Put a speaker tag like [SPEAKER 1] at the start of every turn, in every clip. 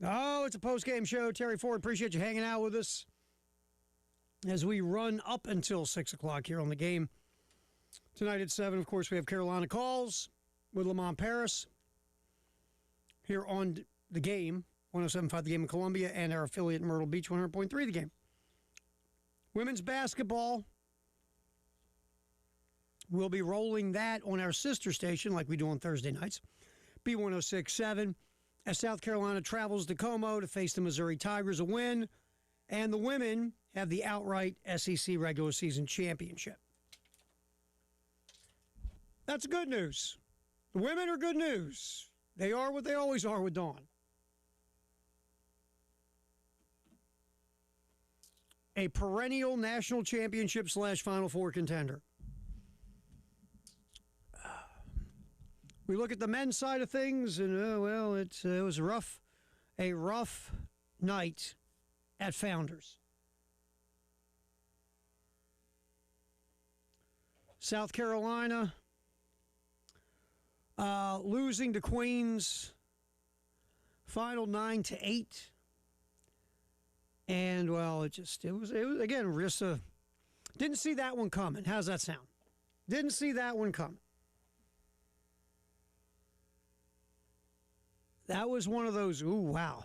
[SPEAKER 1] Oh, it's a post-game show. Terry Ford, appreciate you hanging out with us as we run up until 6 o'clock here on the game. Tonight at 7, of course, we have Carolina Calls with Lamont Paris here on the game, 107.5 The Game in Columbia, and our affiliate in Myrtle Beach, 100.3 The Game. Women's basketball, we'll be rolling that on our sister station like we do on Thursday nights, B1067, as South Carolina travels to Como to face the Missouri Tigers, a win, and the women have the outright SEC regular season championship. That's good news. The women are good news. They are what they always are with Dawn. A perennial national championship / Final Four contender. We look at the men's side of things, and it was a rough night at Founders. South Carolina losing to Queens, final 9-8. And, well, it was again, Rissa. Didn't see that one coming. How's that sound? Didn't see that one coming. That was one of those, ooh, wow.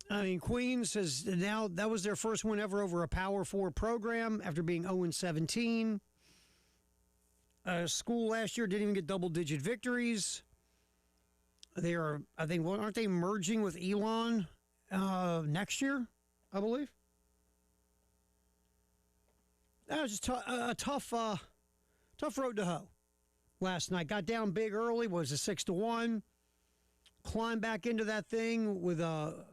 [SPEAKER 1] I mean, Queens has now, that was their first win ever over a Power 4 program after being 0-17. School last year didn't even get double-digit victories. They are, I think, aren't they merging with Elon next year, I believe? That was just a tough road to hoe last night. Got down big early, was a 6-1. Climbed back into that thing with a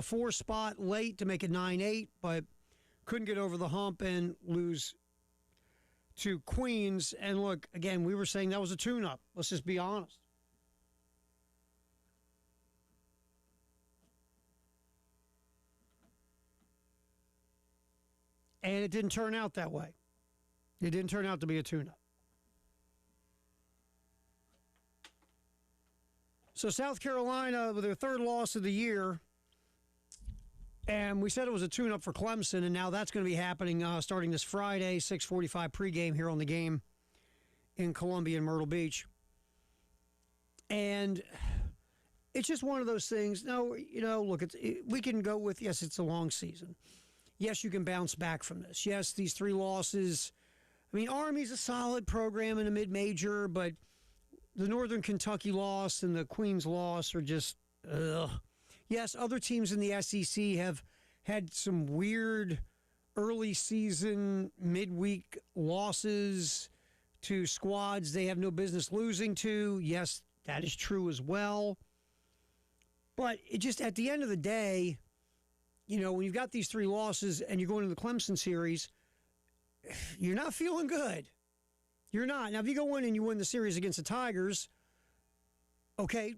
[SPEAKER 1] 4 spot late to make it 9-8, but couldn't get over the hump and lose to Queens. And look, again, we were saying that was a tune-up. Let's just be honest. And it didn't turn out that way. It didn't turn out to be a tune-up. So South Carolina, with their third loss of the year, and we said it was a tune-up for Clemson, and now that's going to be happening starting this Friday, 6:45 pregame here on the game in Columbia and Myrtle Beach. And it's just one of those things. No, look, we can go with, yes, it's a long season. Yes, you can bounce back from this. Yes, these 3 losses. I mean, Army's a solid program in a mid-major, but the Northern Kentucky loss and the Queens loss are just, ugh. Yes, other teams in the SEC have had some weird early season, midweek losses to squads they have no business losing to. Yes, that is true as well. But it just, at the end of the day, when you've got these 3 losses and you're going to the Clemson series, you're not feeling good. You're not. Now, if you go in and you win the series against the Tigers, okay,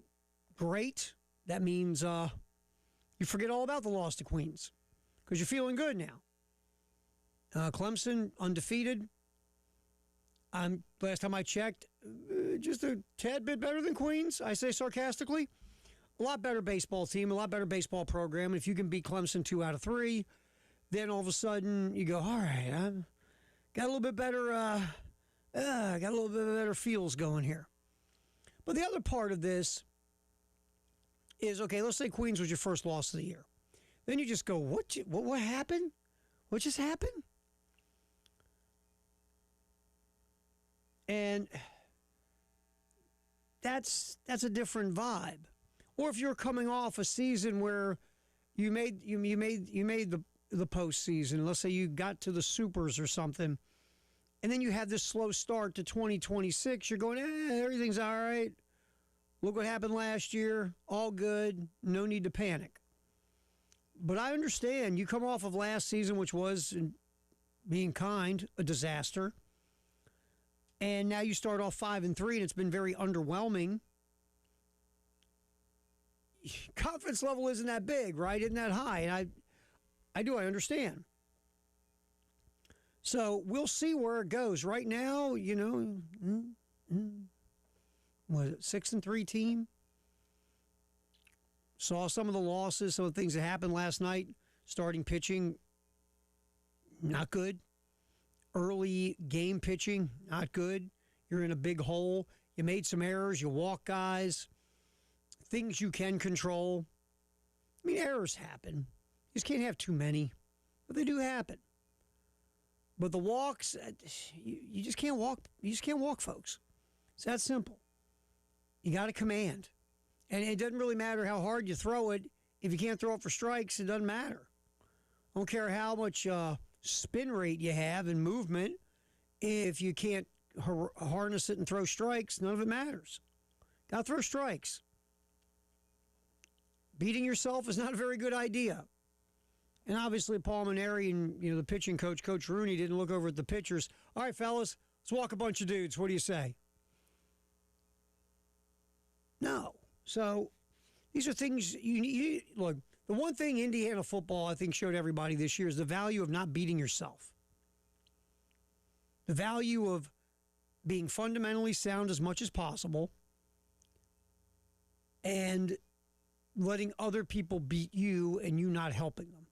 [SPEAKER 1] great. That means you forget all about the loss to Queens because you're feeling good now. Clemson, undefeated. Last time I checked, just a tad bit better than Queens, I say sarcastically. A lot better baseball team, a lot better baseball program. If you can beat Clemson 2 out of 3, then all of a sudden you go, all right, I've got a little bit better feels going here. But the other part of this is, okay, let's say Queens was your first loss of the year. Then you just go, what happened? What just happened? And that's a different vibe. Or if you're coming off a season where you made the postseason, let's say you got to the Supers or something, and then you had this slow start to 2026, you're going, everything's all right. Look what happened last year. All good. No need to panic. But I understand you come off of last season, which was, being kind, a disaster. And now you start off 5-3, and it's been very underwhelming. Confidence level isn't that big, right? Isn't that high? And I understand. So we'll see where it goes. Right now, what is it, 6-3 team? Saw some of the losses, some of the things that happened last night. Starting pitching, not good. Early game pitching, not good. You're in a big hole. You made some errors. You walk guys. Things you can control. I mean, errors happen. You just can't have too many, but they do happen. But the walks, you just can't walk. You just can't walk, folks. It's that simple. You got to command. And it doesn't really matter how hard you throw it. If you can't throw it for strikes, it doesn't matter. I don't care how much spin rate you have and movement. If you can't harness it and throw strikes, none of it matters. Got to throw strikes. Beating yourself is not a very good idea. And obviously, Paul Maneri and the pitching coach, Coach Rooney, didn't look over at the pitchers. All right, fellas, let's walk a bunch of dudes. What do you say? No. So these are things you look. The one thing Indiana football, I think, showed everybody this year is the value of not beating yourself. The value of being fundamentally sound as much as possible and letting other people beat you and you not helping them.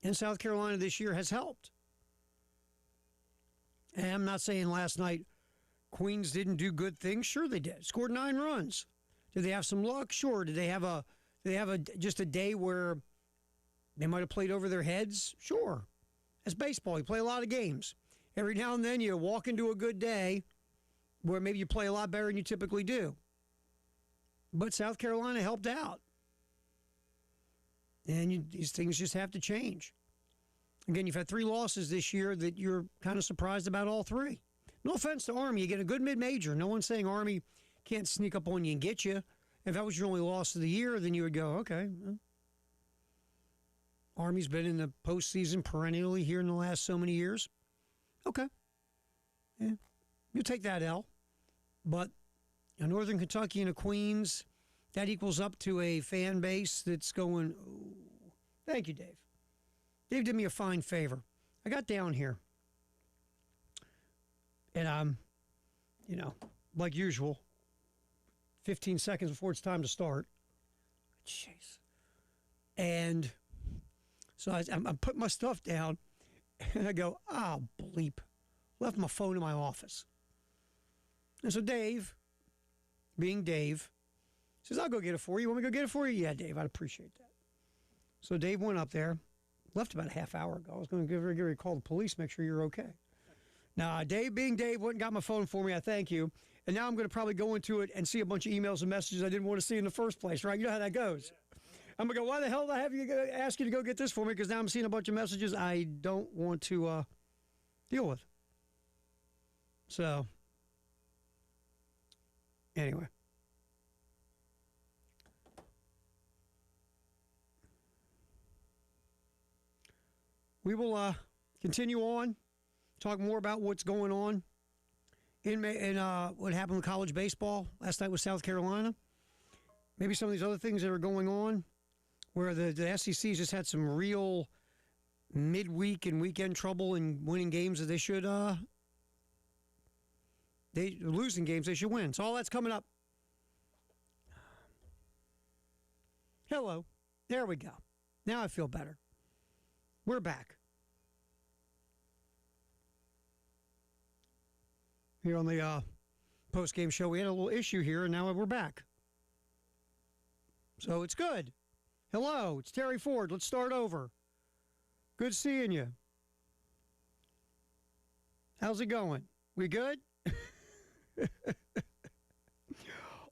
[SPEAKER 1] And South Carolina this year has helped. And I'm not saying last night Queens didn't do good things. Sure they did. Scored 9 runs. Did they have some luck? Sure. Did they have just a day where they might have played over their heads? Sure. That's baseball. You play a lot of games. Every now and then you walk into a good day where maybe you play a lot better than you typically do. But South Carolina helped out. And these things just have to change. Again, you've had 3 losses this year that you're kind of surprised about all 3. No offense to Army. You get a good mid-major. No one's saying Army can't sneak up on you and get you. If that was your only loss of the year, then you would go, okay. Well, Army's been in the postseason perennially here in the last so many years. Okay. Yeah. You take that L. But a Northern Kentucky and a Queens, that equals up to a fan base that's going, oh. Thank you, Dave. Dave did me a fine favor. I got down here. And I'm, like usual, 15 seconds before it's time to start. Jeez. And so I'm putting my stuff down, and I go, bleep. Left my phone in my office. And so Dave, being Dave, says, I'll go get it for you. You want me to go get it for you? Yeah, Dave, I'd appreciate that. So Dave went up there, left about a half hour ago. I was going to give her a call to the police, make sure you're okay. Now, Dave, being Dave, went and got my phone for me. I thank you. And now I'm going to probably go into it and see a bunch of emails and messages I didn't want to see in the first place, right? You know how that goes. Yeah. I'm going to go, why the hell did I have you ask you to go get this for me? Because now I'm seeing a bunch of messages I don't want to deal with. So, anyway. We will continue on, talk more about what's going on in what happened with college baseball last night with South Carolina. Maybe some of these other things that are going on where the SEC just had some real midweek and weekend trouble in winning games that they should, losing games they should win. So all that's coming up. Hello. There we go. Now I feel better. We're back. Here on the post-game show, we had a little issue here, and now we're back. So it's good. Hello, it's Terry Ford. Let's start over. Good seeing you. How's it going? We good?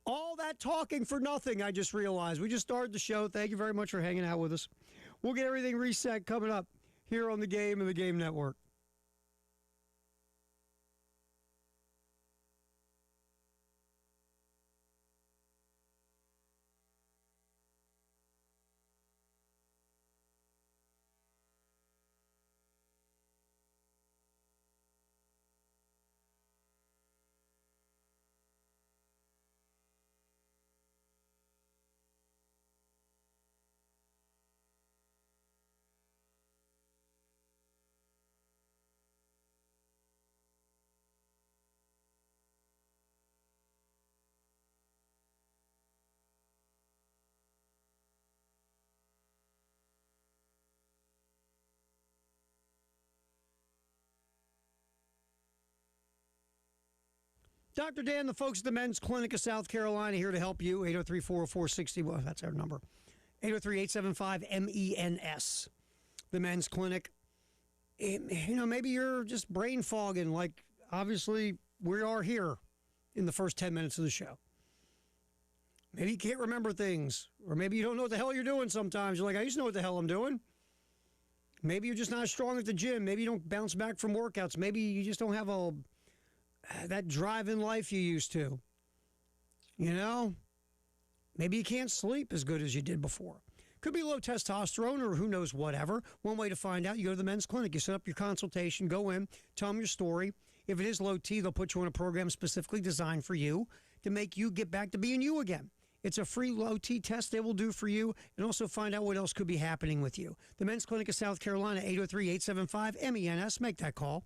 [SPEAKER 1] All that talking for nothing, I just realized. We just started the show. Thank you very much for hanging out with us. We'll get everything reset coming up here on the Game and the Game Network. Dr. Dan, the folks at the Men's Clinic of South Carolina, here to help you. 803-404-60. Well, that's our number. 803-875-MENS. The Men's Clinic. Maybe you're just brain fogging like, obviously, we are here in the first 10 minutes of the show. Maybe you can't remember things. Or maybe you don't know what the hell you're doing sometimes. You're like, I used to know what the hell I'm doing. Maybe you're just not as strong at the gym. Maybe you don't bounce back from workouts. Maybe you just don't have that drive in life you used to. Maybe you can't sleep as good as you did before. Could be low testosterone or who knows whatever. One way to find out, you go to the Men's Clinic. You set up your consultation, go in, tell them your story. If it is low T, they'll put you on a program specifically designed for you to make you get back to being you again. It's a free low T test they will do for you and also find out what else could be happening with you. The Men's Clinic of South Carolina, 803-875-MENS. Make that call.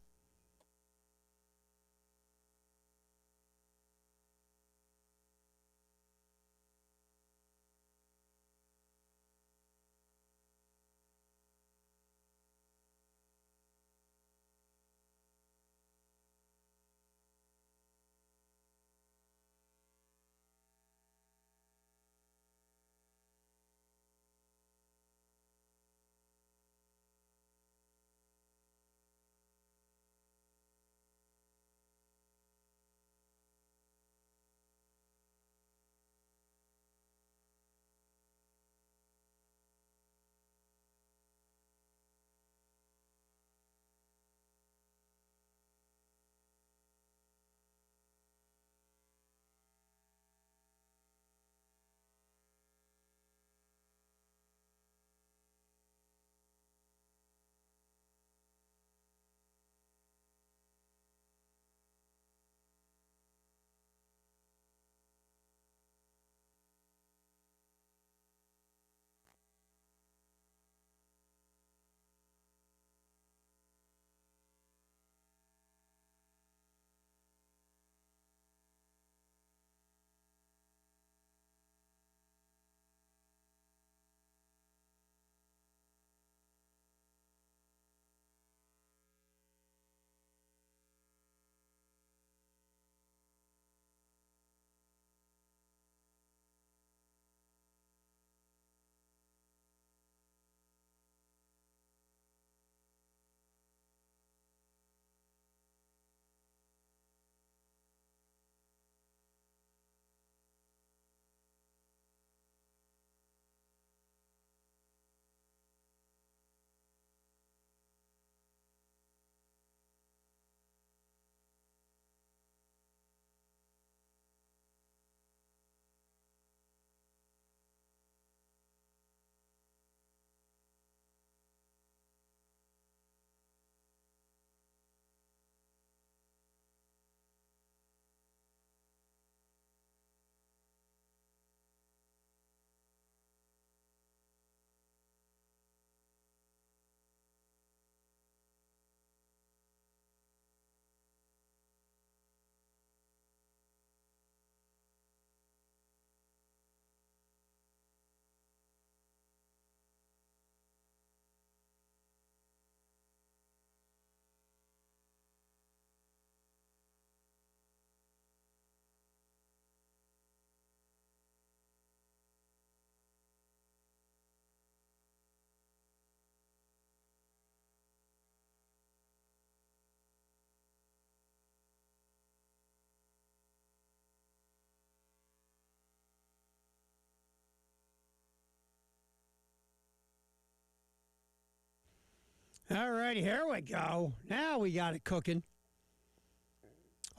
[SPEAKER 1] All righty, here we go. Now we got it cooking.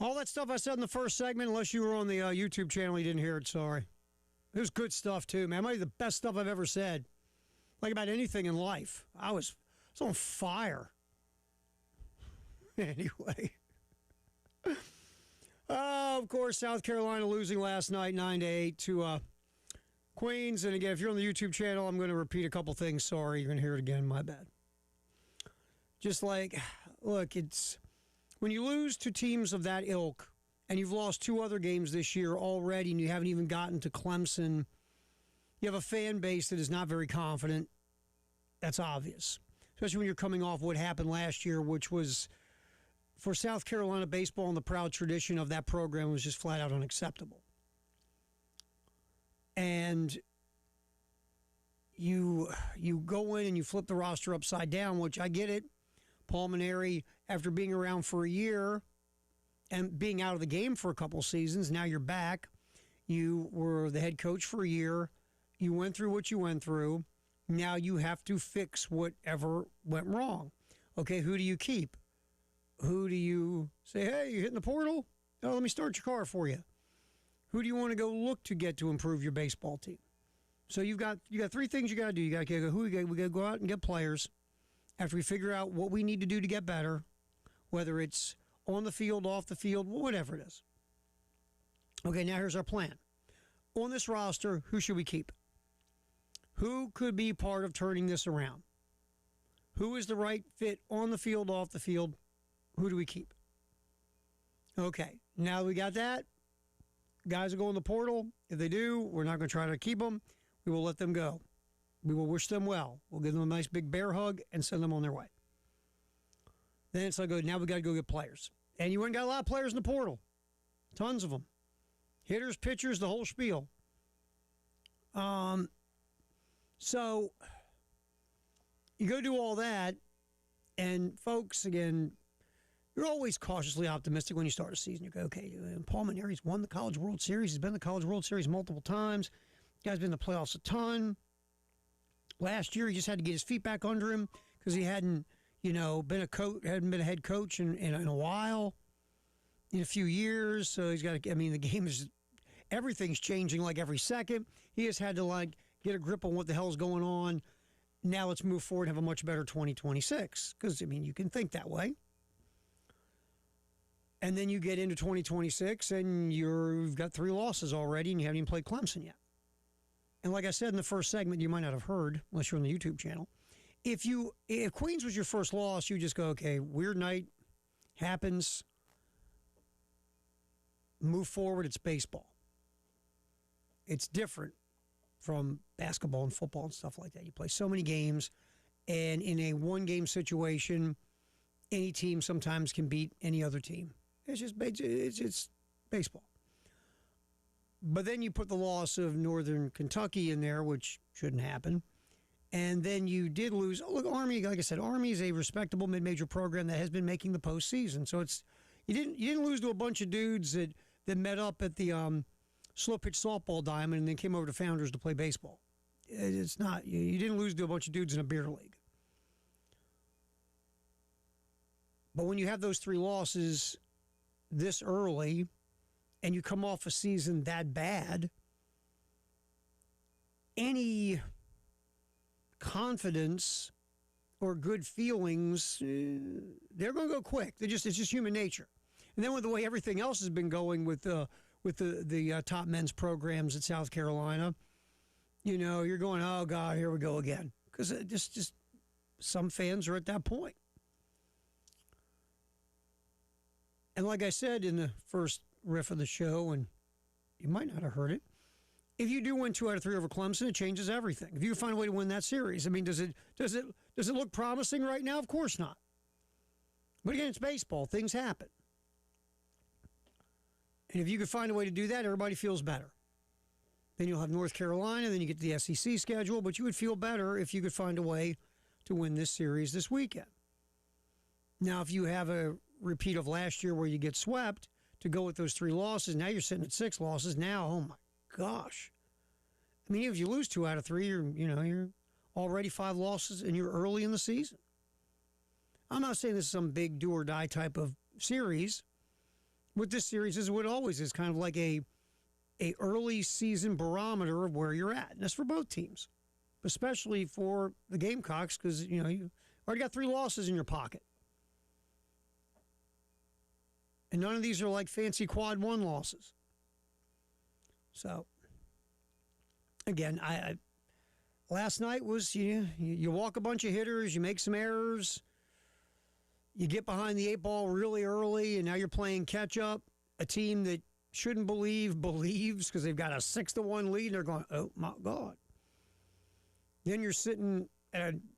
[SPEAKER 1] All that stuff I said in the first segment, unless you were on the YouTube channel, you didn't hear it, sorry. It was good stuff, too, man. Might be the best stuff I've ever said. Like about anything in life. I was on fire. Anyway. Of course, South Carolina losing last night, 9-8 to Queens. And again, if you're on the YouTube channel, I'm going to repeat a couple things. Sorry, you're going to hear it again. My bad. Just like, look, it's when you lose to teams of that ilk, and you've lost 2 other games this year already, and you haven't even gotten to Clemson, you have a fan base that is not very confident. That's obvious. Especially when you're coming off what happened last year, which was for South Carolina baseball and the proud tradition of that program was just flat out unacceptable. And you go in and you flip the roster upside down, which I get it. Paul Mainieri, after being around for a year and being out of the game for a couple seasons, now you're back. You were the head coach for a year. You went through what you went through. Now you have to fix whatever went wrong. Okay, who do you keep? Who do you say, hey, you hitting the portal? Oh, let me start your car for you. Who do you want to go look to get to improve your baseball team? So you got three things you got to do. You got to go. We got to go out and get players. After we figure out what we need to do to get better, whether it's on the field, off the field, whatever it is. Okay, now here's our plan. On this roster, who should we keep? Who could be part of turning this around? Who is the right fit on the field, off the field? Who do we keep? Okay, now we got that. Guys will go in the portal. If they do, we're not going to try to keep them. We will let them go. We will wish them well. We'll give them a nice big bear hug and send them on their way. Then it's like, now we got to go get players. And you went and got a lot of players in the portal. Tons of them. Hitters, pitchers, the whole spiel. So you go do all that, and folks, again, you're always cautiously optimistic when you start a season. You go, okay, Paul Mainieri's won the College World Series. He's been in the College World Series multiple times. The guy's been in the playoffs a ton. Last year, he just had to get his feet back under him because he hadn't been a head coach in a while, in a few years. So he's got to, the game is, everything's changing like every second. He has had to get a grip on what the hell is going on. Now let's move forward and have a much better 2026 because, you can think that way. And then you get into 2026 and you've got 3 losses already and you haven't even played Clemson yet. And like I said in the first segment, you might not have heard, unless you're on the YouTube channel, if Queens was your first loss, you just go, okay, weird night, happens, move forward, it's baseball. It's different from basketball and football and stuff like that. You play so many games, and in a one-game situation, any team sometimes can beat any other team. It's baseball. But then you put the loss of Northern Kentucky in there, which shouldn't happen. And then you did lose. Oh, look, Army, like I said, Army is a respectable mid-major program that has been making the postseason. So you didn't lose to a bunch of dudes that met up at the slow pitch softball diamond and then came over to Founders to play baseball. It's not. You didn't lose to a bunch of dudes in a beer league. But when you have those 3 losses this early, and you come off a season that bad, any confidence or good feelings, they're going to go quick. It's just human nature. And then with the way everything else has been going with the top men's programs at South Carolina, you're going, oh God, here we go again. Because just some fans are at that point. And like I said in the first riff of the show, and you might not have heard it, if you do win 2 out of 3 over Clemson, it changes everything. If you can find a way to win that series, does it look promising right now? Of course not. But again, it's baseball. Things happen. And if you could find a way to do that, everybody feels better. Then you'll have North Carolina, then you get the SEC schedule, but you would feel better if you could find a way to win this series this weekend. Now, if you have a repeat of last year where you get swept, to go with those 3 losses, now you're sitting at 6 losses. Now, oh my gosh. If you lose 2 out of 3, you're already 5 losses and you're early in the season. I'm not saying this is some big do or die type of series. What this series is, what it always is, kind of like a early season barometer of where you're at. And that's for both teams, especially for the Gamecocks, because, you already got 3 losses in your pocket. And none of these are like fancy quad 1 losses. So, again, I last night was, you walk a bunch of hitters, you make some errors, you get behind the 8 ball really early, and now you're playing catch-up. A team that shouldn't believes because they've got a 6-1 lead, and they're going, oh, my God. Then you're sitting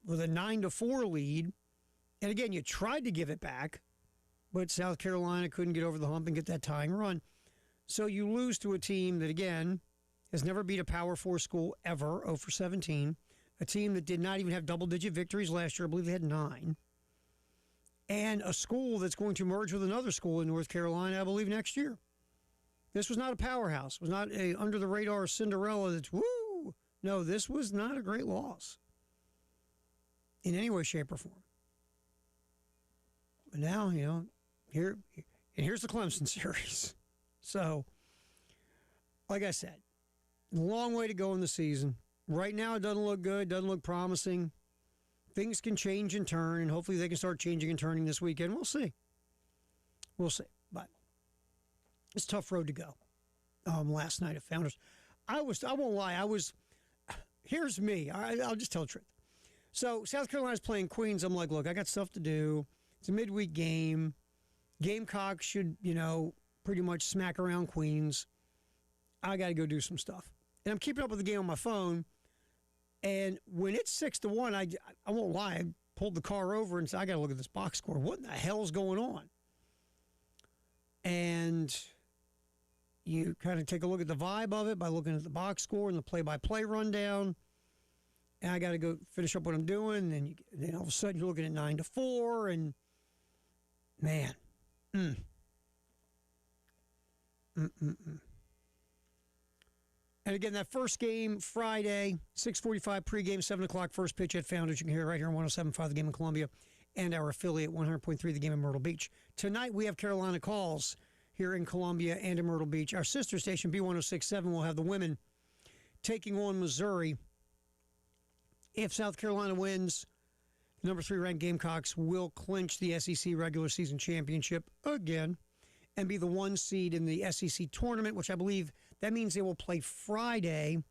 [SPEAKER 1] with a 9-4 lead, and again, you tried to give it back, but South Carolina couldn't get over the hump and get that tying run. So you lose to a team that, again, has never beat a Power 4 school ever, 0 for 17, a team that did not even have double-digit victories last year. I believe they had 9. And a school that's going to merge with another school in North Carolina, I believe, next year. This was not a powerhouse. It was not a under-the-radar Cinderella that's, woo! No, this was not a great loss in any way, shape, or form. But now, here's the Clemson series. So, like I said, a long way to go in the season. Right now, it doesn't look good, doesn't look promising. Things can change and turn, and hopefully they can start changing and turning this weekend. We'll see. We'll see. But it's a tough road to go. Last night at Founders, I won't lie, here's me. I'll just tell the truth. So South Carolina's playing Queens. I'm like, look, I got stuff to do. It's a midweek game. Gamecock should, pretty much smack around Queens. I got to go do some stuff. And I'm keeping up with the game on my phone. And when it's 6-1, I won't lie, I pulled the car over and said, I got to look at this box score. What in the hell's going on? And you kind of take a look at the vibe of it by looking at the box score and the play-by-play rundown. And I got to go finish up what I'm doing. And then all of a sudden you're looking at 9-4. And, man. And again, that first game, Friday, 6:45 pregame, 7 o'clock first pitch at Founders. You can hear it right here on 107.5 The Game in Columbia and our affiliate 100.3 The Game in Myrtle Beach. Tonight, we have Carolina Calls here in Columbia and in Myrtle Beach. Our sister station, B1067, will have the women taking on Missouri. If South Carolina wins, the number 3 ranked Gamecocks will clinch the SEC regular season championship again and be the 1 seed in the SEC tournament, which I believe that means they will play Friday.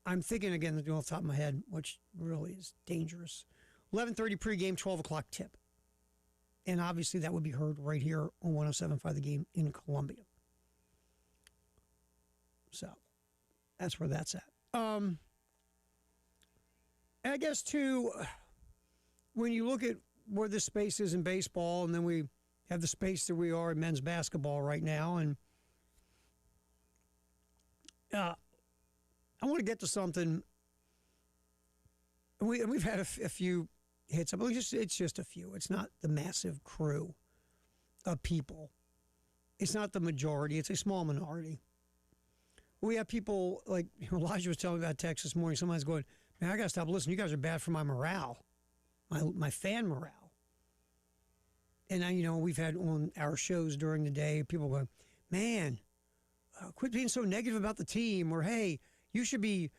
[SPEAKER 1] I'm thinking, again, off the top of my head, which really is dangerous. 11:30 pregame, 12 o'clock tip. And obviously that would be heard right here on 107.5 The Game in Columbia. So that's where that's at. And I guess, too, when you look at where this space is in baseball, and then we have the space that we are in men's basketball right now, and I want to get to something. We've had a few hits. I believe it's just a few. It's not the massive crew of people. It's not the majority. It's a small minority. We have people like Elijah was telling me about text this morning. Somebody's going, man, I got to stop listening. You guys are bad for my morale, my fan morale. And we've had on our shows during the day, people going, man, quit being so negative about the team, or hey, you should be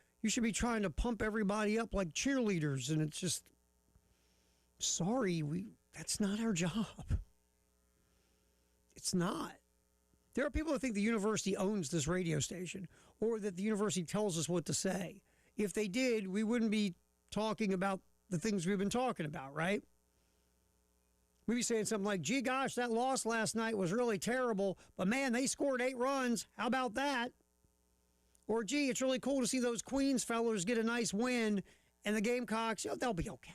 [SPEAKER 1] trying to pump everybody up like cheerleaders. And it's just, sorry, that's not our job. It's not. There are people that think the university owns this radio station, or that the university tells us what to say. If they did, we wouldn't be talking about the things we've been talking about, right? We'd be saying something like, gee, gosh, that loss last night was really terrible, but man, they scored 8 runs. How about that? Or, gee, it's really cool to see those Queens fellas get a nice win, and the Gamecocks, they'll be okay.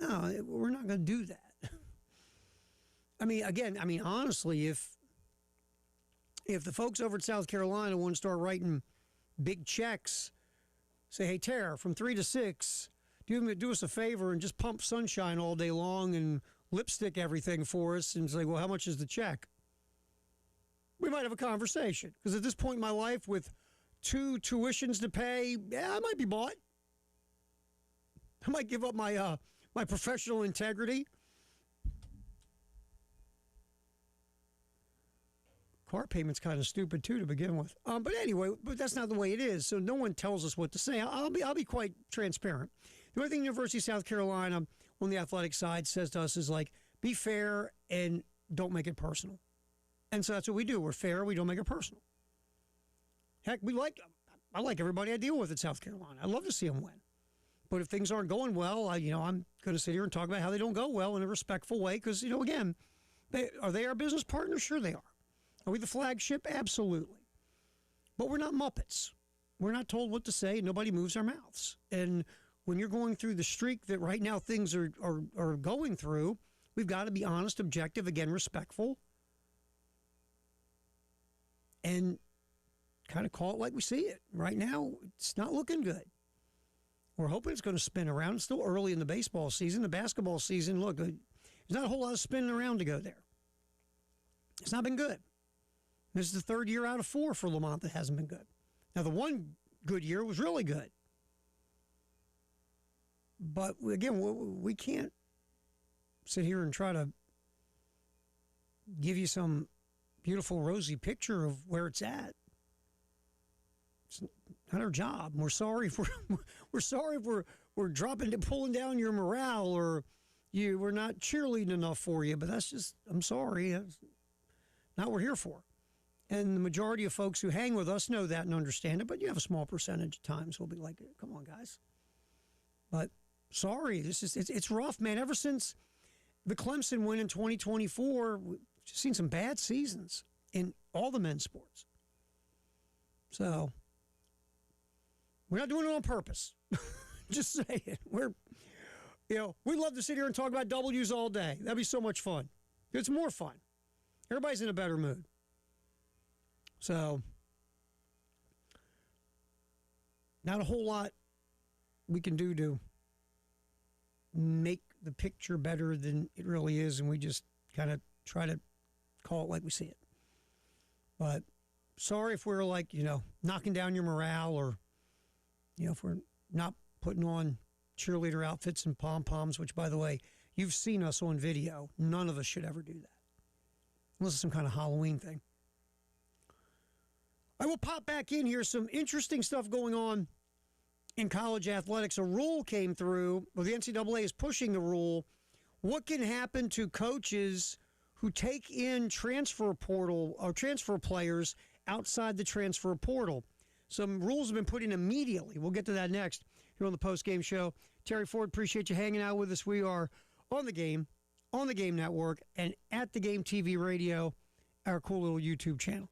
[SPEAKER 1] No, we're not going to do that. Honestly, if the folks over at South Carolina want to start writing big checks, say, hey, Tara, from 3 to 6, do us a favor and just pump Sunshine all day long and lipstick everything for us, and say, well, how much is the check? We might have a conversation. Because at this point in my life, with 2 tuitions to pay, yeah, I might be bought. I might give up my my professional integrity. Car payment's kind of stupid too to begin with. But anyway, that's not the way it is. So no one tells us what to say. I'll be quite transparent. The only thing University of South Carolina on the athletic side says to us is like, be fair and don't make it personal. And so that's what we do. We're fair. We don't make it personal. Heck, I like everybody I deal with at South Carolina. I love to see them win. But if things aren't going well, I'm going to sit here and talk about how they don't go well in a respectful way. Because, again, are they our business partners? Sure they are. Are we the flagship? Absolutely. But we're not Muppets. We're not told what to say. Nobody moves our mouths. And when you're going through the streak that right now things are going through, We've got to be honest, objective, again, respectful, and kind of call it like we see it. Right now, it's not looking good. We're hoping it's going to spin around. It's still early in the baseball season. The basketball season, look, there's not a whole lot of spinning around to go there. It's not been good. This is the third year out of 4 for Lamont that hasn't been good. Now, the one good year was really good. But, again, we can't sit here and try to give you some beautiful, rosy picture of where it's at. It's not our job. We're sorry if we're dropping, pulling down your morale, or we're not cheerleading enough for you. But that's just, I'm sorry. That's not what we're here for. And the majority of folks who hang with us know that and understand it. But you have a small percentage of times we'll be like, come on, guys. But sorry, it's rough, man. Ever since the Clemson win in 2024, we've just seen some bad seasons in all the men's sports. So we're not doing it on purpose. Just saying. We love to sit here and talk about W's all day. That'd be so much fun. It's more fun. Everybody's in a better mood. So, not a whole lot we can do to make the picture better than it really is, and we just kind of try to call it like we see it. But sorry if we're knocking down your morale, or if we're not putting on cheerleader outfits and pom-poms, which, by the way, you've seen us on video. None of us should ever do that, unless it's some kind of Halloween thing. I will pop back in here. Some interesting stuff going on in college athletics. A rule came through, well, the NCAA is pushing the rule. What can happen to coaches who take in transfer portal or transfer players outside the transfer portal? Some rules have been put in immediately. We'll get to that next here on the post-game show. Terry Ford, appreciate you hanging out with us. We are on the Game Network, and at the Game TV Radio, our cool little YouTube channel.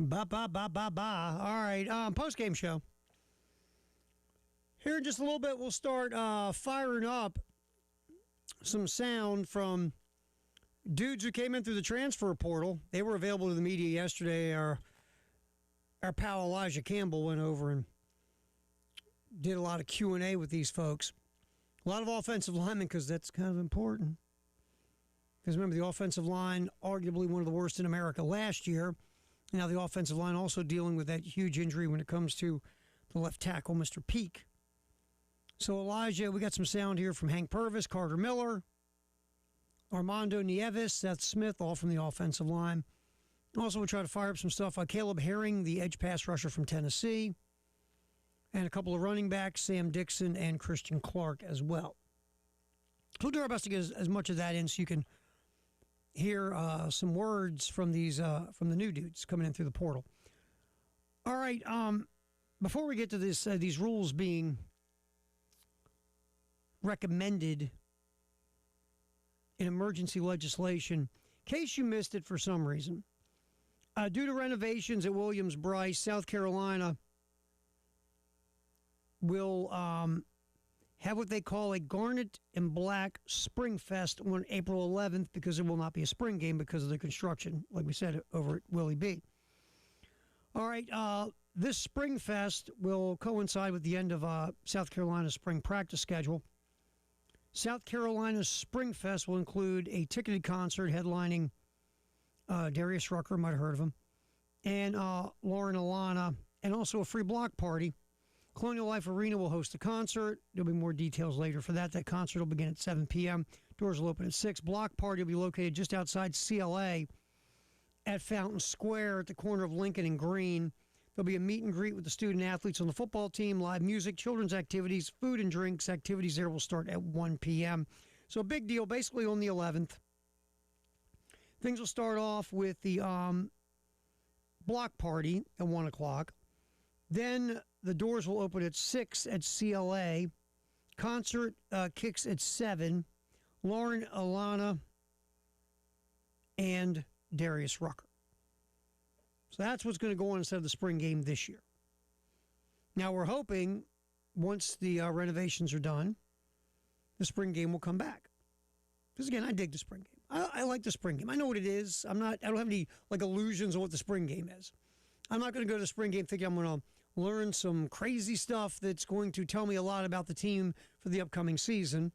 [SPEAKER 1] Ba, ba, ba, ba, ba. All right, post-game show. Here in just a little bit, we'll start firing up some sound from dudes who came in through the transfer portal. They were available to the media yesterday. Our pal Elijah Campbell went over and did a lot of Q&A with these folks. A lot of offensive linemen, because that's kind of important. Because remember, the offensive line, arguably one of the worst in America last year. Now the offensive line also dealing with that huge injury when it comes to the left tackle, Mr. Peak. So Elijah, we got some sound here from Hank Purvis, Carter Miller, Armando Nieves, Seth Smith, all from the offensive line. Also, we'll try to fire up some stuff. Caleb Herring, the edge pass rusher from Tennessee. And a couple of running backs, Sam Dixon and Christian Clark as well. We'll do our best to get as much of that in so you can hear some words from these from the new dudes coming in through the portal. All right, before we get to this, these rules being recommended in emergency legislation, in case you missed it for some reason, due to renovations at Williams-Brice, South Carolina will have what they call a Garnet and Black Spring Fest on April 11th, because it will not be a spring game because of the construction, like we said, over at Willie B. All right, this Spring Fest will coincide with the end of South Carolina's spring practice schedule. South Carolina's Spring Fest will include a ticketed concert headlining Darius Rucker, might have heard of him, and Lauren Alana, and also a free block party. Colonial Life Arena will host a concert. There'll be more details later for that. That concert will begin at 7 p.m. Doors will open at 6. Block party will be located just outside CLA at Fountain Square at the corner of Lincoln and Green. There'll be a meet and greet with the student athletes on the football team, live music, children's activities, food and drinks. Activities there will start at 1 p.m. So a big deal, basically on the 11th. Things will start off with the block party at 1 o'clock. Then the doors will open at 6 at CLA. Concert kicks at 7. Lauren, Alana, and Darius Rucker. So that's what's going to go on instead of the spring game this year. Now we're hoping once the renovations are done, the spring game will come back. Because again, I dig the spring game. I like the spring game. I know what it is. I don't have any illusions on what the spring game is. I'm not going to go to the spring game thinking I'm going to learn some crazy stuff that's going to tell me a lot about the team for the upcoming season.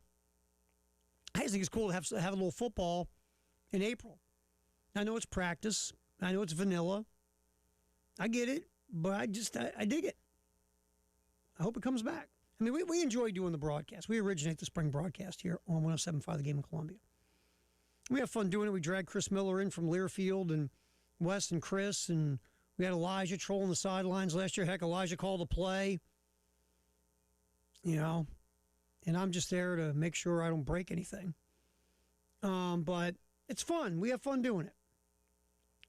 [SPEAKER 1] I just think it's cool to have a little football in April. I know it's practice. I know it's vanilla. I get it, but I dig it. I hope it comes back. I mean, we enjoy doing the broadcast. We originate the spring broadcast here on 107.5 The Game in Columbia. We have fun doing it. We drag Chris Miller in from Learfield, and Wes and Chris, and we had Elijah trolling the sidelines last year. Heck, Elijah called a play, and I'm just there to make sure I don't break anything. But it's fun. We have fun doing it.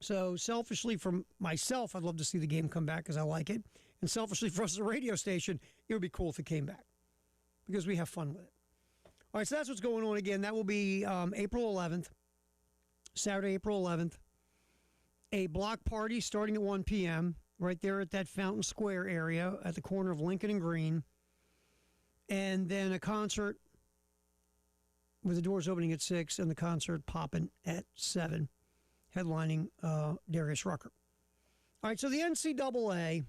[SPEAKER 1] So selfishly for myself, I'd love to see the game come back because I like it. And selfishly for us as a radio station, it would be cool if it came back because we have fun with it. All right, so that's what's going on again. That will be April 11th, Saturday, April 11th. A block party starting at 1 p.m. right there at that Fountain Square area at the corner of Lincoln and Green. And then a concert with the doors opening at 6 and the concert popping at 7, headlining Darius Rucker. All right, so the NCAA,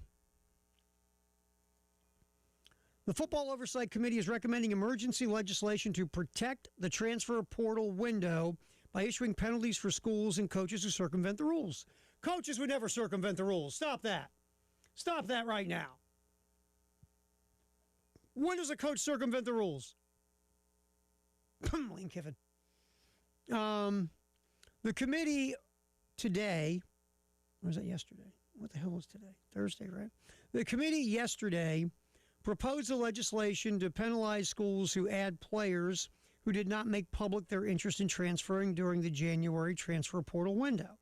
[SPEAKER 1] the Football Oversight Committee is recommending emergency legislation to protect the transfer portal window by issuing penalties for schools and coaches who circumvent the rules. Coaches would never circumvent the rules. Stop that. Stop that right now. When does a coach circumvent the rules? Lane Kiffin. The committee today, or was that yesterday? What the hell is today? Thursday, right? The committee yesterday proposed the legislation to penalize schools who add players who did not make public their interest in transferring during the January transfer portal window.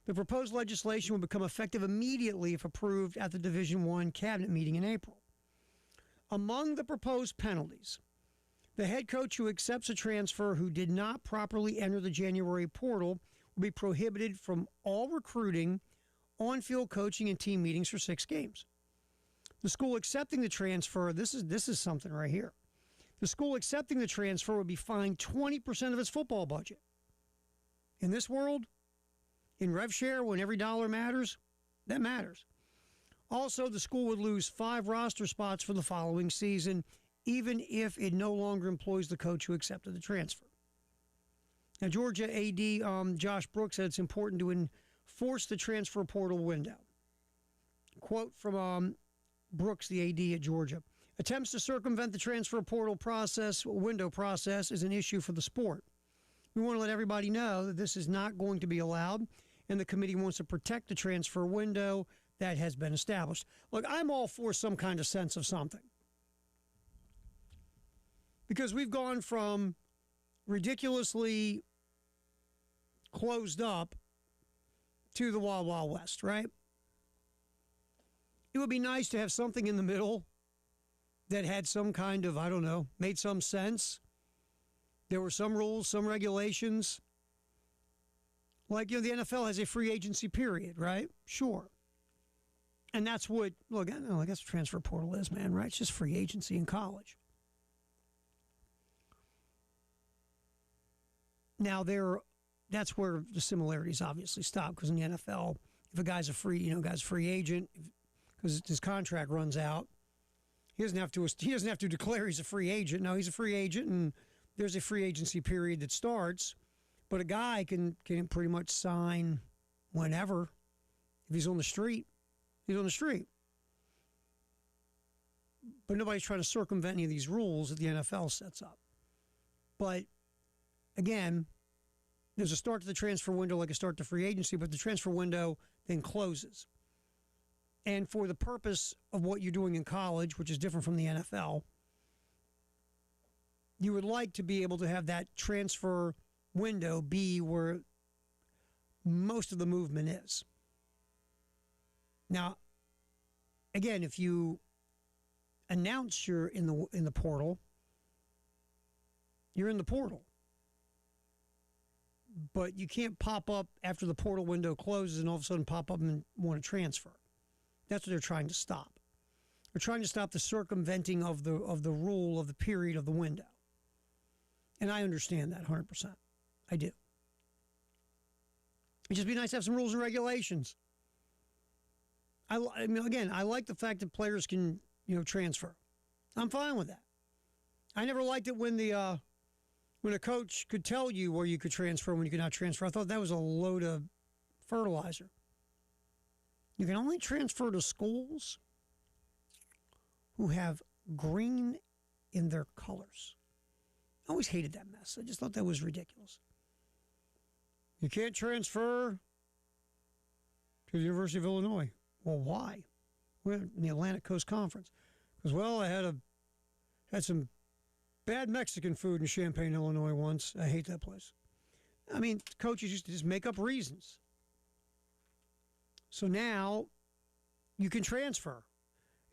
[SPEAKER 1] The proposed legislation will become effective immediately if approved at the Division I cabinet meeting in April. Among the proposed penalties, the head coach who accepts a transfer who did not properly enter the January portal will be prohibited from all recruiting on-field coaching and team meetings for 6 games. The school accepting the transfer, this is something right here. The school accepting the transfer would be fined 20% of its football budget. In this world, in rev share, when every dollar matters, that matters. Also, the school would lose 5 roster spots for the following season, even if it no longer employs the coach who accepted the transfer. Now, Georgia AD Josh Brooks said it's important to enforce the transfer portal window. Quote from Brooks, the AD at Georgia. Attempts to circumvent the transfer portal window process is an issue for the sport. We want to let everybody know that this is not going to be allowed, and the committee wants to protect the transfer window that has been established. Look, I'm all for some kind of sense of something. Because we've gone from ridiculously closed up to the Wild Wild West, right? It would be nice to have something in the middle that had some kind of, I don't know, made some sense. There were some rules, some regulations. Like, the NFL has a free agency period, right? Sure. And that's what, look, I guess the transfer portal is, man, right? It's just free agency in college. Now, that's where the similarities obviously stop, because in the NFL, if a guy's a free agent, because his contract runs out, he doesn't have to declare he's a free agent. No, he's a free agent, and there's a free agency period that starts. But a guy can pretty much sign whenever. If he's on the street, he's on the street. But nobody's trying to circumvent any of these rules that the NFL sets up. But again, there's a start to the transfer window like a start to free agency, but the transfer window then closes. And for the purpose of what you're doing in college, which is different from the NFL, you would like to be able to have that transfer window be where most of the movement is. Now, again, if you announce you're in the portal, you're in the portal. But you can't pop up after the portal window closes and all of a sudden pop up and want to transfer. That's what they're trying to stop. They're trying to stop the circumventing of the rule of the period of the window. And I understand that 100%. I do. It'd just be nice to have some rules and regulations. I mean, again, I like the fact that players can, transfer. I'm fine with that. I never liked it when a coach could tell you where you could transfer and when you could not transfer. I thought that was a load of fertilizer. You can only transfer to schools who have green in their colors. I always hated that mess. I just thought that was ridiculous. You can't transfer to the University of Illinois. Well, why? We're in the Atlantic Coast Conference. Because, I had some bad Mexican food in Champaign, Illinois once. I hate that place. I mean, coaches used to just make up reasons. So now you can transfer.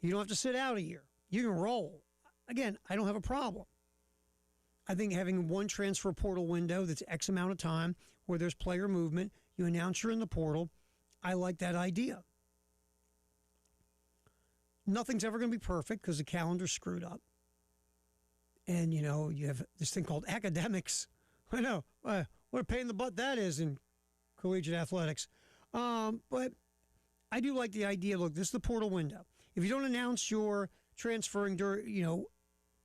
[SPEAKER 1] You don't have to sit out a year. You can roll. Again, I don't have a problem. I think having one transfer portal window that's X amount of time where there's player movement, you announce you're in the portal, I like that idea. Nothing's ever going to be perfect because the calendar's screwed up. And, you have this thing called academics. I know. What a pain in the butt that is in collegiate athletics. But I do like the idea, look, this is the portal window. If you don't announce you're transferring during,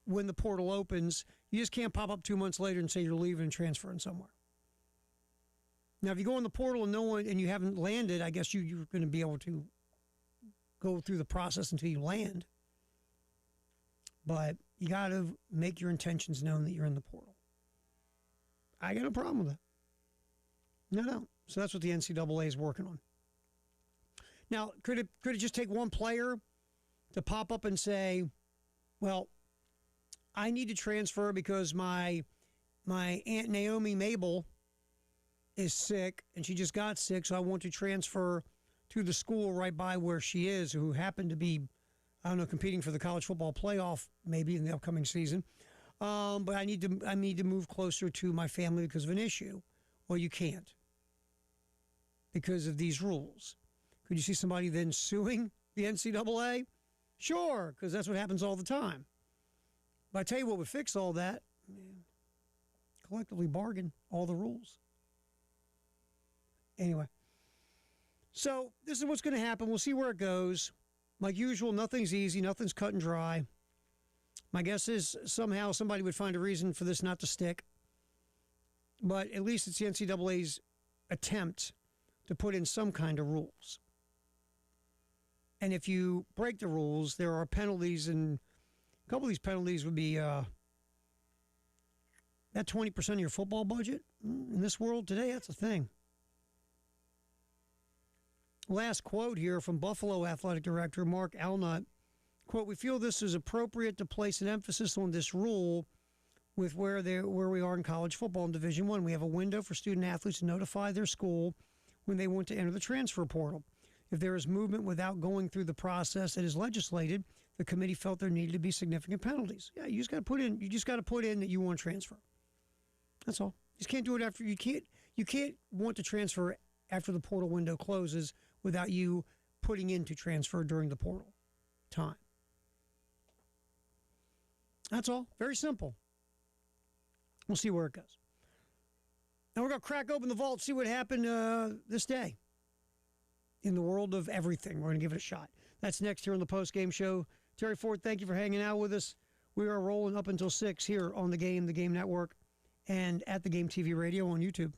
[SPEAKER 1] when the portal opens, you just can't pop up 2 months later and say you're leaving and transferring somewhere. Now, if you go in the portal and you haven't landed, I guess you're going to be able to go through the process until you land. But you got to make your intentions known that you're in the portal. I got no problem with that. No. So that's what the NCAA is working on. Now, could it just take one player to pop up and say, well, I need to transfer because my Aunt Naomi Mabel is sick and she just got sick, so I want to transfer to the school right by where she is, who happened to be, competing for the college football playoff maybe in the upcoming season. But I need to move closer to my family because of an issue. Well, you can't because of these rules. Could you see somebody then suing the NCAA? Sure, because that's what happens all the time. But I tell you what would fix all that, man, collectively bargain all the rules. Anyway, so this is what's going to happen. We'll see where it goes. Like usual, nothing's easy. Nothing's cut and dry. My guess is somehow somebody would find a reason for this not to stick. But at least it's the NCAA's attempt to put in some kind of rules. And if you break the rules, there are penalties, and a couple of these penalties would be that 20% of your football budget. In this world today, that's a thing. Last quote here from Buffalo Athletic Director Mark Alnut. Quote, we feel this is appropriate to place an emphasis on this rule with where we are in college football in Division I. We have a window for student athletes to notify their school when they want to enter the transfer portal. If there is movement without going through the process that is legislated, the committee felt there needed to be significant penalties. Yeah, you just got to put in that you want to transfer. That's all. You just can't do it after you can't want to transfer after the portal window closes without you putting in to transfer during the portal time. That's all. Very simple. We'll see where it goes. Now we're going to crack open the vault, see what happened this day in the world of everything. We're going to give it a shot. That's next here on the post-game show. Terry Ford, thank you for hanging out with us. We are rolling up until 6 here on the Game Network, and at the Game TV Radio on YouTube.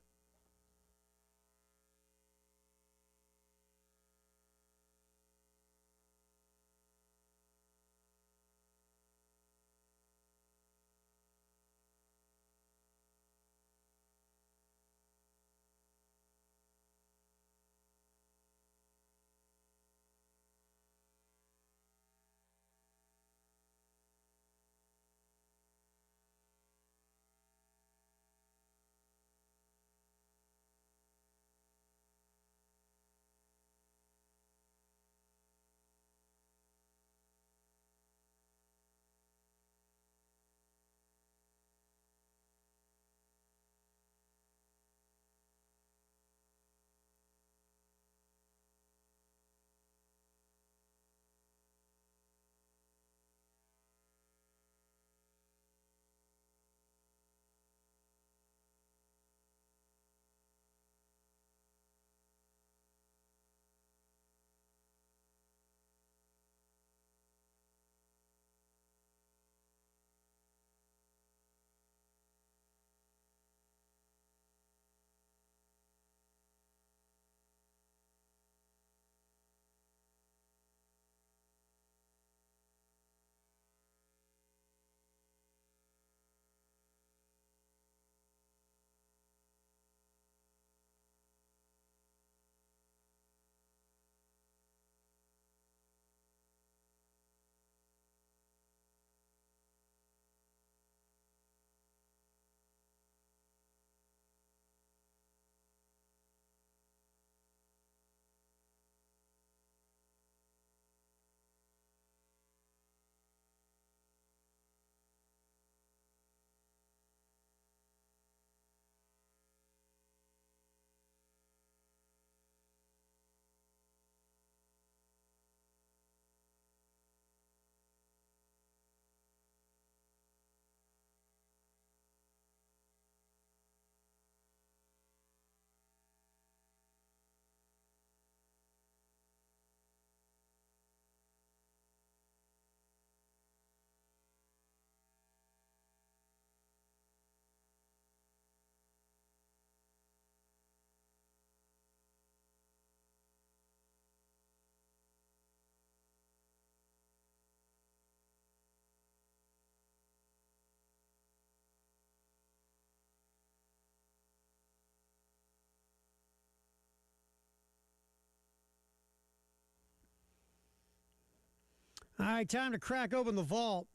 [SPEAKER 1] All right, time to crack open the vault.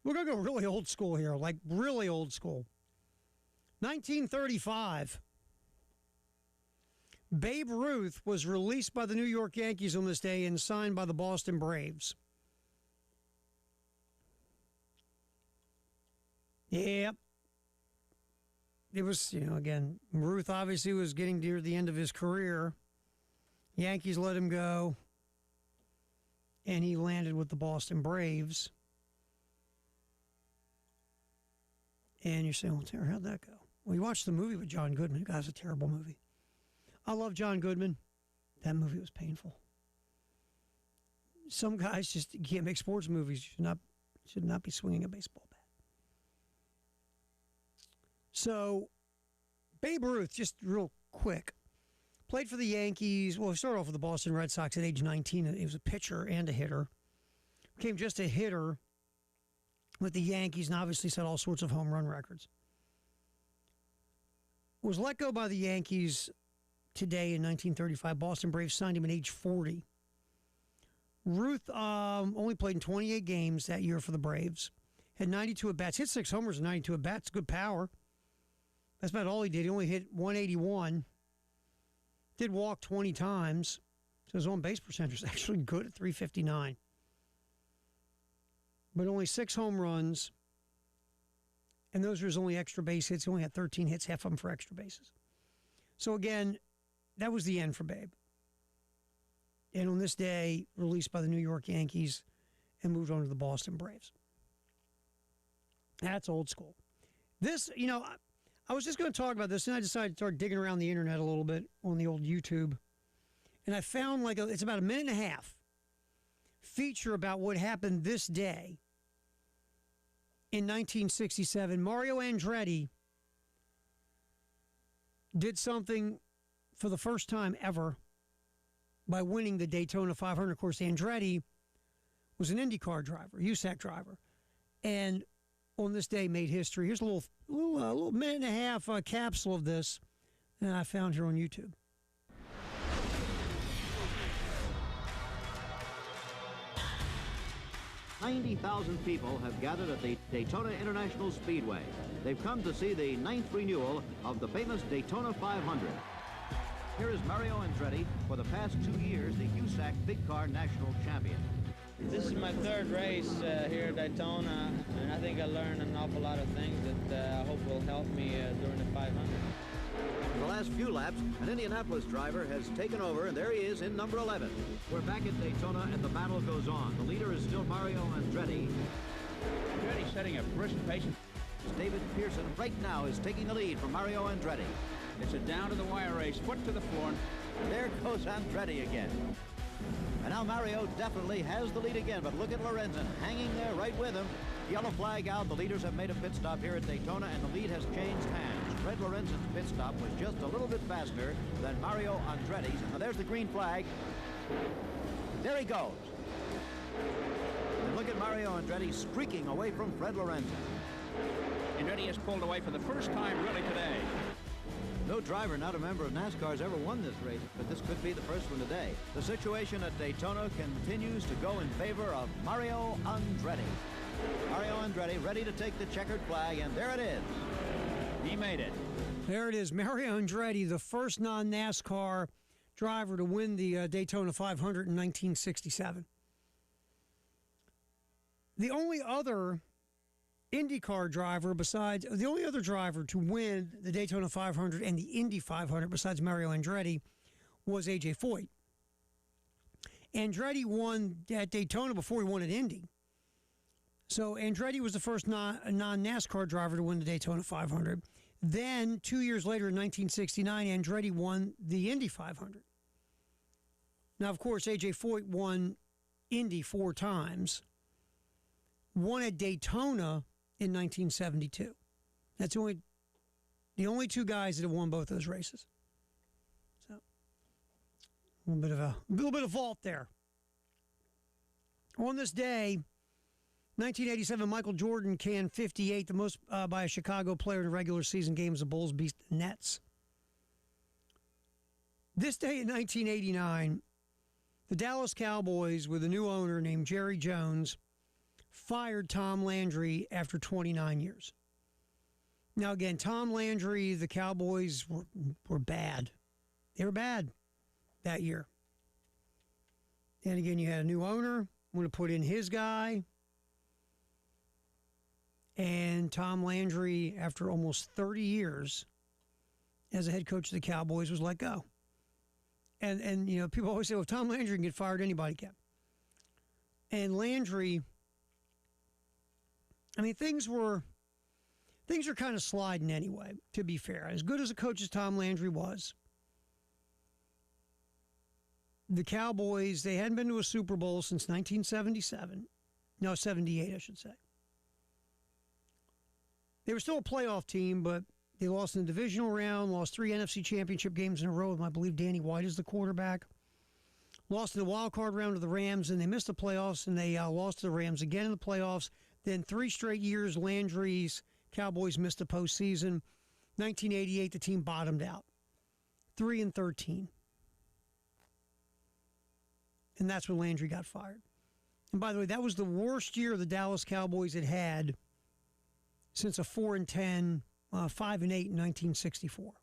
[SPEAKER 1] We're going to go really old school here, like really old school. 1935. Babe Ruth was released by the New York Yankees on this day and signed by the Boston Braves. Yep. It was, again, Ruth obviously was getting near the end of his career. Yankees let him go, and he landed with the Boston Braves. And you're saying, well, Terry, how'd that go? Well, you watched the movie with John Goodman. That guy's a terrible movie. I love John Goodman. That movie was painful. Some guys just can't make sports movies. Should not be swinging a baseball bat. So, Babe Ruth, just real quick, played for the Yankees. Well, he started off with the Boston Red Sox at age 19. He was a pitcher and a hitter. Became just a hitter with the Yankees and obviously set all sorts of home run records. Was let go by the Yankees today in 1935. Boston Braves signed him at age 40. Ruth only played in 28 games that year for the Braves. Had 92 at-bats. Hit 6 homers and 92 at-bats. Good power. That's about all he did. He only hit 181. Did walk 20 times. So his on-base percentage was actually good at 359. But only 6 home runs. And those were his only extra base hits. He only had 13 hits, half of them for extra bases. So again, that was the end for Babe. And on this day, released by the New York Yankees and moved on to the Boston Braves. That's old school. This, I was just going to talk about this, and I decided to start digging around the internet a little bit on the old YouTube. And I found it's about a minute and a half feature about what happened this day in 1967. Mario Andretti did something for the first time ever by winning the Daytona 500. Of course, Andretti was an IndyCar driver, USAC driver, and on this day made history. Here's a little minute and a half capsule of this that I found here on YouTube.
[SPEAKER 2] 90,000 people have gathered at the Daytona International Speedway. They've come to see the 9th renewal of the famous Daytona 500. Here is Mario Andretti, for the past 2 years, the USAC Big Car National Champion.
[SPEAKER 3] This is my 3rd race here at Daytona, and I think I learned an awful lot of things that I hope will help me during the 500.
[SPEAKER 2] In the last few laps, an Indianapolis driver has taken over, and there he is in number 11. We're back at Daytona, and the battle goes on. The leader is still Mario Andretti.
[SPEAKER 4] Andretti setting a brisk pace.
[SPEAKER 2] David Pearson right now is taking the lead from Mario Andretti.
[SPEAKER 4] It's a down-to-the-wire race, foot to the floor.
[SPEAKER 2] There goes Andretti again. And now Mario definitely has the lead again, but look at Lorenzen hanging there right with him. Yellow flag out. The leaders have made a pit stop here at Daytona, and the lead has changed hands. Fred Lorenzen's pit stop was just a little bit faster than Mario Andretti's. And there's the green flag. There he goes. And look at Mario Andretti streaking away from Fred Lorenzen.
[SPEAKER 4] Andretti has pulled away for the first time really today.
[SPEAKER 2] No driver, not a member of NASCAR, has ever won this race, but this could be the first one today. The situation at Daytona continues to go in favor of Mario Andretti. Mario Andretti ready to take the checkered flag, and there it is.
[SPEAKER 4] He made it.
[SPEAKER 1] There it is. Mario Andretti, the first non-NASCAR driver to win the Daytona 500 in 1967. The only other IndyCar driver the only other driver to win the Daytona 500 and the Indy 500 besides Mario Andretti was A.J. Foyt. Andretti won at Daytona before he won at Indy. So Andretti was the first non-NASCAR driver to win the Daytona 500. Then 2 years later in 1969, Andretti won the Indy 500. Now, of course, A.J. Foyt won Indy 4 times. Won at Daytona in 1972. That's the only 2 guys that have won both those races. So a little bit of vault there. On this day, 1987, Michael Jordan canned 58, the most by a Chicago player in a regular season game as the Bulls beat the Nets. This day in 1989, the Dallas Cowboys, with a new owner named Jerry Jones, fired Tom Landry after 29 years. Now, again, Tom Landry, the Cowboys were bad. They were bad that year. And again, you had a new owner, want to put in his guy. And Tom Landry, after almost 30 years as a head coach of the Cowboys, was let go. And you know, people always say, well, if Tom Landry can get fired, anybody can. And Landry, I mean, things are kind of sliding anyway, to be fair. As good as a coach as Tom Landry was, the Cowboys, they hadn't been to a Super Bowl since 1977. No, 78, I should say. They were still a playoff team, but they lost in the divisional round, lost 3 NFC championship games in a row with, I believe, Danny White as the quarterback. Lost in the wild card round to the Rams, and they missed the playoffs, and they lost to the Rams again in the playoffs. Then 3 straight years, Landry's Cowboys missed the postseason. 1988, the team bottomed out. 3-13. And that's when Landry got fired. And by the way, that was the worst year the Dallas Cowboys had since a 4-10, 5-8 in 1964.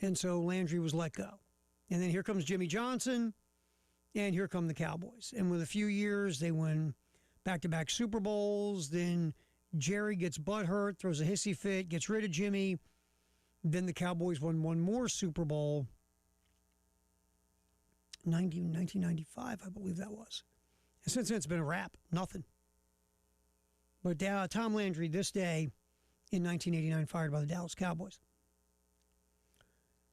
[SPEAKER 1] And so Landry was let go. And then here comes Jimmy Johnson, and here come the Cowboys. And with a few years, they win back-to-back Super Bowls. Then Jerry gets butthurt, throws a hissy fit, gets rid of Jimmy. Then the Cowboys won one more Super Bowl, 1995, I believe that was. And since then, it's been a wrap. Nothing. But Tom Landry, this day in 1989, fired by the Dallas Cowboys.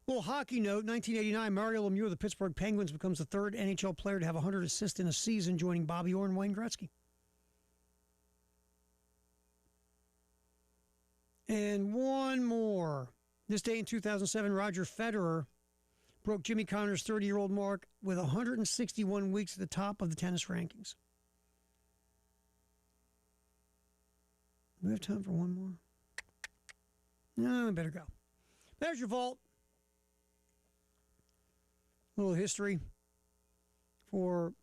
[SPEAKER 1] Little hockey note, 1989, Mario Lemieux of the Pittsburgh Penguins becomes the 3rd NHL player to have 100 assists in a season, joining Bobby Orr and Wayne Gretzky. And one more. This day in 2007, Roger Federer broke Jimmy Connor's 30-year-old mark with 161 weeks at the top of the tennis rankings. Do we have time for one more? No, I better go. There's your vault. A little history for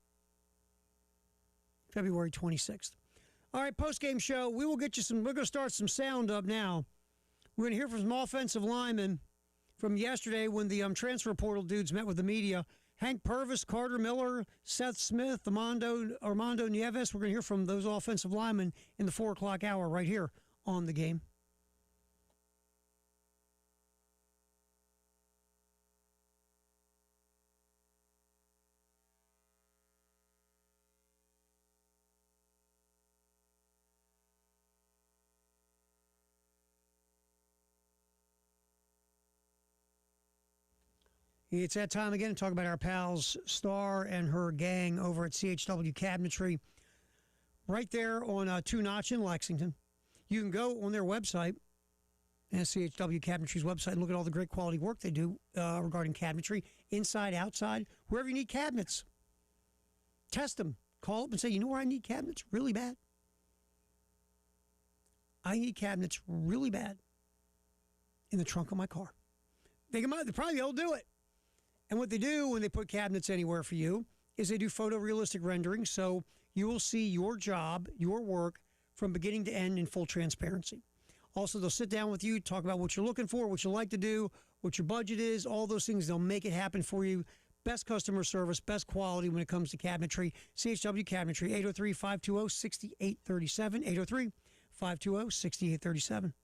[SPEAKER 1] February 26th. All right, post-game show. We will get you some. We're going to start some sound up now. We're going to hear from some offensive linemen from yesterday when the transfer portal dudes met with the media. Hank Purvis, Carter Miller, Seth Smith, Armando Nieves. We're going to hear from those offensive linemen in the 4 o'clock hour right here on The Game. It's that time again to talk about our pals Star and her gang over at CHW Cabinetry, right there on 2 Notch in Lexington. You can go on their website, and CHW Cabinetry's website, and look at all the great quality work they do regarding cabinetry, inside, outside, wherever you need cabinets. Test them. Call up and say, you know where I need cabinets really bad? I need cabinets really bad in the trunk of my car. They probably be able to do it. And what they do when they put cabinets anywhere for you is they do photorealistic rendering, so you will see your job, your work, from beginning to end in full transparency. Also, they'll sit down with you, talk about what you're looking for, what you like to do, what your budget is, all those things. They'll make it happen for you. Best customer service, best quality when it comes to cabinetry. CHW Cabinetry, 803-520-6837, 803-520-6837.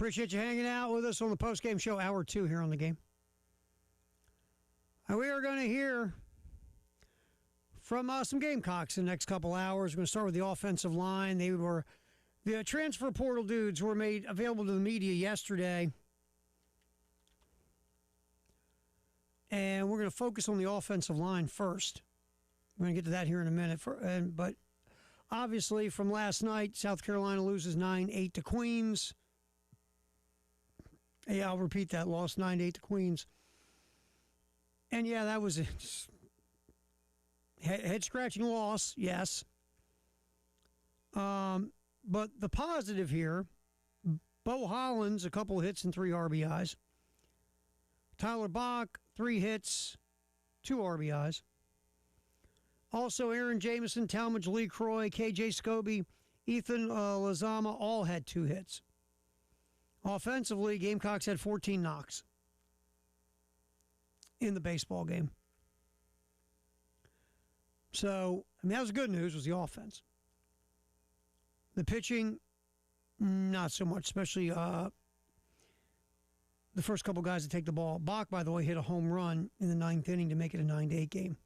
[SPEAKER 1] Appreciate you hanging out with us on the post-game show, hour 2 here on the game. We are going to hear from some Gamecocks in the next couple hours. We're going to start with the offensive line. The transfer portal dudes were made available to the media yesterday. And we're going to focus on the offensive line first. We're going to get to that here in a minute. But obviously, from last night, South Carolina loses 9-8 to Queens. Yeah, I'll repeat that. Lost 9-8 to Queens. And, yeah, that was a head-scratching loss, yes. But the positive here, Bo Hollins, a couple of hits and 3 RBIs. Tyler Bach, 3 hits, 2 RBIs. Also, Aaron Jamison, Talmadge Lee Croy, KJ Scobie, Ethan Lazama all had 2 hits. Offensively, Gamecocks had 14 knocks in the baseball game. So, that was good news, was the offense. The pitching, not so much, especially the first couple guys to take the ball. Bach, by the way, hit a home run in the 9th inning to make it a 9-8 game.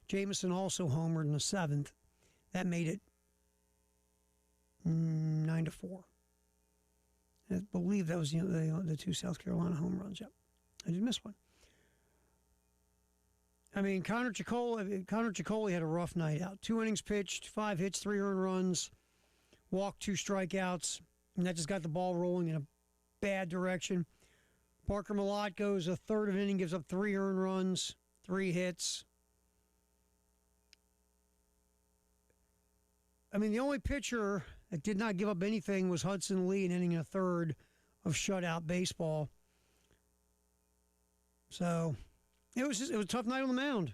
[SPEAKER 1] Jamison also homered in the 7th. That made it 9-4. I believe that was the 2 South Carolina home runs. Yep, I did miss one. I mean, Connor Ciccoli had a rough night out. 2 innings pitched, 5 hits, 3 earned runs, walked, 2 strikeouts, and that just got the ball rolling in a bad direction. Parker Malott goes a third of an inning, gives up 3 earned runs, 3 hits. I mean, the only pitcher that did not give up anything was Hudson Lee, an inning and a third of shutout baseball. So it was a tough night on the mound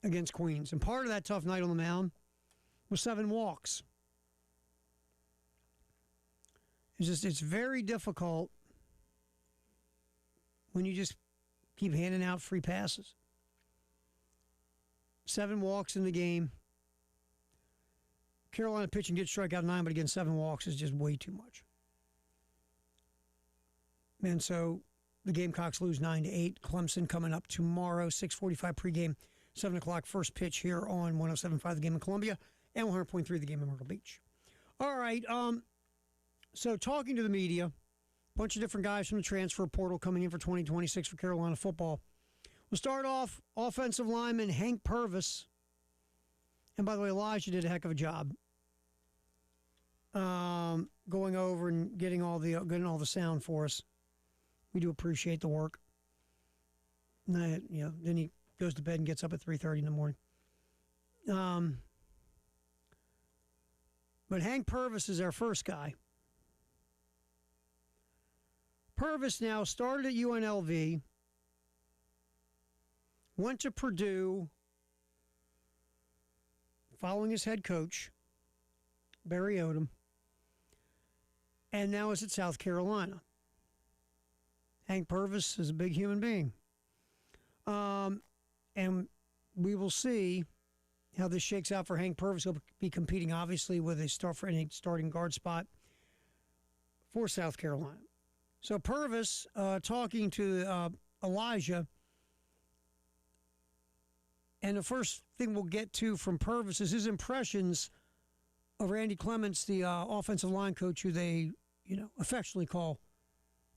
[SPEAKER 1] against Queens. And part of that tough night on the mound was 7 walks. It's very difficult when you just keep handing out free passes. 7 walks in the game. Carolina pitching did strike out 9, but again, 7 walks is just way too much. And so the Gamecocks lose 9-8. Clemson coming up tomorrow, 6:45 pregame, 7 o'clock first pitch here on 107.5 The Game in Columbia and 100.3 The Game in Myrtle Beach. All right, so talking to the media, a bunch of different guys from the transfer portal coming in for 2026 for Carolina football. We'll start off offensive lineman Hank Purvis. And by the way, Elijah did a heck of a job going over and getting all the sound for us. We do appreciate the work. And then he goes to bed and gets up at 3:30 in the morning. But Hank Purvis is our first guy. Purvis now started at UNLV, went to Purdue, following his head coach, Barry Odom, and now is at South Carolina. Hank Purvis is a big human being. And we will see how this shakes out for Hank Purvis. He'll be competing, obviously, with a starting guard spot for South Carolina. So Purvis, talking to Elijah, and the first thing we'll get to from Purvis is his impressions of Randy Clements, the offensive line coach, who they, affectionately call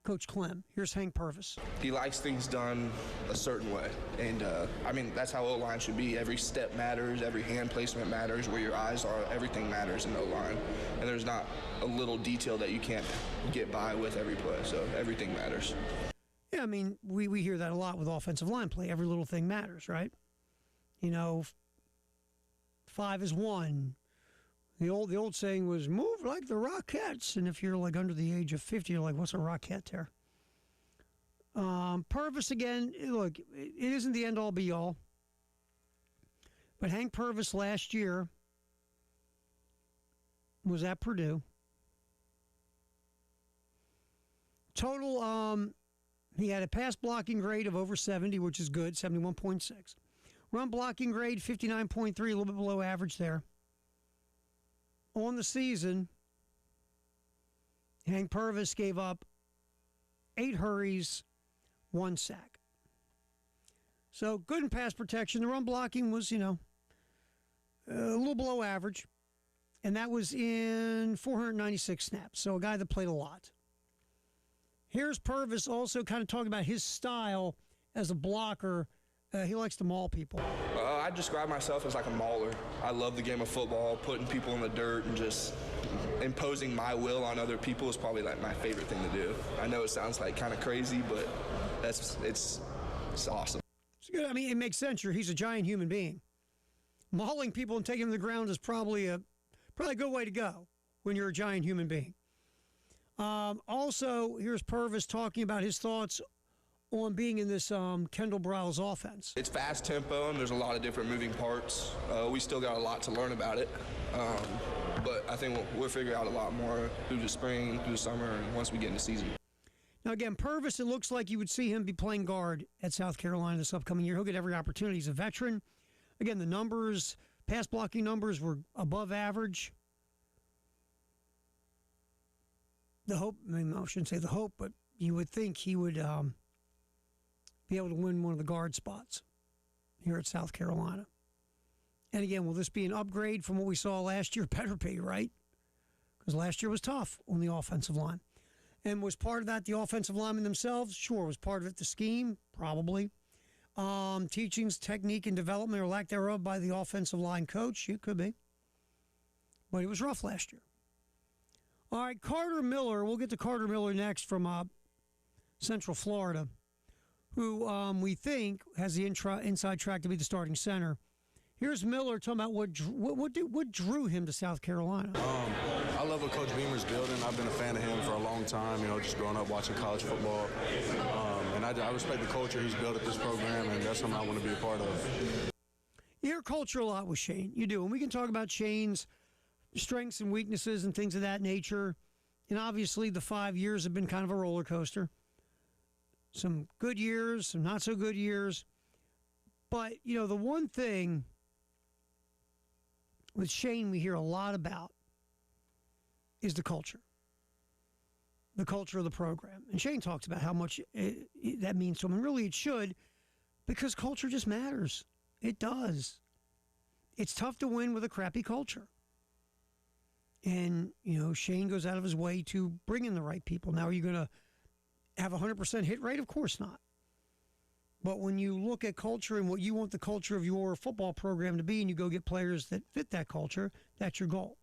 [SPEAKER 1] Coach Clem. Here's Hank Purvis.
[SPEAKER 5] He likes things done a certain way. And, that's how O-line should be. Every step matters. Every hand placement matters. Where your eyes are, everything matters in O-line. And there's not a little detail that you can't get by with every play. So everything matters.
[SPEAKER 1] Yeah, we hear that a lot with offensive line play. Every little thing matters, right? 5 is 1. The old saying was, move like the Rockettes. And if you're under the age of 50, you're like, what's a Rockette there? Purvis, again, look, it isn't the end-all, be-all. But Hank Purvis last year was at Purdue. Total, he had a pass blocking grade of over 70, which is good, 71.6. Run blocking grade, 59.3, a little bit below average there. On the season, Hank Purvis gave up 8 hurries, 1 sack. So good in pass protection. The run blocking was, a little below average. And that was in 496 snaps. So a guy that played a lot. Here's Purvis also kind of talking about his style as a blocker. He likes to maul people.
[SPEAKER 5] I describe myself as like a mauler. I love the game of football. Putting people in the dirt and just imposing my will on other people is probably like my favorite thing to do. I know it sounds like kind of crazy, but it's awesome.
[SPEAKER 1] It's good. I mean, it makes sense. He's a giant human being. Mauling people and taking them to the ground is probably a good way to go when you're a giant human being. Also, here's Purvis talking about his thoughts on being in this Kendall Briles offense.
[SPEAKER 5] It's fast tempo, and there's a lot of different moving parts. We still got a lot to learn about it, but I think we'll figure out a lot more through the spring, through the summer, and once we get in the season.
[SPEAKER 1] Now, again, Purvis, it looks like you would see him be playing guard at South Carolina this upcoming year. He'll get every opportunity. He's a veteran. Again, the numbers, pass blocking numbers were above average. I shouldn't say the hope, but you would think he would be able to win one of the guard spots here at South Carolina. And again, will this be an upgrade from what we saw last year? Better be, right? Because last year was tough on the offensive line. And was part of that the offensive linemen themselves? Sure. Was part of it the scheme? Probably. Teachings, technique, and development or lack thereof by the offensive line coach? It could be. But it was rough last year. All right, Carter Miller. We'll get to Carter Miller next from Central Florida, who we think has the inside track to be the starting center. Here's Miller talking about what drew him to South Carolina.
[SPEAKER 6] I love what Coach Beamer's building. I've been a fan of him for a long time, just growing up watching college football. And I respect the culture he's built at this program, and that's something I want to be a part of.
[SPEAKER 1] You hear culture a lot with Shane. You do. And we can talk about Shane's strengths and weaknesses and things of that nature. And obviously the 5 years have been kind of a roller coaster. Some good years, some not so good years. But, the one thing with Shane we hear a lot about is the culture of the program. And Shane talks about how much that means to him. And really it should, because culture just matters. It does. It's tough to win with a crappy culture. And, Shane goes out of his way to bring in the right people. Now, are you going to have a 100% hit rate? Of course not. But when you look at culture and what you want the culture of your football program to be, and you go get players that fit that culture, that's your goal.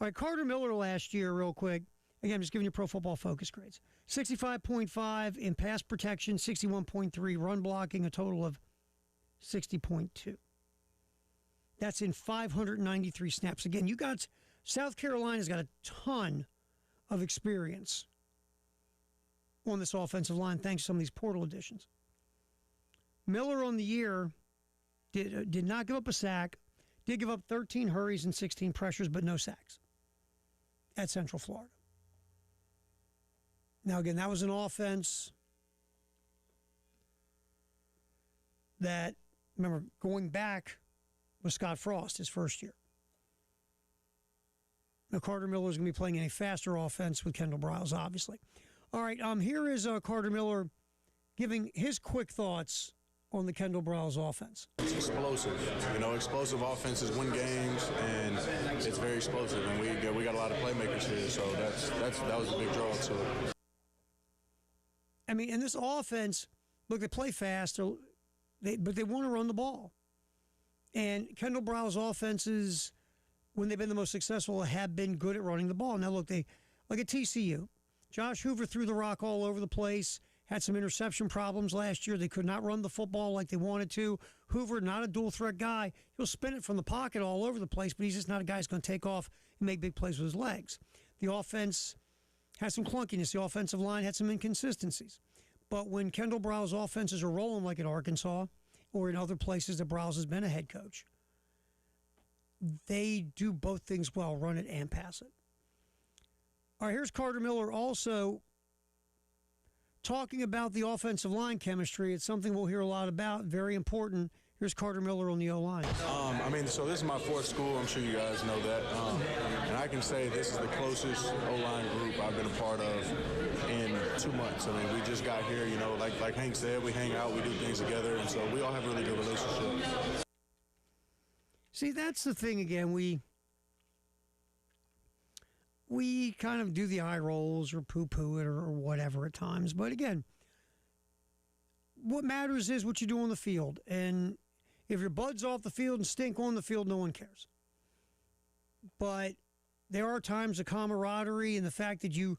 [SPEAKER 1] All right, Carter Miller last year, real quick. Again, I'm just giving you Pro Football Focus grades. 65.5 in pass protection, 61.3 run blocking, a total of 60.2. That's in 593 snaps. Again, South Carolina's got a ton of experience on this offensive line thanks to some of these portal additions. Miller on the year did not give up a sack, did give up 13 hurries and 16 pressures, but no sacks at Central Florida. Now, again, that was an offense that, remember, going back with Scott Frost, his first year. Now, Carter Miller is going to be playing in a faster offense with Kendall Briles, obviously. All right, here is Carter Miller giving his quick thoughts on the Kendall Briles offense.
[SPEAKER 6] It's explosive. Explosive offenses win games, and it's very explosive. And we got a lot of playmakers here, so that was a big draw to it.
[SPEAKER 1] I mean, in this offense, look, they play fast, but they want to run the ball. And Kendall Briles' offenses, when they've been the most successful, have been good at running the ball. Now, look, like at TCU, Josh Hoover threw the rock all over the place, had some interception problems last year. They could not run the football like they wanted to. Hoover, not a dual-threat guy. He'll spin it from the pocket all over the place, but he's just not a guy who's going to take off and make big plays with his legs. The offense has some clunkiness. The offensive line had some inconsistencies. But when Kendall Briles' offenses are rolling like at Arkansas or in other places that Briles has been a head coach, they do both things well, run it and pass it. All right, here's Carter Miller also talking about the offensive line chemistry. It's something we'll hear a lot about, very important Here's Carter Miller on the O-line.
[SPEAKER 6] So this is my fourth school. I'm sure you guys know that. And I can say this is the closest O-line group I've been a part of in 2 months. I mean, we just got here, like Hank said, we hang out, we do things together, and so we all have a really good relationship.
[SPEAKER 1] See, that's the thing again. We kind of do the eye rolls or poo-poo it or whatever at times. But again, what matters is what you do on the field. And if your bud's off the field and stink on the field, no one cares. But there are times of camaraderie and the fact that you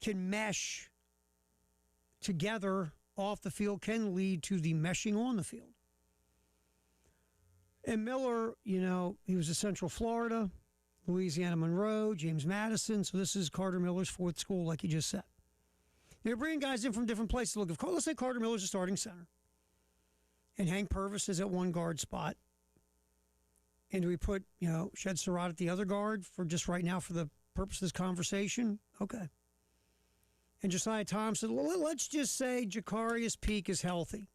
[SPEAKER 1] can mesh together off the field can lead to the meshing on the field. And Miller, he was at Central Florida, Louisiana Monroe, James Madison. So this is Carter Miller's fourth school, like you just said. They're bringing guys in from different places. Look, let's say Carter Miller's a starting center. And Hank Purvis is at one guard spot. And do we put, Shed Surratt at the other guard for just right now for the purpose of this conversation? Okay. And Josiah Thompson, let's just say Jacarius Peak is healthy.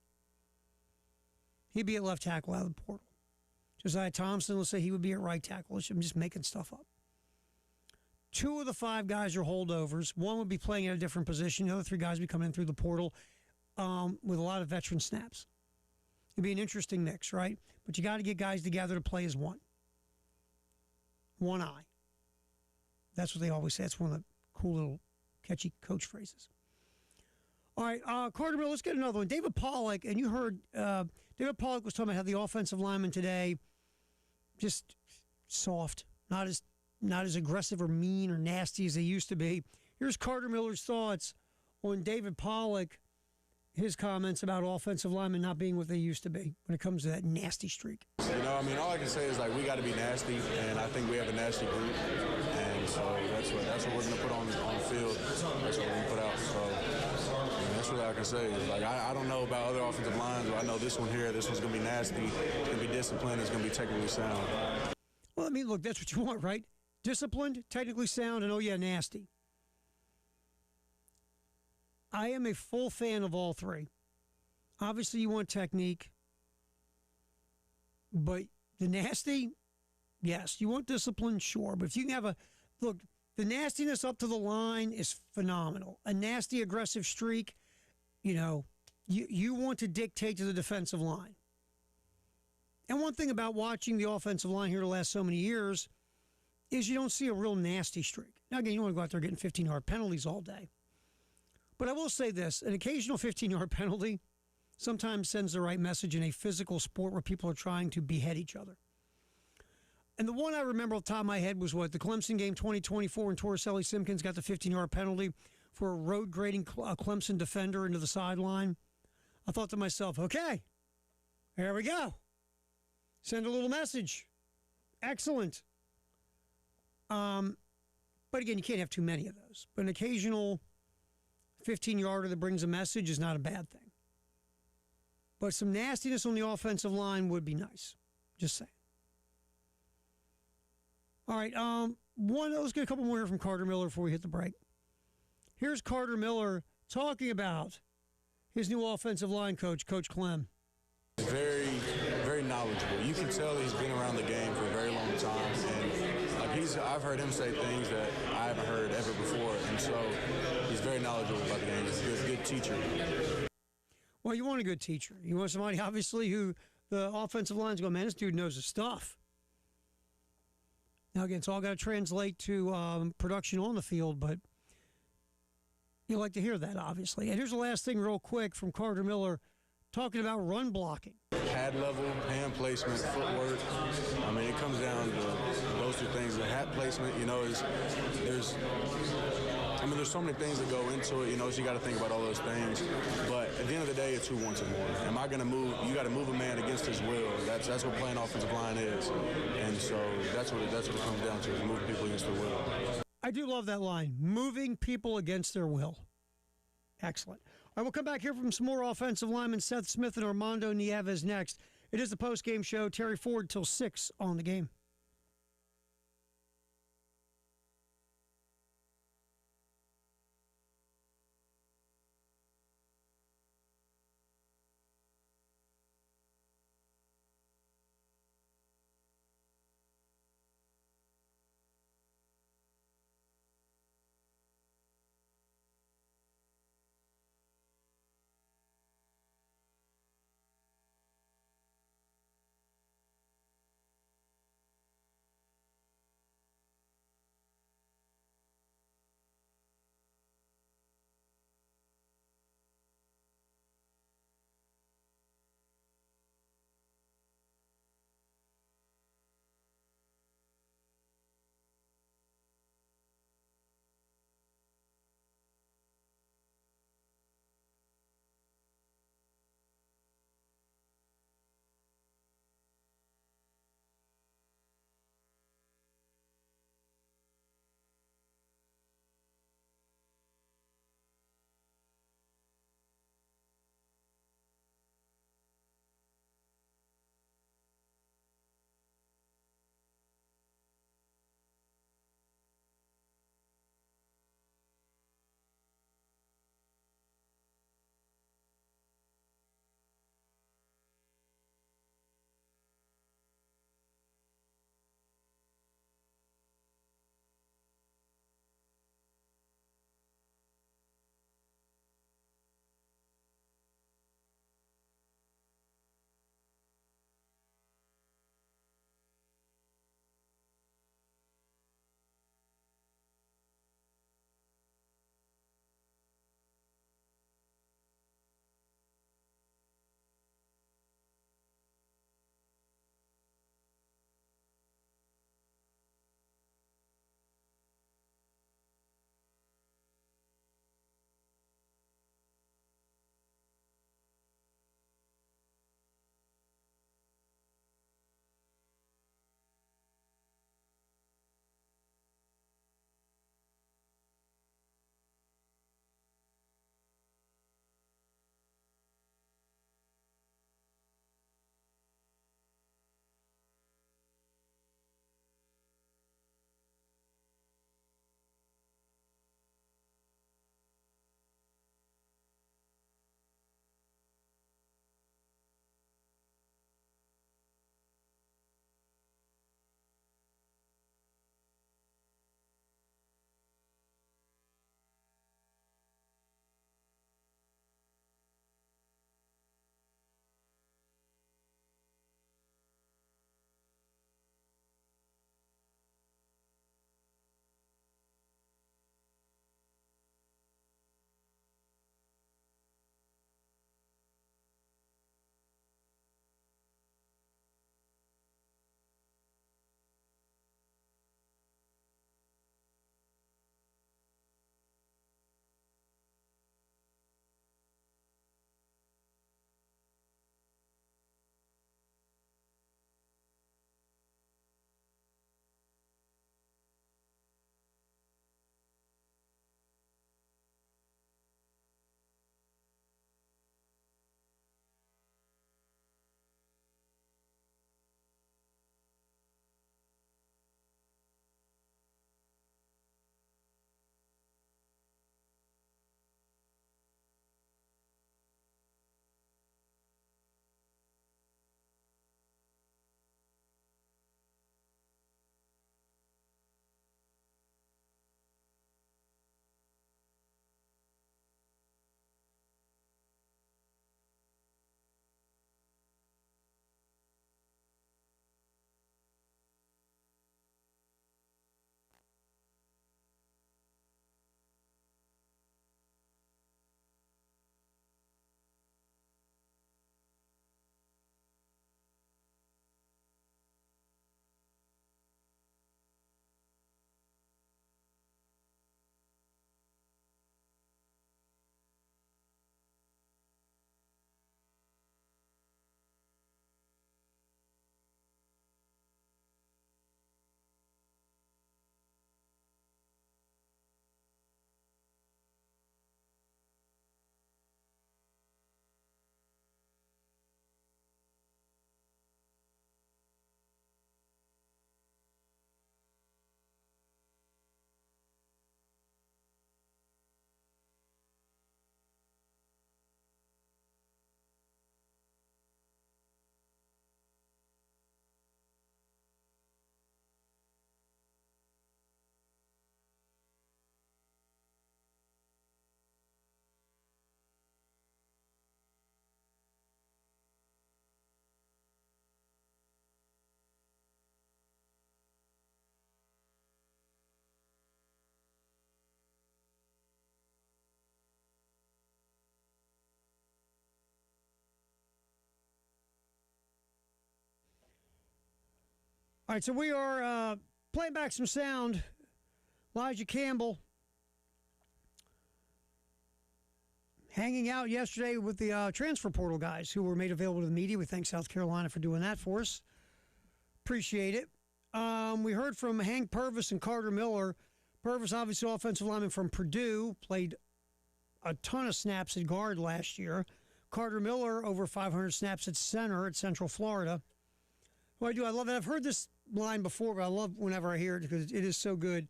[SPEAKER 1] He'd be at left tackle out of the portal. Josiah Thompson, let's say he would be at right tackle. I'm just making stuff up. 2 of the 5 guys are holdovers. 1 would be playing at a different position. The other 3 guys would be coming in through the portal with a lot of veteran snaps. It'd be an interesting mix, right? But you got to get guys together to play as one. One eye. That's what they always say. That's one of the cool little catchy coach phrases. All right, Carter Miller, let's get another one. David Pollock, and you heard David Pollock was talking about how the offensive lineman today just soft, not as aggressive or mean or nasty as they used to be. Here's Carter Miller's thoughts on David Pollock, his comments about offensive linemen not being what they used to be when it comes to that nasty streak.
[SPEAKER 6] All I can say is, we got to be nasty, and I think we have a nasty group, and so that's what we're going to put on the field. That's what we're going to put out. So that's what I can say. I don't know about other offensive lines, but I know this one here, this one's going to be nasty, it's going to be disciplined, it's going to be technically sound.
[SPEAKER 1] Well, look, that's what you want, right? Disciplined, technically sound, and nasty. I am a full fan of all 3. Obviously, you want technique, but the nasty, yes. You want discipline, sure. But if you can have look, the nastiness up to the line is phenomenal. A nasty, aggressive streak, you want to dictate to the defensive line. And one thing about watching the offensive line here the last so many years is you don't see a real nasty streak. Now, again, you want to go out there getting 15-yard penalties all day. But I will say this, an occasional 15-yard penalty sometimes sends the right message in a physical sport where people are trying to behead each other. And the one I remember off the top of my head was the Clemson game 2024 when Torricelli Simpkins got the 15-yard penalty for a road grading Clemson defender into the sideline. I thought to myself, okay, there we go. Send a little message. Excellent. But again, you can't have too many of those. But an occasional 15-yarder that brings a message is not a bad thing. But some nastiness on the offensive line would be nice. Just saying. All right, let's get a couple more here from Carter Miller before we hit the break. Here's Carter Miller talking about his new offensive line coach, Coach Clem.
[SPEAKER 6] Very, very knowledgeable. You can tell he's been around the game for a very long time, and I've heard him say things that I haven't heard ever before, and so he's very knowledgeable about the game. He's a good teacher.
[SPEAKER 1] Well, you want a good teacher. You want somebody, obviously, who the offensive line's going, man, this dude knows his stuff. Now, again, it's all got to translate to production on the field, but you like to hear that, obviously. And here's the last thing real quick from Carter Miller talking about run blocking.
[SPEAKER 6] Pad level, hand placement, footwork. It comes down to those 2 things. The hat placement, there's so many things that go into it, so you got to think about all those things. But at the end of the day, it's who wants it more. Am I going to move? You got to move a man against his will. That's what playing offensive line is. And so that's what it comes down to, is moving people against their will.
[SPEAKER 1] I do love that line, moving people against their will. Excellent. All right, we'll come back here from some more offensive linemen, Seth Smith and Armando Nieves next. It is the post-game show. Terry Ford till 6 on the game. All right, so we are playing back some sound. Elijah Campbell hanging out yesterday with the transfer portal guys who were made available to the media. We thank South Carolina for doing that for us. Appreciate it. We heard from Hank Purvis and Carter Miller. Purvis, obviously offensive lineman from Purdue, played a ton of snaps at guard last year. Carter Miller, over 500 snaps at center at Central Florida. Well, I love it. I've heard this line before, but I love whenever I hear it because it is so good.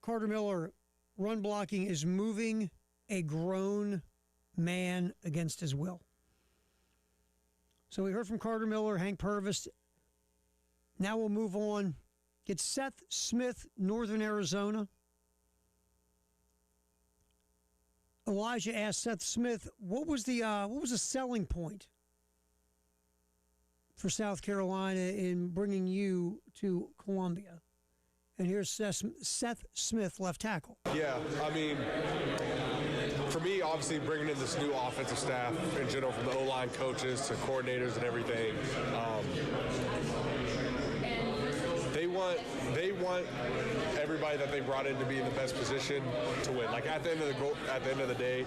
[SPEAKER 1] Carter Miller, run blocking is moving a grown man against his will. So we heard from Carter Miller, Hank Purvis. Now we'll move on. Get Seth Smith, Northern Arizona. Elijah asked Seth Smith, what was the selling point for South Carolina in bringing you to Columbia? And here's Seth Smith, left tackle.
[SPEAKER 7] Yeah, I mean, for me, obviously bringing in this new offensive staff in general, from the O-line coaches to coordinators and everything, they want everybody that they brought in to be in the best position to win. Like at the end of the day,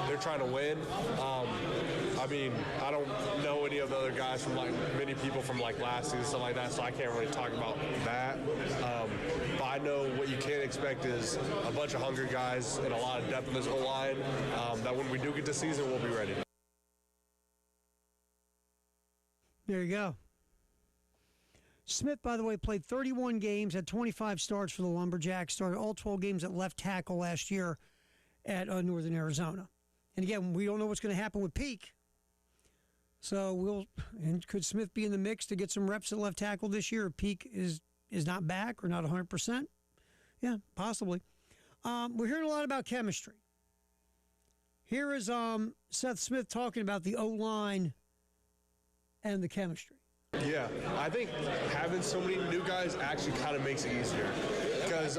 [SPEAKER 7] they're trying to win. I mean, I don't know any of the other guys from many people from last season, stuff like that, so I can't really talk about that. But I know what you can expect is a bunch of hungry guys and a lot of depth in this O-line, that when we do get to season, we'll be ready.
[SPEAKER 1] There you go. Smith, by the way, played 31 games, had 25 starts for the Lumberjacks, started all 12 games at left tackle last year at Northern Arizona. And again, we don't know what's going to happen with Peak. So could Smith be in the mix to get some reps at left tackle this year if Peak is not back or not 100%? Yeah, possibly. We're hearing a lot about chemistry. Here is Seth Smith talking about the O-line and the chemistry.
[SPEAKER 7] Yeah, I think having so many new guys actually kind of makes it easier because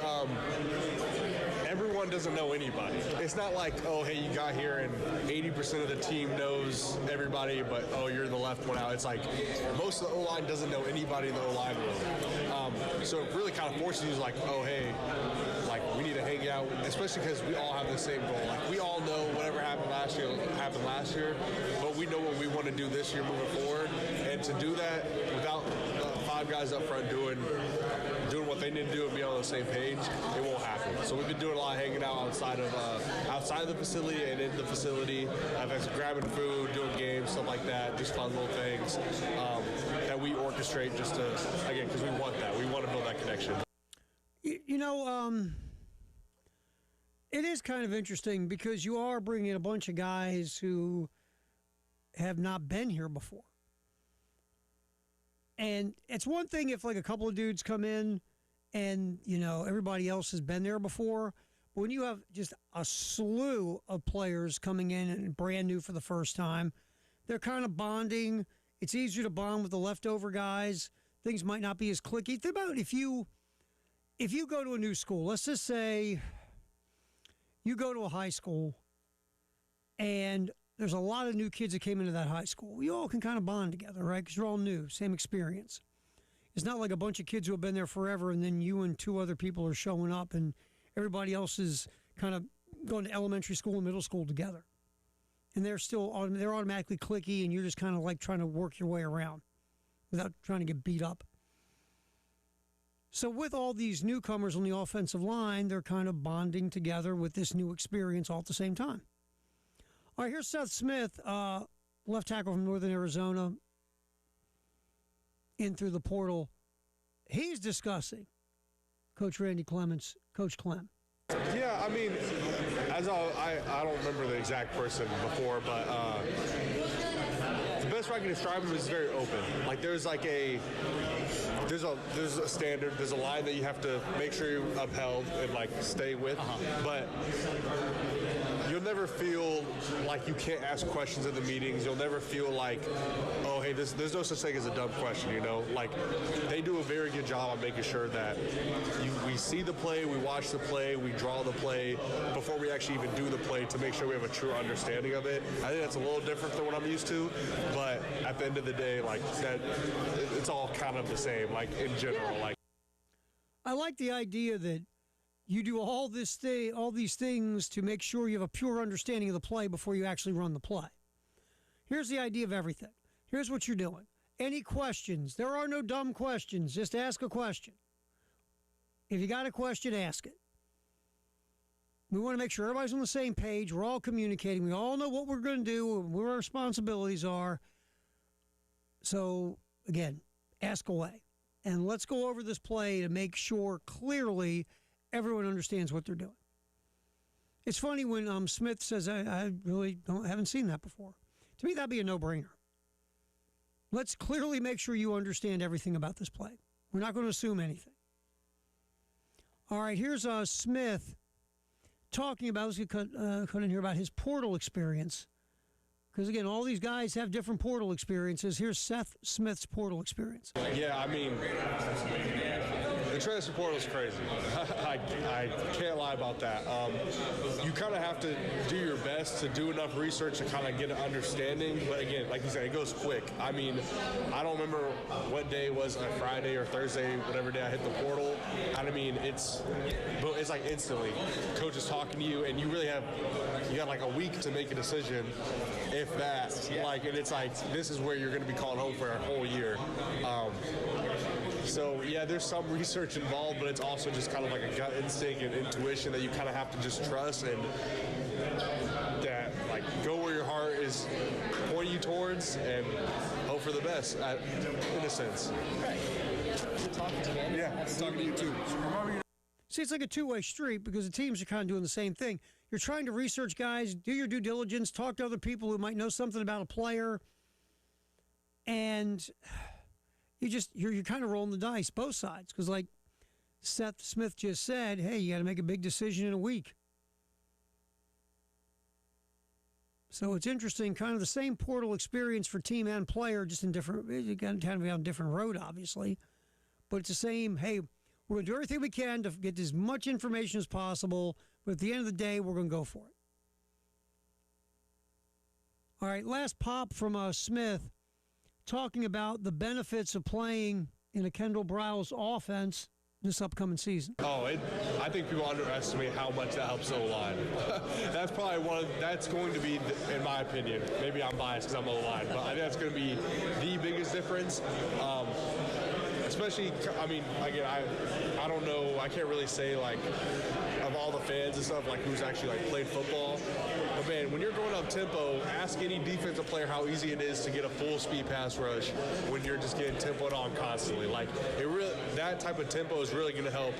[SPEAKER 7] everyone doesn't know anybody. It's not like, oh, hey, you got here and 80% of the team knows everybody, but, oh, you're the left one out. It's like most of the O-line doesn't know anybody in the O-line room. So it really kind of forces you like, oh, hey, we need to hang out, especially because we all have the same goal. We all know whatever happened last year, but we know what we want to do this year moving forward. And to do that without five guys up front doing what they need to do and be on the same page, it won't happen. So we've been doing a lot of hanging out outside of the facility and in the facility. I've been grabbing food, doing games, stuff like that, just fun little things that we orchestrate just to, again, because we want that. We want to build that connection.
[SPEAKER 1] It is kind of interesting because you are bringing a bunch of guys who have not been here before. And it's one thing if a couple of dudes come in and, everybody else has been there before. But when you have just a slew of players coming in and brand new for the first time, they're kind of bonding. It's easier to bond with the leftover guys. Things might not be as clicky. Think about if you go to a new school, let's just say you go to a high school and there's a lot of new kids that came into that high school. You all can kind of bond together, right? Because you're all new, same experience. It's not like a bunch of kids who have been there forever and then you and two other people are showing up and everybody else is kind of going to elementary school and middle school together. And they're automatically clicky and you're just kind of trying to work your way around without trying to get beat up. So with all these newcomers on the offensive line, they're kind of bonding together with this new experience all at the same time. All right, here's Seth Smith, left tackle from Northern Arizona, in through the portal. He's discussing Coach Randy Clements, Coach Clem.
[SPEAKER 7] Yeah, I mean, I don't remember the exact person before, but the best way I can describe him is very open. There's a standard, there's a line that you have to make sure you upheld and stay with, but you'll never feel like you can't ask questions in the meetings. You'll never feel like, oh, hey, there's no such thing as a dumb question, you know? Like, they do a very good job of making sure that we see the play, we watch the play, we draw the play before we actually even do the play to make sure we have a true understanding of it. I think that's a little different than what I'm used to, but at the end of the day, like, that, it's all kind of the same, like, in general. Like,
[SPEAKER 1] I like the idea that you do all these things to make sure you have a pure understanding of the play before you actually run the play. Here's the idea of everything. Here's what you're doing. Any questions? There are no dumb questions. Just ask a question. If you got a question, ask it. We want to make sure everybody's on the same page. We're all communicating. We all know what we're going to do, what our responsibilities are. So, again, ask away. And let's go over this play to make sure clearly everyone understands what they're doing. It's funny when Smith says, I really haven't seen that before. To me, that'd be a no-brainer. Let's clearly make sure you understand everything about this play. We're not going to assume anything. All right, here's Smith talking about, let's cut in here about his portal experience. Because, again, all these guys have different portal experiences. Here's Seth Smith's portal experience.
[SPEAKER 7] Yeah, I mean, the transfer portal is crazy. I can't lie about that. You kind of have to do your best to do enough research to kind of get an understanding. But again, like you said, it goes quick. I mean, I don't remember what day it was, like Friday or Thursday, whatever day I hit the portal. And I mean, it's like instantly. Coach is talking to you, and you got like a week to make a decision, if that. Like, and it's like, this is where you're going to be called home for a whole year. So, yeah, there's some research involved, but it's also just kind of like a gut instinct and intuition that you kind of have to just trust, and that, like, go where your heart is pointing you towards and hope for the best, in a sense.
[SPEAKER 8] Right. Talking to you.
[SPEAKER 7] Yeah, talking to you too.
[SPEAKER 1] See, it's like a two-way street because the teams are kind of doing the same thing. You're trying to research guys, do your due diligence, talk to other people who might know something about a player, and you're kind of rolling the dice, both sides. Because like Seth Smith just said, hey, you got to make a big decision in a week. So it's interesting, kind of the same portal experience for team and player, just in different, you got kind of on a different road, obviously. But it's the same, hey, we're going to do everything we can to get as much information as possible, but at the end of the day, we're going to go for it. All right, last pop from Smith, talking about the benefits of playing in a Kendall Briles offense this upcoming season.
[SPEAKER 7] I think people underestimate how much that helps the O-line. That's probably that's going to be, in my opinion, maybe I'm biased because I'm O-line, but I think that's going to be the biggest difference. Especially, I mean, again, I don't know, I can't really say, like, of all the fans and stuff, like, who's actually, like, played football. But, man, when you're going up tempo, ask any defensive player how easy it is to get a full speed pass rush when you're just getting tempoed on constantly. Like, that type of tempo is really going to help,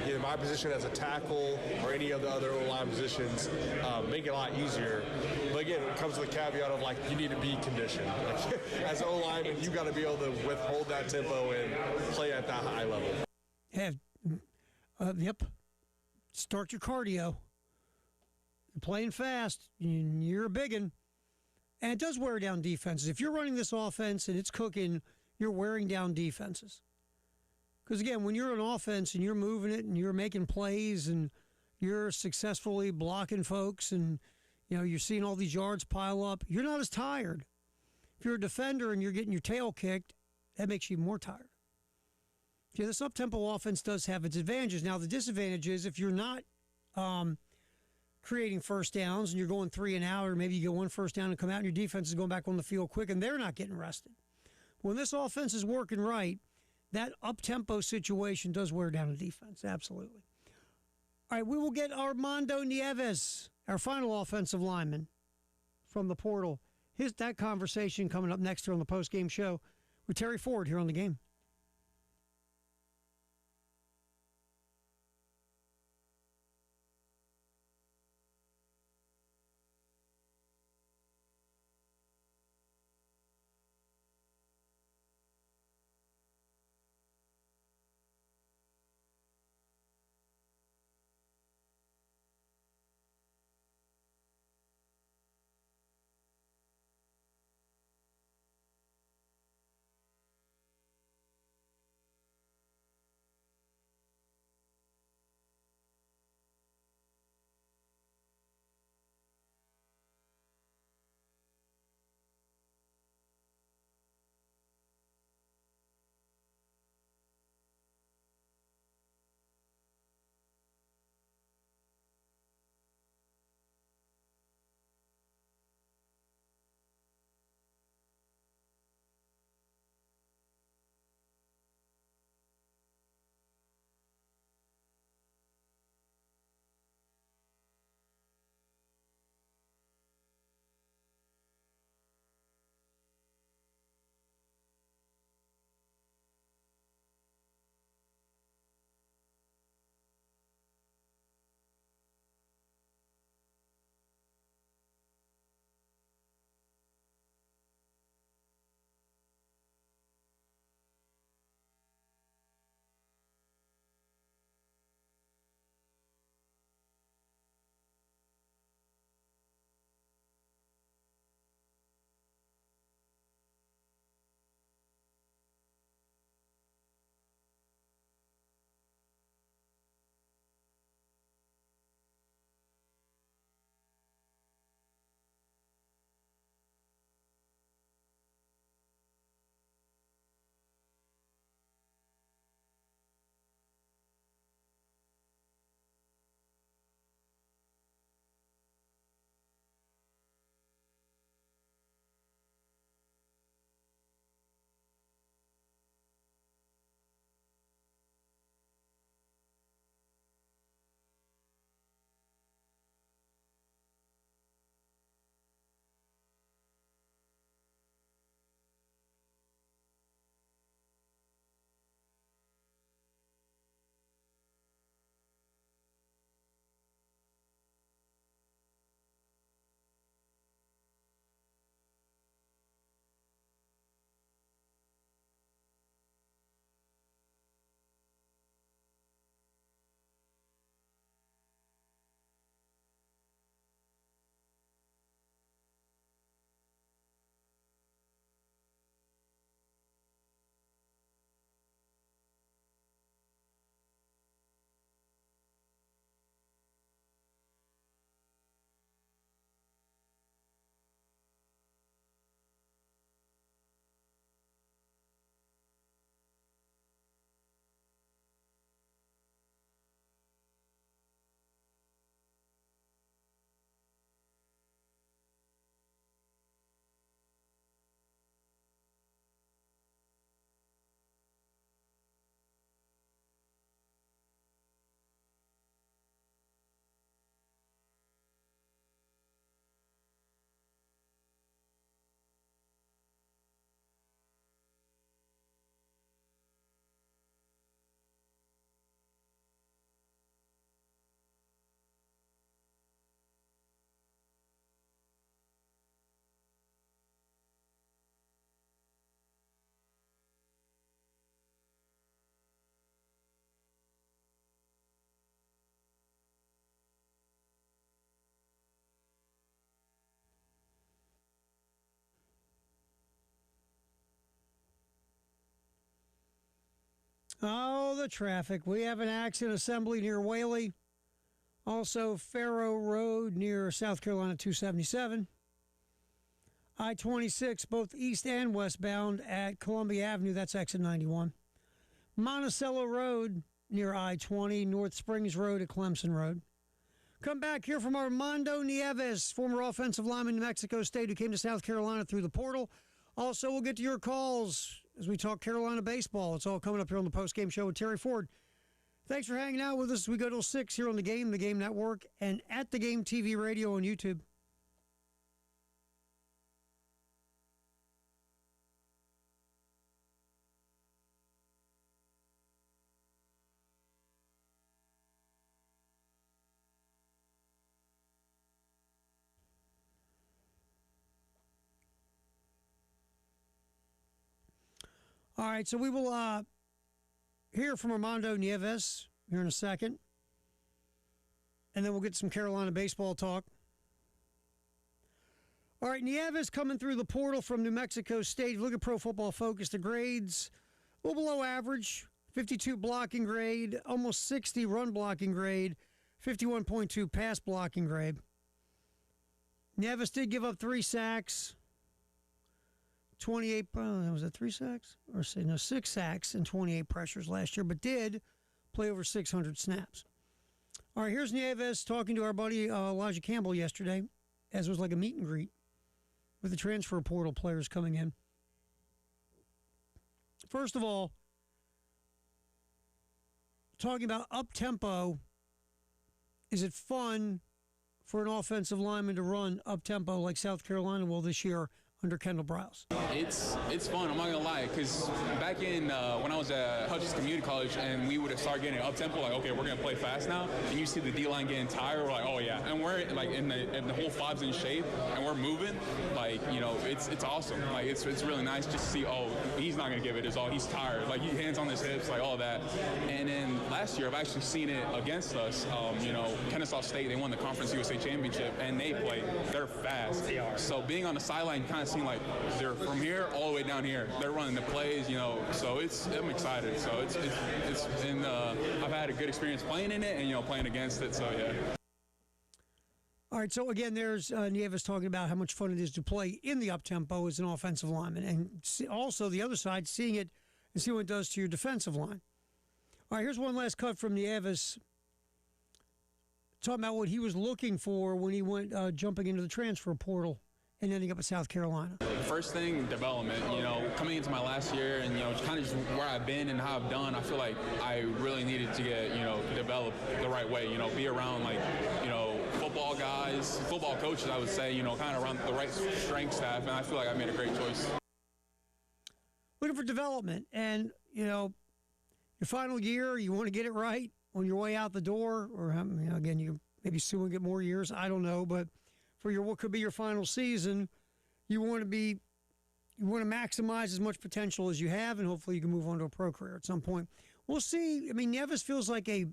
[SPEAKER 7] either my position as a tackle or any of the other O-line positions, make it a lot easier. But, again, it comes with the caveat of, like, you need to be conditioned. Like, as an O-lineman, you got to be able to withhold that tempo and play at that high level.
[SPEAKER 1] Yep. Start your cardio. You're playing fast. You're a biggin. And it does wear down defenses. If you're running this offense and it's cooking, you're wearing down defenses. Because, again, when you're on offense and you're moving it and you're making plays and you're successfully blocking folks and, you know, you're seeing all these yards pile up, you're not as tired. If you're a defender and you're getting your tail kicked, that makes you more tired. Yeah, this up-tempo offense does have its advantages. Now, the disadvantage is if you're not creating first downs and you're going 3 and out, or maybe you get one first down and come out and your defense is going back on the field quick and they're not getting rested. When this offense is working right, that up-tempo situation does wear down the defense, absolutely. All right, we will get Armando Nieves, our final offensive lineman from the portal. That conversation coming up next here on the post-game show with Terry Ford here on The Game. Oh, the traffic. We have an accident assembly near Whaley. Also, Faro Road near South Carolina 277. I-26, both east and westbound at Columbia Avenue. That's exit 91. Monticello Road near I-20. North Springs Road at Clemson Road. Come back here from Armando Nieves, former offensive lineman in New Mexico State who came to South Carolina through the portal. Also, we'll get to your calls as we talk Carolina baseball. It's all coming up here on the postgame show with Terry Ford. Thanks for hanging out with us as we go till 6 here on the Game Network, and at the Game TV radio on YouTube. All right, so we will hear from Armando Nieves here in a second, and then we'll get some Carolina baseball talk. All right, Nieves coming through the portal from New Mexico State. Look at Pro Football Focus. The grades, a little below average, 52 blocking grade, almost 60 run blocking grade, 51.2 pass blocking grade. Nieves did give up 3 sacks. 28, was it 3 sacks? Or say no, 6 sacks and 28 pressures last year, but did play over 600 snaps. All right, here's Nieves talking to our buddy Elijah Campbell yesterday, as was like a meet and greet with the transfer portal players coming in. First of all, talking about up-tempo, is it fun for an offensive lineman to run up-tempo like South Carolina will this year under Kendall Browse?
[SPEAKER 9] It's fun, I'm not gonna lie, because back in when I was at Hutchins Community College and we would start getting up tempo, like, okay, we're gonna play fast now, and you see the D-line getting tired, we're like, oh yeah, and we're like in the whole five's in shape and we're moving, like, you know, it's awesome. Like it's really nice just to see, oh, he's not gonna give it his all, he's tired, like he hands on his hips, like all that. And then last year I've actually seen it against us. You know, Kennesaw State, they won the Conference USA Championship and they're fast. They are. So being on the sideline kind of seem like they're from here all the way down here. They're running the plays, you know. So I'm excited. So it's and I've had a good experience playing in it and, you know, playing against it. So yeah.
[SPEAKER 1] All right. So again, there's Nieves talking about how much fun it is to play in the up tempo as an offensive lineman, and also the other side, seeing it and see what it does to your defensive line. All right. Here's one last cut from Nieves talking about what he was looking for when he went jumping into the transfer portal and ending up at South Carolina.
[SPEAKER 9] First thing, development. You know, coming into my last year and, you know, kind of just where I've been and how I've done, I feel like I really needed to get, you know, develop the right way, you know, be around, like, you know, football guys, football coaches, I would say, you know, kind of around the right strength staff, and I feel like I made a great choice.
[SPEAKER 1] Looking for development, and, you know, your final year, you want to get it right on your way out the door, or, you know, again, you maybe soon get more years, I don't know, but for your what could be your final season, you want to maximize as much potential as you have, and hopefully you can move on to a pro career at some point. We'll see. I mean, Nieves feels like a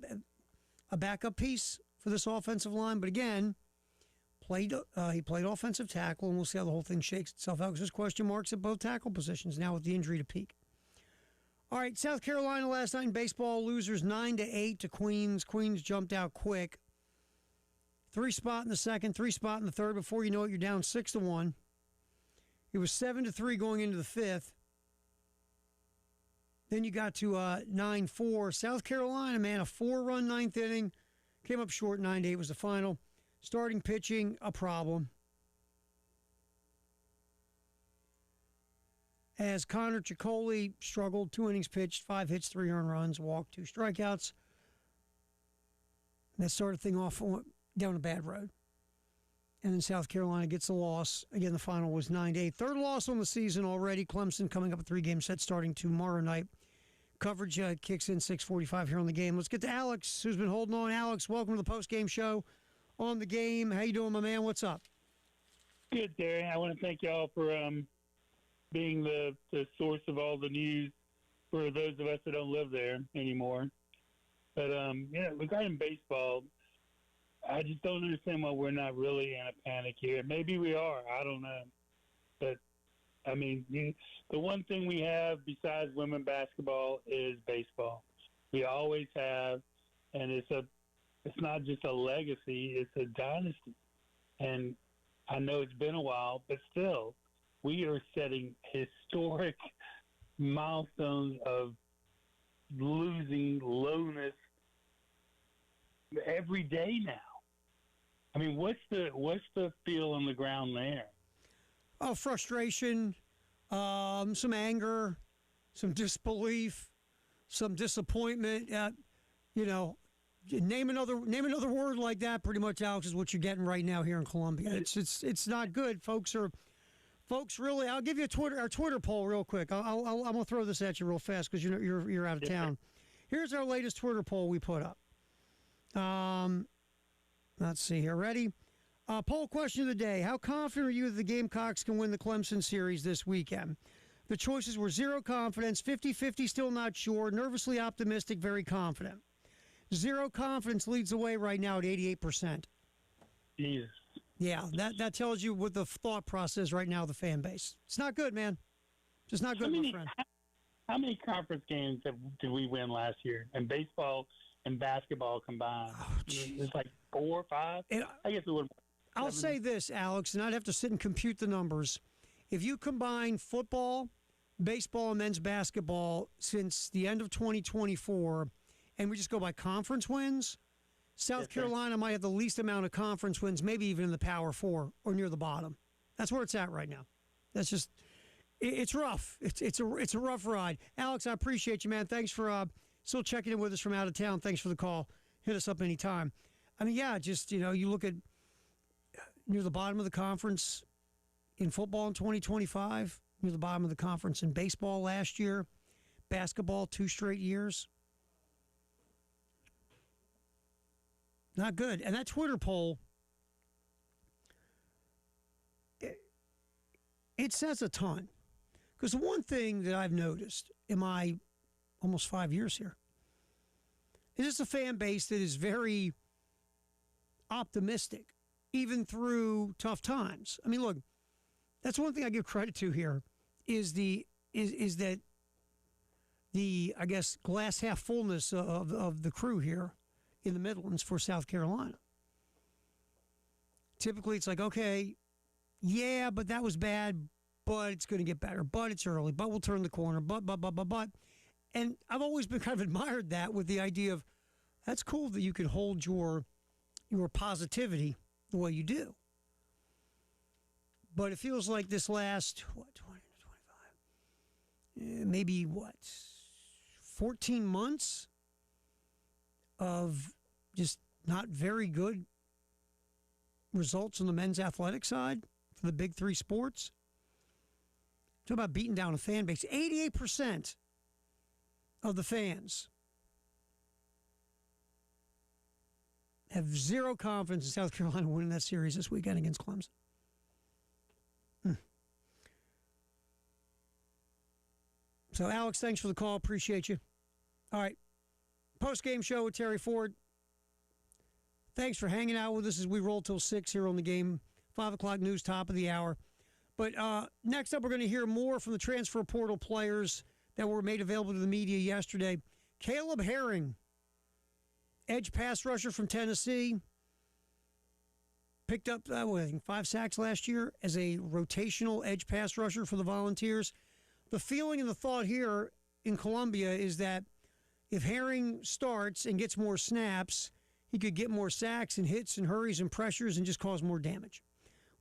[SPEAKER 1] backup piece for this offensive line, but again, he played offensive tackle, and we'll see how the whole thing shakes itself out, because there's question marks at both tackle positions now with the injury to Peak. All right, South Carolina last night in baseball, losers 9-8 to Queens. Queens jumped out quick. 3 spot in the second, 3 spot in the third. Before you know it, you're down 6-1. It was 7-3 going into the fifth. Then you got to 9-4. South Carolina, man, a 4-run ninth inning. Came up short, 9-8 was the final. Starting pitching, a problem. As Connor Ciccoli struggled, 2 innings pitched, 5 hits, 3 earned runs, walked, 2 strikeouts. That started thing off down a bad road. And then South Carolina gets a loss. Again, the final was 9-8. Third loss on the season already. Clemson coming up a 3-game set starting tomorrow night. Coverage kicks in 6:45 here on the Game. Let's get to Alex, who's been holding on. Alex, welcome to the post-game show on the Game. How you doing, my man? What's up?
[SPEAKER 10] Good, Terry. I want to thank y'all for being the source of all the news for those of us that don't live there anymore. But, yeah, regarding baseball, I just don't understand why we're not really in a panic here. Maybe we are. I don't know. But I mean, the one thing we have besides women basketball is baseball. We always have, and it's not just a legacy; it's a dynasty. And I know it's been a while, but still, we are setting historic milestones of losing lowness every day now. I mean, what's the feel on the ground there?
[SPEAKER 1] Oh, frustration, some anger, some disbelief, some disappointment. Name another word like that. Pretty much, Alex, is what you're getting right now here in Columbia. It's not good. Folks really. I'll give you our Twitter poll real quick. I'm gonna throw this at you real fast because you're out of town. Here's our latest Twitter poll we put up. Let's see here. Ready? Poll question of the day. How confident are you that the Gamecocks can win the Clemson series this weekend? The choices were 0 confidence, 50-50 still not sure, nervously optimistic, very confident. 0 confidence leads the way right now at 88%.
[SPEAKER 10] Jesus.
[SPEAKER 1] Yeah, that tells you what the thought process right now of the fan base. It's not good, man. Just not good, my friend.
[SPEAKER 10] How many conference games did we win last year? And baseball and basketball combined?
[SPEAKER 1] Oh,
[SPEAKER 10] it's like 4 or 5? I guess it would.
[SPEAKER 1] I'll say this, Alex, and I'd have to sit and compute the numbers. If you combine football, baseball, and men's basketball since the end of 2024, and we just go by conference wins, South Carolina might have the least amount of conference wins, maybe even in the Power Four or near the bottom. That's where it's at right now. That's just, it's rough. It's a rough ride. Alex, I appreciate you, man. Thanks for still checking in with us from out of town. Thanks for the call. Hit us up anytime. I mean, yeah, just, you look at near the bottom of the conference in football in 2025, near the bottom of the conference in baseball last year, basketball 2 straight years. Not good. And that Twitter poll, it says a ton. Because the one thing that I've noticed in my almost 5 years here is it's a fan base that is very optimistic, even through tough times. I mean, look, that's one thing I give credit to here is that the, I guess, glass half fullness of the crew here in the Midlands for South Carolina. Typically, it's like, okay, yeah, but that was bad, but it's going to get better, but it's early, but we'll turn the corner, but. And I've always been kind of admired that with the idea of, that's cool that you can hold your positivity the way you do. But it feels like this last, 20 to 25, maybe 14 months of just not very good results on the men's athletic side for the big 3 sports. Talk about beating down a fan base. 88% of the fans have 0 confidence in South Carolina winning that series this weekend against Clemson. So, Alex, thanks for the call. Appreciate you. All right. Post-game show with Terry Ford. Thanks for hanging out with us as we roll till 6 here on the game. 5 o'clock news, top of the hour. But next up, we're going to hear more from the transfer portal players that were made available to the media yesterday. Caleb Herring, edge pass rusher from Tennessee, picked up, I think, 5 sacks last year as a rotational edge pass rusher for the Volunteers. The feeling and the thought here in Columbia is that if Herring starts and gets more snaps, he could get more sacks and hits and hurries and pressures and just cause more damage.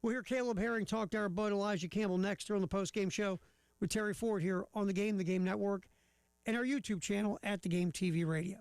[SPEAKER 1] We'll hear Caleb Herring talk to our bud Elijah Campbell next here on the post-game show with Terry Ford here on the Game Network, and our YouTube channel at The Game TV Radio.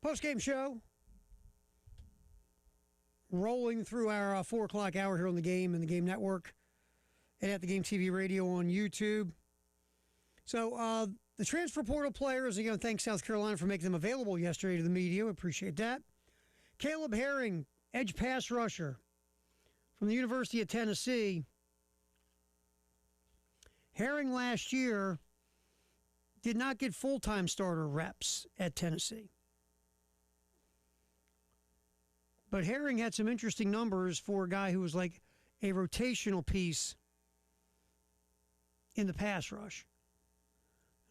[SPEAKER 1] Post-game show. Rolling through our 4 o'clock hour here on the Game and the Game Network and at the Game TV radio on YouTube. So the transfer portal players, again, thanks South Carolina for making them available yesterday to the media. We appreciate that. Caleb Herring, edge pass rusher from the University of Tennessee. Herring last year did not get full-time starter reps at Tennessee. But Herring had some interesting numbers for a guy who was like a rotational piece in the pass rush.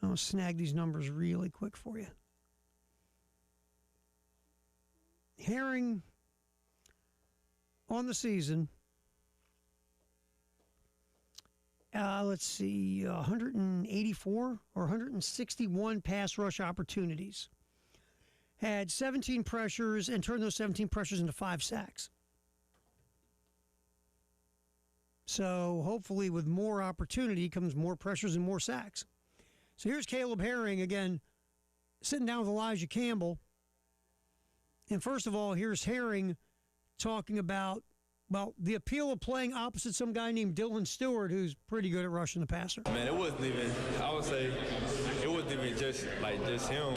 [SPEAKER 1] I'll snag these numbers really quick for you. Herring on the season, let's see, 184 or 161 pass rush opportunities. Had 17 pressures and turned those 17 pressures into 5 sacks. So hopefully with more opportunity comes more pressures and more sacks. So here's Caleb Herring again, sitting down with Elijah Campbell. And first of all, here's Herring talking about, well, the appeal of playing opposite some guy named Dylan Stewart, who's pretty good at rushing the passer.
[SPEAKER 11] Man, it wasn't even, I would say, it wasn't even just him.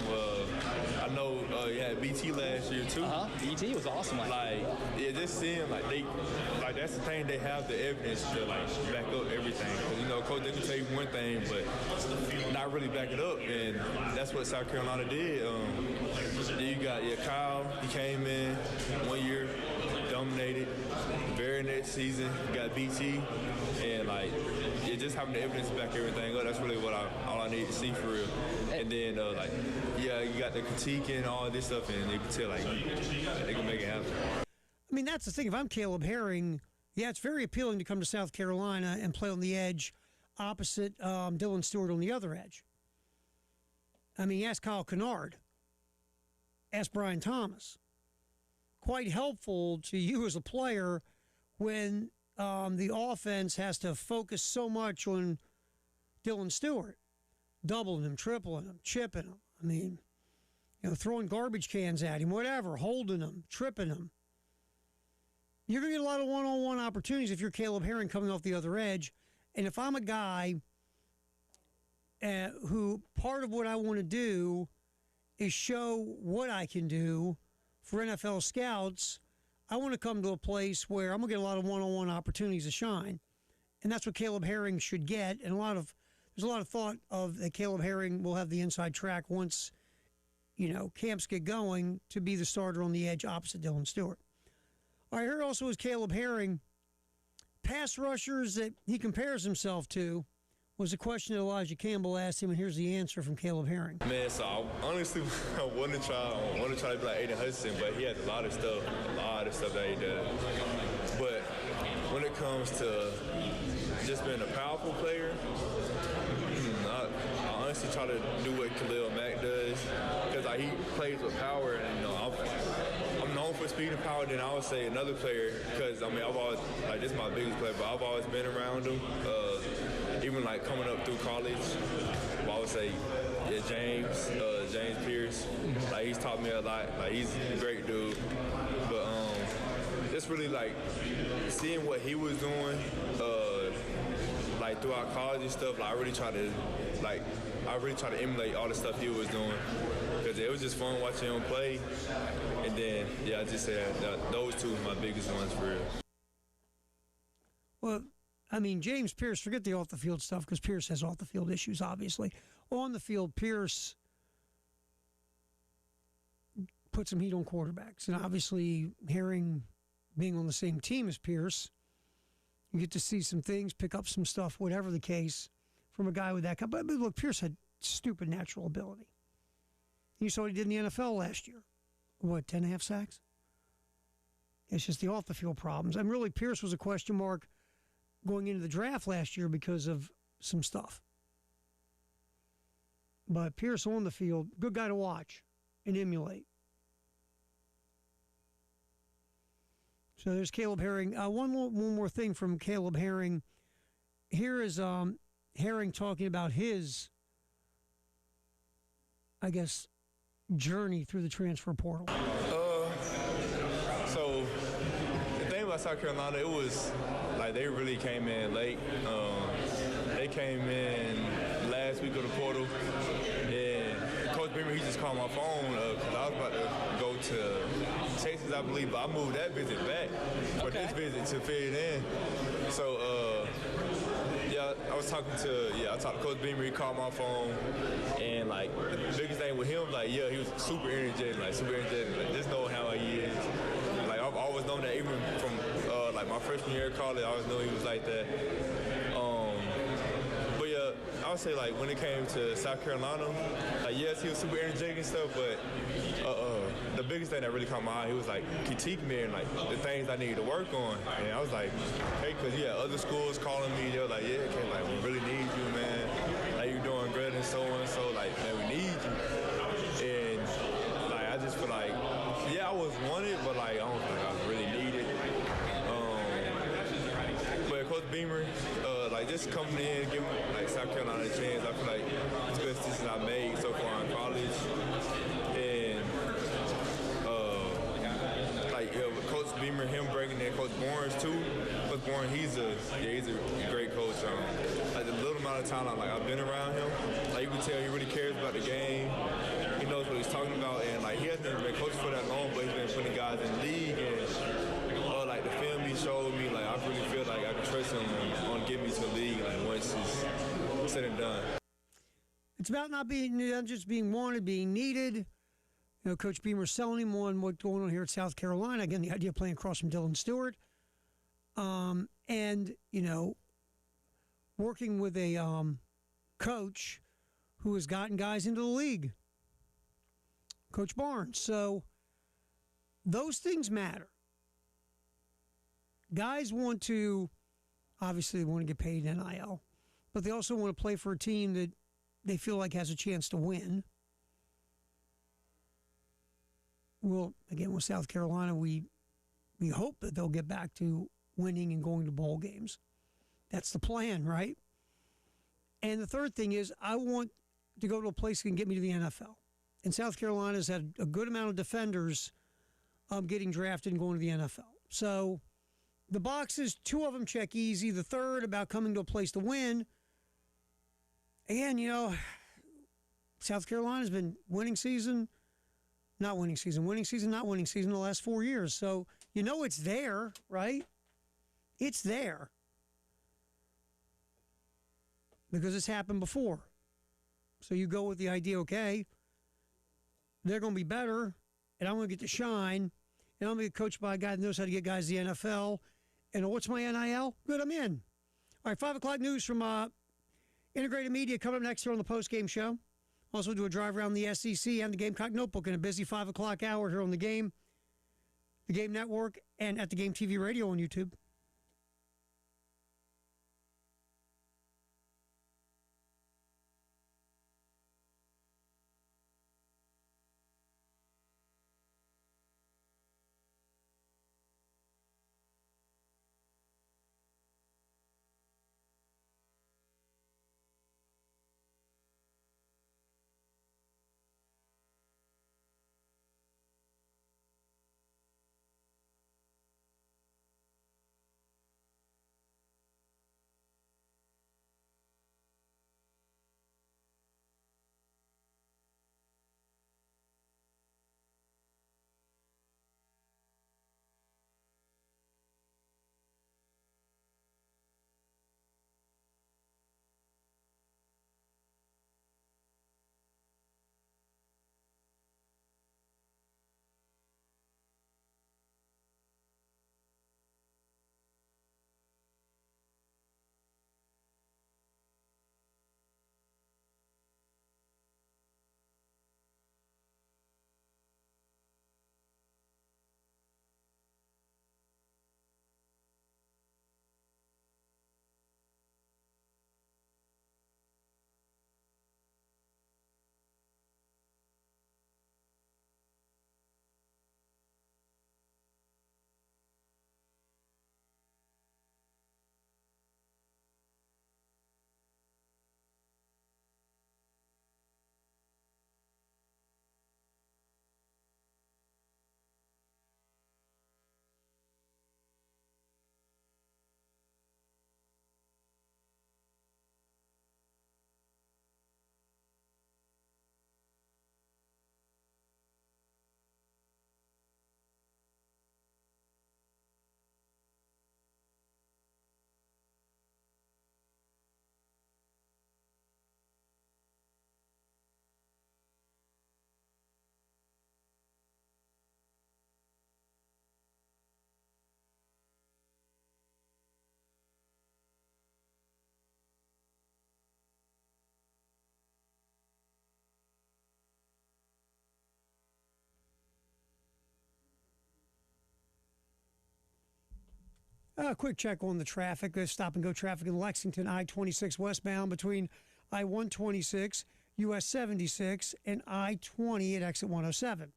[SPEAKER 11] I know you had BT last year too.
[SPEAKER 8] BT was awesome.
[SPEAKER 11] Yeah, just seeing that's the thing, they have the evidence to back up everything. 'Cause, coach, they can tell you one thing, but not really back it up, and that's what South Carolina did. Then you got Kyle. He came in 1 year, dominated. Very next season, you got BT, and just having the evidence to back everything up. That's really what all I need to see for real. And then you got the critique and all this stuff, and you can tell they can make it happen.
[SPEAKER 1] I mean, that's the thing. If I'm Caleb Herring, yeah, it's very appealing to come to South Carolina and play on the edge opposite Dylan Stewart on the other edge. I mean, ask Kyle Kennard. Ask Brian Thomas. Quite helpful to you as a player when the offense has to focus so much on Dylan Stewart, doubling him, tripling him, chipping him. I mean, throwing garbage cans at him, whatever, holding him, tripping him. You're going to get a lot of one-on-one opportunities if you're Caleb Herring coming off the other edge. And if I'm a guy who part of what I want to do is show what I can do for NFL scouts, I want to come to a place where I'm going to get a lot of one-on-one opportunities to shine. And that's what Caleb Herring should get. And there's a lot of thought of that Caleb Herring will have the inside track once, camps get going to be the starter on the edge opposite Dylan Stewart. All right, here also is Caleb Herring. Pass rushers that he compares himself to was a question that Elijah Campbell asked him, and here's the answer from Caleb Herring.
[SPEAKER 11] Man, so I honestly want to try to be like Aiden Hudson, but he has a lot of stuff that he does. But when it comes to just being a powerful player, I honestly try to do what Khalil Mack does, because he plays with power, and I'm known for speed and power. Then I would say another player, because I've always this is my biggest player, but I've always been around him. Even coming up through college, I would say James Pierce. He's taught me a lot. He's a great dude. But just really seeing what he was doing throughout college and stuff. I really try to emulate all the stuff he was doing, because it was just fun watching him play. And then I just say that those two are my biggest ones for real.
[SPEAKER 1] Well, I mean, James Pierce, forget the off-the-field stuff, because Pierce has off-the-field issues, obviously. On the field, Pierce put some heat on quarterbacks. And obviously, Herring being on the same team as Pierce, you get to see some things, pick up some stuff, whatever the case, from a guy with that. But look, Pierce had stupid natural ability. You saw what he did in the NFL last year. 10.5 sacks? It's just the off-the-field problems. And really, Pierce was a question mark going into the draft last year because of some stuff. But Pierce on the field, good guy to watch and emulate. So there's Caleb Herring. One more thing from Caleb Herring. Here is Herring talking about his, journey through the transfer portal?
[SPEAKER 11] So the thing about South Carolina, it was like they really came in late. They came in last week of the portal, and Coach Beamer, he just called my phone because I was about to go to Texas, I believe, but I moved that visit back for this visit to fit in. So, yeah, I talked to Coach Beamer. He called my phone, and like the biggest thing with him, like, yeah, he was super energetic, like just knowing how he is. Like I've always known that, even from like my freshman year of college, I always knew he was like that. But yeah, I would say like when it came to South Carolina, like yes, he was super energetic and stuff, but the biggest thing that really caught my eye, he was like critiquing me and like the things I needed to work on. And I was like, hey, because yeah, other schools calling me, they were like, yeah, Ken, like we really need you, man. Like you're doing good and so on. So like, man, we need you. And like I just feel like, yeah, I was wanted, but like I don't think I was really needed. But Coach Beamer, like just coming in, giving like South Carolina a chance, I feel like it's the best decision I made so far in college. And like with Coach Beamer, him bringing in Coach Barnes too. Coach Barnes, he's a great coach. Like the little amount of time I've been around him, like you can tell he really cares about the game. He knows what he's talking about, and like he hasn't been coaching for that long, but he's been putting guys in the league. And like the film he showed me, like I really feel like I can trust him on getting me to the league. Like once it's said and done.
[SPEAKER 1] It's about not just being wanted, being needed. You know, Coach Beamer's selling him on what's going on here at South Carolina. Again, the idea of playing across from Dylan Stewart. And, you know, working with a coach who has gotten guys into the league, Coach Barnes. So those things matter. Guys want to, obviously, they want to get paid NIL, but they also want to play for a team that they feel like has a chance to win. Well, again, with South Carolina, we hope that they'll get back to winning and going to bowl games. That's the plan, right? And the third thing is I want to go to a place that can get me to the NFL. And South Carolina's had a good amount of defenders getting drafted and going to the NFL. So the boxes, two of them check easy. The third about coming to a place to win. Again, you know, South Carolina's been winning season, not winning season, winning season, not winning season the last 4 years. So you know it's there, right? It's there. Because it's happened before. So you go with the idea, okay, they're going to be better, and I'm going to get to shine, and I'm going to get coached by a guy that knows how to get guys to the NFL. And what's my NIL? Good, I'm in. All right, 5 o'clock news from Integrated Media coming up next here on the postgame show. Also do a drive around the SEC and the Gamecock Notebook in a busy 5 o'clock hour here on the Game Network, and at the Game TV Radio on YouTube. Quick check on the traffic. Stop and go traffic in Lexington, I-26 westbound between I-126, US 76, and I-20 at exit 107.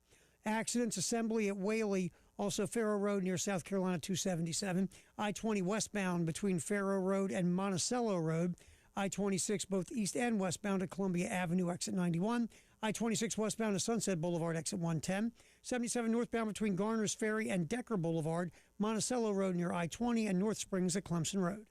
[SPEAKER 1] Accidents, assembly at Whaley, also Faro Road near South Carolina 277. I-20 westbound between Faro Road and Monticello Road. I-26 both east and westbound at Columbia Avenue, exit 91. I-26 westbound to Sunset Boulevard, exit 110. 77 northbound between Garner's Ferry and Decker Boulevard. Monticello Road near I-20 and North Springs at Clemson Road.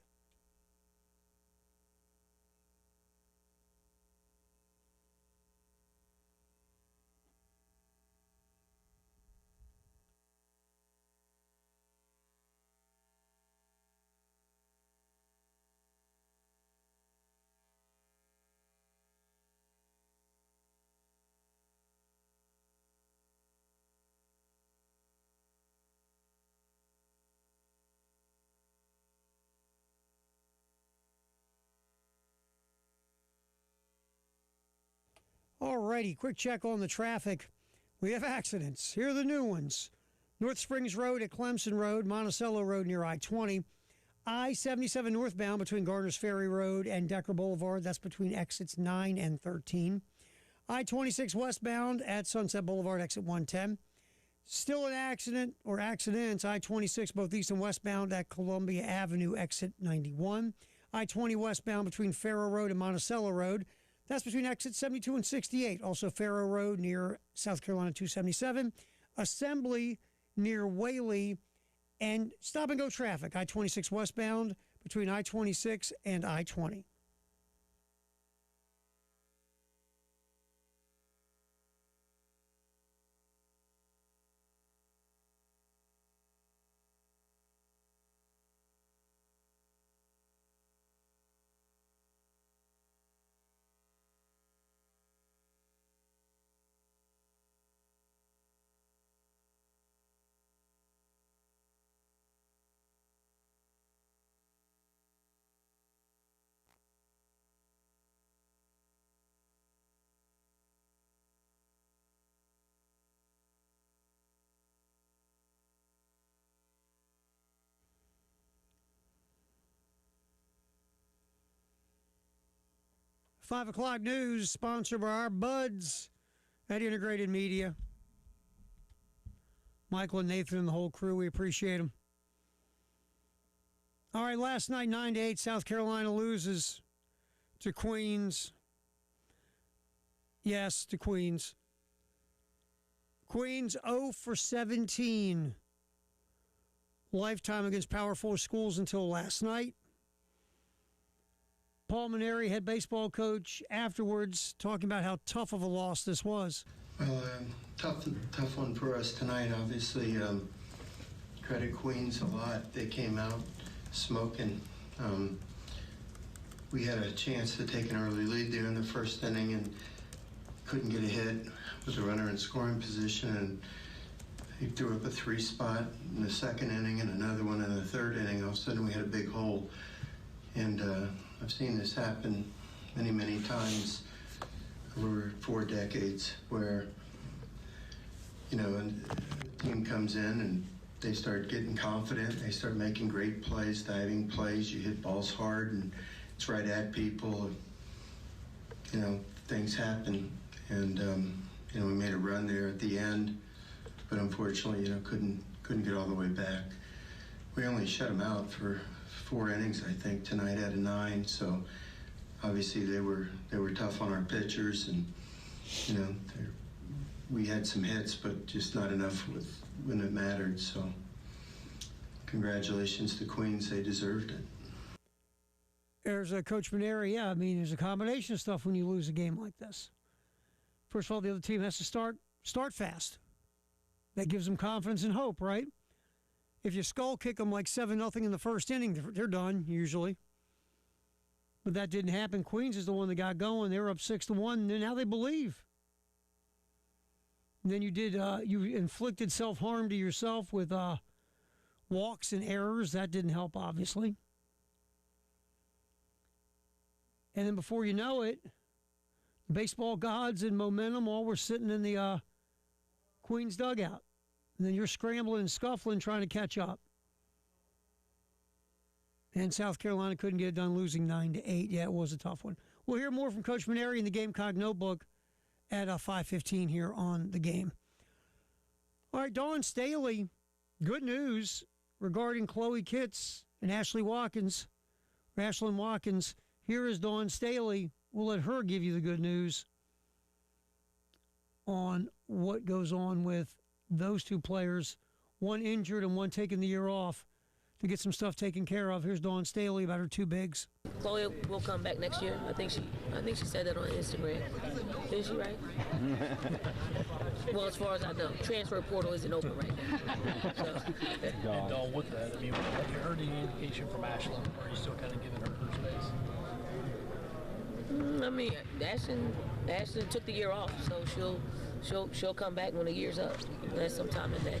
[SPEAKER 1] Alrighty, quick check on the traffic. We have accidents. Here are the new ones. North Springs Road at Clemson Road, Monticello Road near I-20. I-77 northbound between Garner's Ferry Road and Decker Boulevard. That's between exits 9 and 13. I-26 westbound at Sunset Boulevard, exit 110. Still an accident or accidents. I-26 both east and westbound at Columbia Avenue, exit 91. I-20 westbound between Faro Road and Monticello Road. That's between exits 72 and 68. Also Faro Road near South Carolina 277. Assembly near Whaley. And stop and go traffic. I-26 westbound between I-26 and I-20. Five o'clock news, sponsored by our buds at Integrated Media. Michael and Nathan and the whole crew, we appreciate them. All right, last night, 9-8, South Carolina loses to Queens. Yes, to Queens. Queens 0 for 17. Lifetime against Power 4 schools until last night. Paul Maneri, head baseball coach, afterwards talking about how tough of a loss this was.
[SPEAKER 12] Well, tough one for us tonight, obviously. Credit Queens a lot. They came out smoking. We had a chance to take an early lead there in the first inning and couldn't get ahead with a runner in scoring position, and he threw up a 3 spot in the second inning and another one in the third inning. All of a sudden we had a big hole. And I've seen this happen many times over 4 decades where, you know, a team comes in and they start getting confident, they start making great plays, diving plays, you hit balls hard and it's right at people, you know, things happen. And, you know, we made a run there at the end, but unfortunately, you know, couldn't get all the way back. We only shut them out for 4 innings, I think, tonight out of 9. So obviously they were tough on our pitchers, and you know we had some hits, but just not enough when it mattered. So congratulations to Queens, they deserved it.
[SPEAKER 1] There's Coach Maneri. Yeah, I mean, there's a combination of stuff when you lose a game like this. First of all, the other team has to start fast. That gives them confidence and hope, right? If you skull kick them like 7-0 in the first inning, they're done, usually. But that didn't happen. Queens is the one that got going. They were up 6-1, and now they believe. And then you inflicted self-harm to yourself with walks and errors. That didn't help, obviously. And then before you know it, baseball gods and momentum all were sitting in the Queens dugout. And then you're scrambling and scuffling trying to catch up. And South Carolina couldn't get it done, losing 9-8. Yeah, it was a tough one. We'll hear more from Coach Maneri in the Gamecock Notebook at 5:15 here on the game. All right, Dawn Staley, good news regarding Chloe Kitts and Ashlyn Watkins. Here is Dawn Staley. We'll let her give you the good news on what goes on with those two players, one injured and one taking the year off to get some stuff taken care of. Here's Dawn Staley about her two bigs.
[SPEAKER 13] Chloe will come back next year. I think she said that on Instagram. Is she right? Well, as far as I know, transfer portal isn't open right now. So.
[SPEAKER 14] And Dawn, with that, I mean, have you heard any indication from Ashlyn, or are you still kind of giving her space?
[SPEAKER 13] I mean, Ashlyn took the year off, so she'll come back when the year's up. That's sometime in May.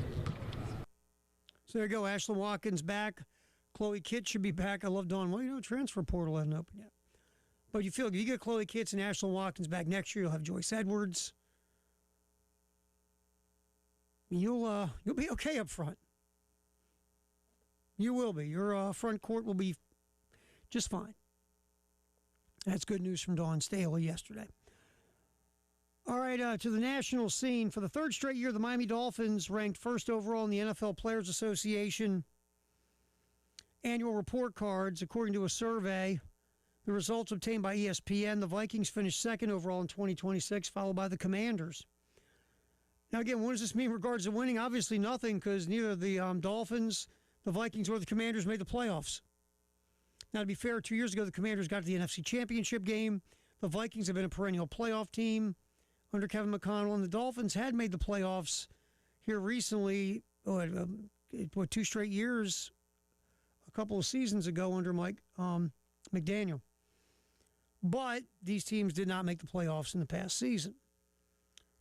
[SPEAKER 1] So there you go. Ashlyn Watkins back. Chloe Kitts should be back. I love Dawn. Well, transfer portal hasn't opened yet. But you feel if you get Chloe Kitts and Ashlyn Watkins back next year, you'll have Joyce Edwards. You'll be okay up front. You will be. Your front court will be just fine. That's good news from Dawn Staley yesterday. All right, to the national scene. For the third straight year, the Miami Dolphins ranked first overall in the NFL Players Association annual report cards, according to a survey. The results obtained by ESPN, the Vikings finished second overall in 2026, followed by the Commanders. Now, again, what does this mean in regards to winning? Obviously nothing, because neither the Dolphins, the Vikings, or the Commanders made the playoffs. Now, to be fair, 2 years ago, the Commanders got to the NFC Championship game. The Vikings have been a perennial playoff team under Kevin McConnell, and the Dolphins had made the playoffs here recently, 2 straight years, a couple of seasons ago under Mike McDaniel. But these teams did not make the playoffs in the past season.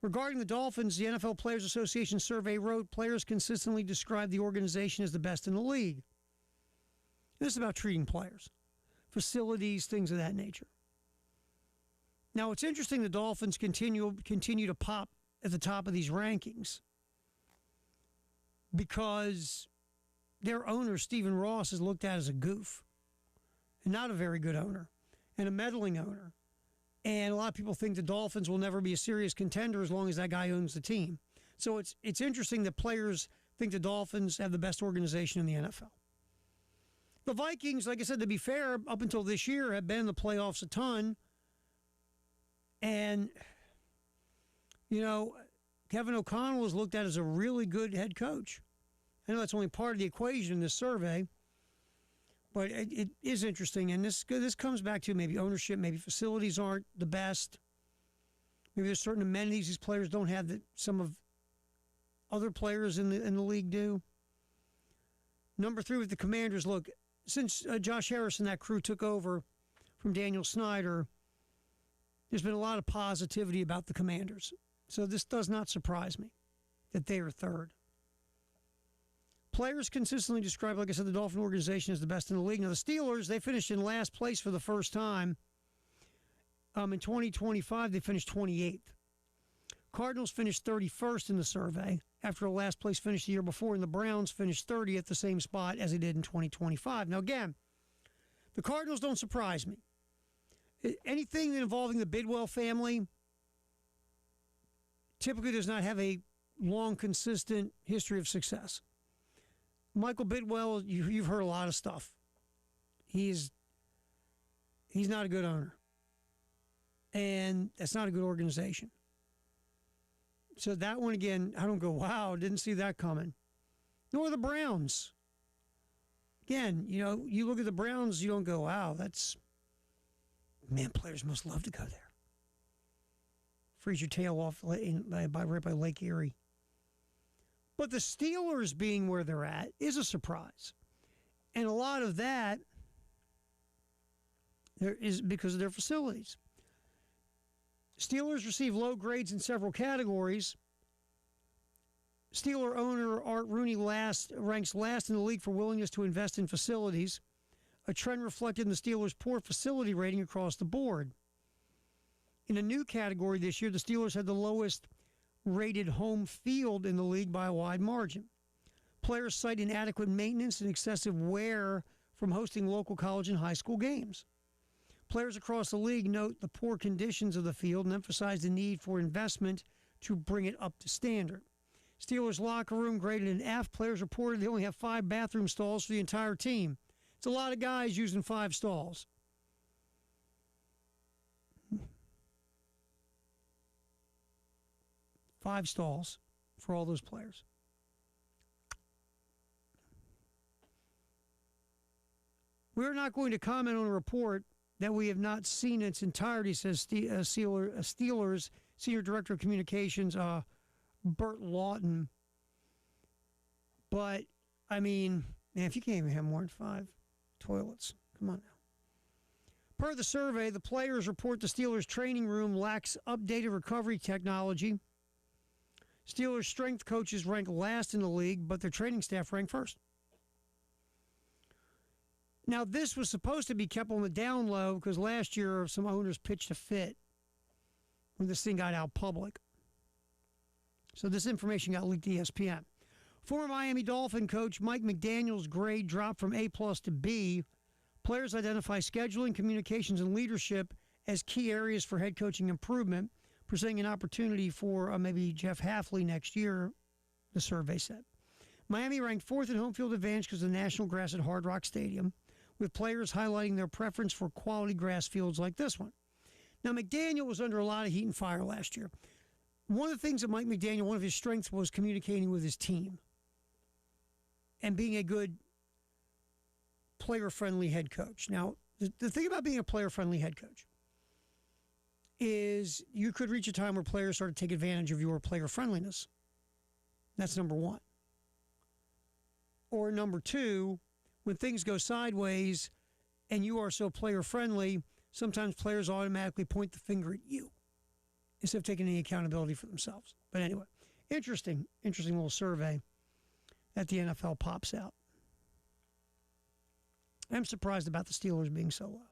[SPEAKER 1] Regarding the Dolphins, the NFL Players Association survey wrote, players consistently describe the organization as the best in the league. This is about treating players, facilities, things of that nature. Now, it's interesting the Dolphins continue to pop at the top of these rankings because their owner, Stephen Ross, is looked at as a goof and not a very good owner and a meddling owner. And a lot of people think the Dolphins will never be a serious contender as long as that guy owns the team. So it's interesting that players think the Dolphins have the best organization in the NFL. The Vikings, like I said, to be fair, up until this year, have been in the playoffs a ton. And, Kevin O'Connell is looked at as a really good head coach. I know that's only part of the equation in this survey, but it is interesting. And this comes back to maybe ownership, maybe facilities aren't the best. Maybe there's certain amenities these players don't have that some of other players in the league do. Number 3 with the Commanders, look, since Josh Harris and that crew took over from Daniel Snyder, there's been a lot of positivity about the Commanders. So this does not surprise me that they are third. Players consistently describe, like I said, the Dolphin organization as the best in the league. Now, the Steelers, they finished in last place for the first time. In 2025, they finished 28th. Cardinals finished 31st in the survey after a last place finish the year before, and the Browns finished 30th, the same spot as they did in 2025. Now, again, the Cardinals don't surprise me. Anything involving the Bidwell family typically does not have a long, consistent history of success. Michael Bidwell, you've heard a lot of stuff. He's not a good owner. And that's not a good organization. So that one, again, I don't go, wow, didn't see that coming. Nor the Browns. Again, you look at the Browns, you don't go, wow, man, players must love to go there. Freeze your tail off right by Lake Erie. But the Steelers being where they're at is a surprise. And a lot of that there is because of their facilities. Steelers receive low grades in several categories. Steeler owner Art Rooney ranks last in the league for willingness to invest in facilities, a trend reflected in the Steelers' poor facility rating across the board. In a new category this year, the Steelers had the lowest rated home field in the league by a wide margin. Players cite inadequate maintenance and excessive wear from hosting local college and high school games. Players across the league note the poor conditions of the field and emphasize the need for investment to bring it up to standard. Steelers locker room graded an F. Players reported they only have 5 bathroom stalls for the entire team. It's a lot of guys using 5 stalls. Five stalls for all those players. We're not going to comment on a report that we have not seen in its entirety, says Steelers Senior Director of Communications, Bert Lawton. But, I mean, man, if you can't even have more than 5 toilets, come on now. Per the survey, the players report the Steelers' training room lacks updated recovery technology. Steelers strength coaches rank last in the league, but their training staff rank first. Now, this was supposed to be kept on the down low because last year some owners pitched a fit when this thing got out public. So this information got leaked to ESPN. Former Miami Dolphin coach Mike McDaniel's grade dropped from A+ to B. Players identify scheduling, communications, and leadership as key areas for head coaching improvement, presenting an opportunity for maybe Jeff Hafley next year, the survey said. Miami ranked 4th in home field advantage because of the national grass at Hard Rock Stadium, with players highlighting their preference for quality grass fields like this one. Now, McDaniel was under a lot of heat and fire last year. One of the things that Mike McDaniel, one of his strengths was communicating with his team and being a good player-friendly head coach. Now, the thing about being a player-friendly head coach is you could reach a time where players start to take advantage of your player friendliness. That's number one. Or number two, when things go sideways and you are so player friendly, sometimes players automatically point the finger at you instead of taking any accountability for themselves. But anyway, interesting little survey that the NFL pops out. I'm surprised about the Steelers being so low.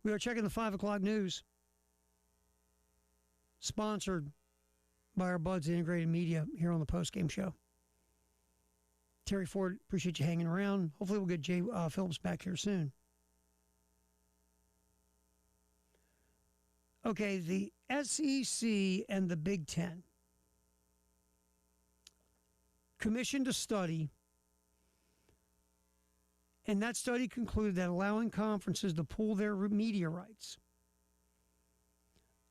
[SPEAKER 1] We are checking the 5 o'clock news, sponsored by our buds at Integrated Media here on the postgame show. Terry Ford, appreciate you hanging around. Hopefully we'll get Jay Phillips back here soon. Okay, the SEC and the Big Ten commissioned a study, and that study concluded that allowing conferences to pool their media rights,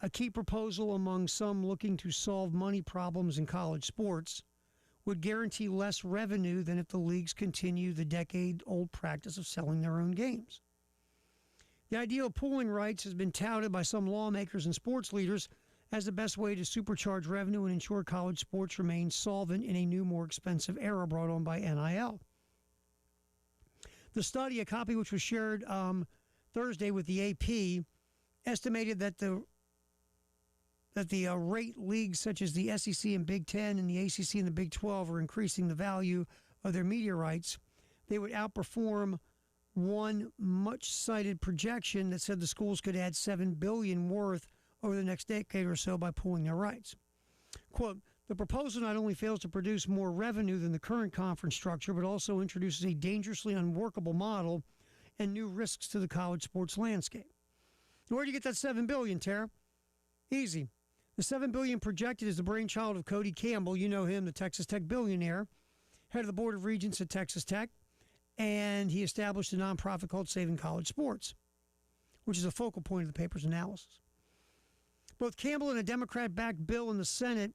[SPEAKER 1] a key proposal among some looking to solve money problems in college sports, would guarantee less revenue than if the leagues continue the decade-old practice of selling their own games. The idea of pooling rights has been touted by some lawmakers and sports leaders as the best way to supercharge revenue and ensure college sports remain solvent in a new, more expensive era brought on by NIL. The study, a copy which was shared Thursday with the AP, estimated that the rate leagues such as the SEC and Big Ten and the ACC and the Big 12 are increasing the value of their media rights. They would outperform one much-cited projection that said the schools could add $7 billion worth over the next decade or so by pooling their rights. Quote, the proposal not only fails to produce more revenue than the current conference structure, but also introduces a dangerously unworkable model and new risks to the college sports landscape. Where do you get that $7 billion, Tara? Easy. The $7 billion projected is the brainchild of Cody Campbell. You know him, the Texas Tech billionaire, head of the Board of Regents at Texas Tech, and he established a nonprofit called Saving College Sports, which is a focal point of the paper's analysis. Both Campbell and a Democrat-backed bill in the Senate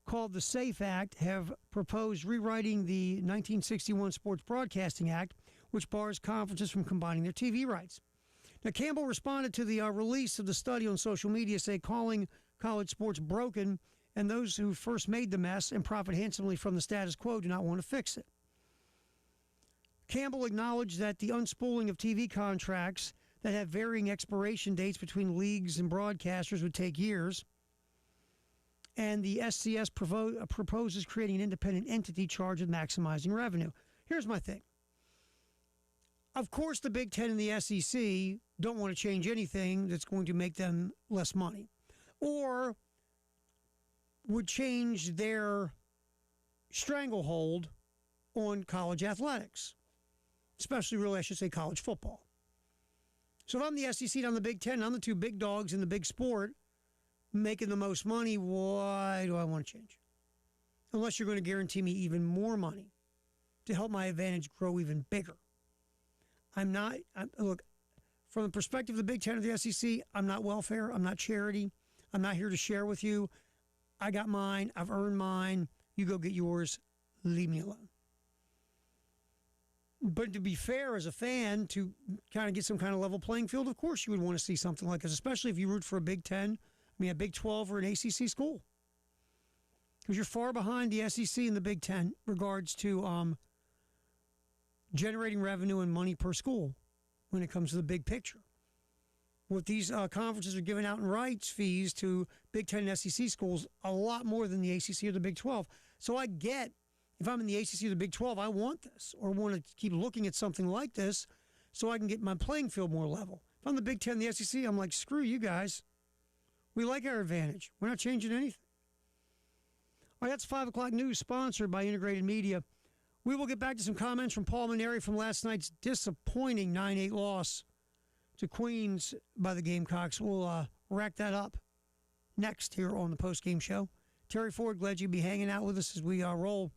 [SPEAKER 1] called the SAFE Act have proposed rewriting the 1961 Sports Broadcasting Act, which bars conferences from combining their TV rights. Now, Campbell responded to the release of the study on social media, calling college sports broken, and those who first made the mess and profit handsomely from the status quo do not want to fix it. Campbell acknowledged that the unspooling of TV contracts that have varying expiration dates between leagues and broadcasters would take years, and the SCS proposes creating an independent entity charged with maximizing revenue. Here's my thing. Of course, the Big Ten and the SEC don't want to change anything that's going to make them less money, or would change their stranglehold on college athletics, especially, really, I should say, college football. So if I'm the SEC and I'm the Big Ten, I'm the two big dogs in the big sport making the most money, why do I want to change? Unless you're going to guarantee me even more money to help my advantage grow even bigger. Look, from the perspective of the Big Ten or the SEC, I'm not welfare. I'm not charity. I'm not here to share with you. I got mine. I've earned mine. You go get yours. Leave me alone. But to be fair as a fan, to kind of get some kind of level playing field, of course you would want to see something like this, especially if you root for a Big Ten, a Big 12 or an ACC school. Because you're far behind the SEC and the Big Ten regards to generating revenue and money per school when it comes to the big picture. What these conferences are giving out in rights fees to Big Ten and SEC schools, a lot more than the ACC or the Big 12. So I get, if I'm in the ACC or the Big 12, I want this or want to keep looking at something like this so I can get my playing field more level. If I'm the Big Ten and the SEC, I'm like, screw you guys. We like our advantage. We're not changing anything. All right, that's 5 o'clock news sponsored by Integrated Media. We will get back to some comments from Paul Maneri from last night's disappointing 9-8 loss to Queens by the Gamecocks. We'll rack that up next here on the postgame show. Terry Ford, glad you'd be hanging out with us as we roll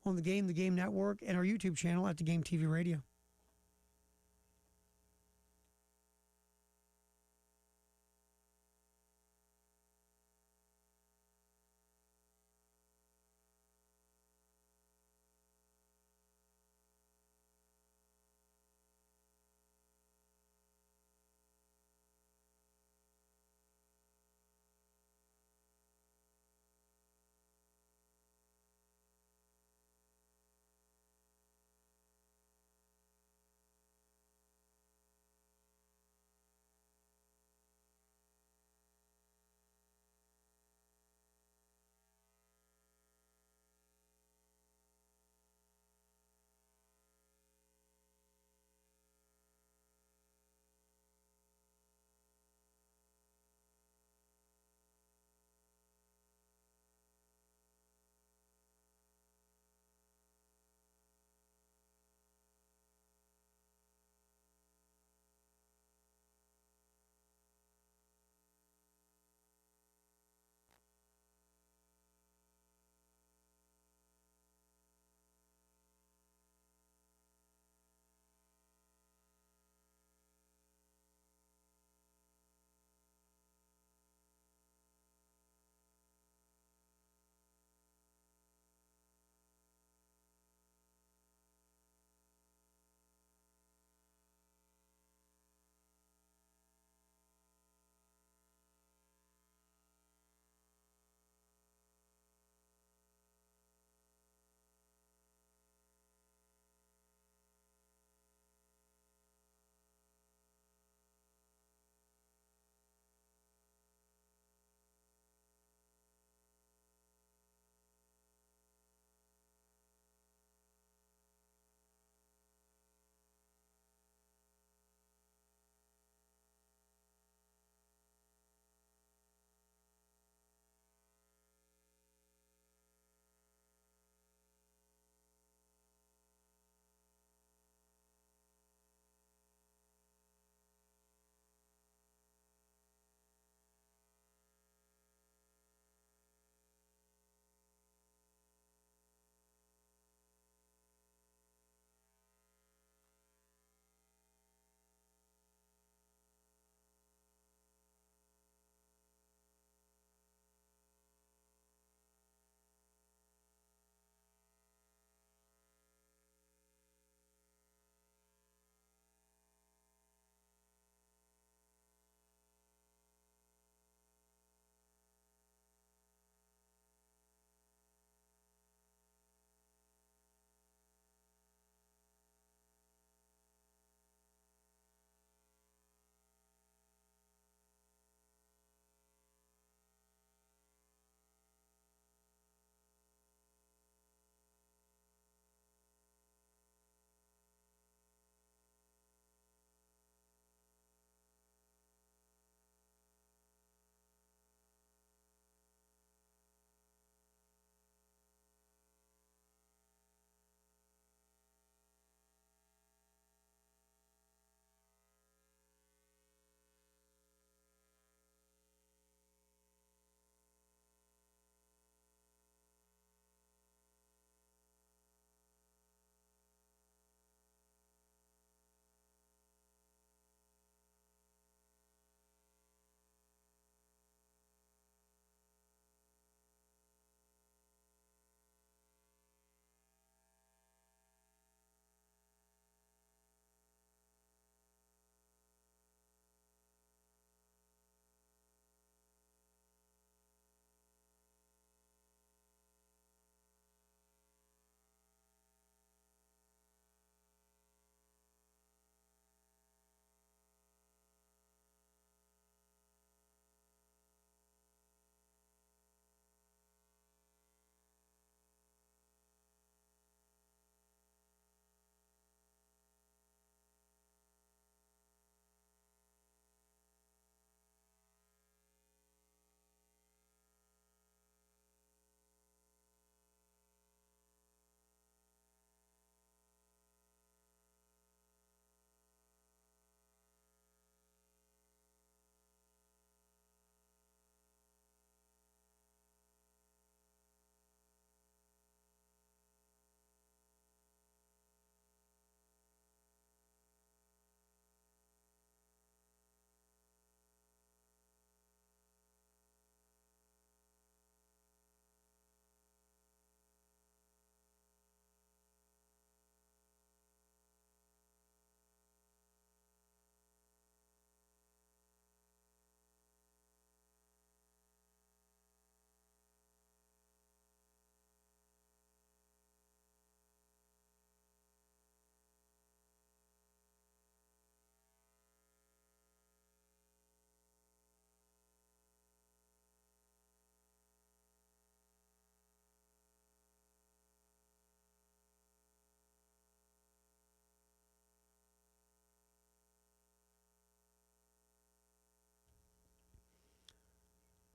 [SPEAKER 1] on the Game Network, and our YouTube channel at the Game TV Radio.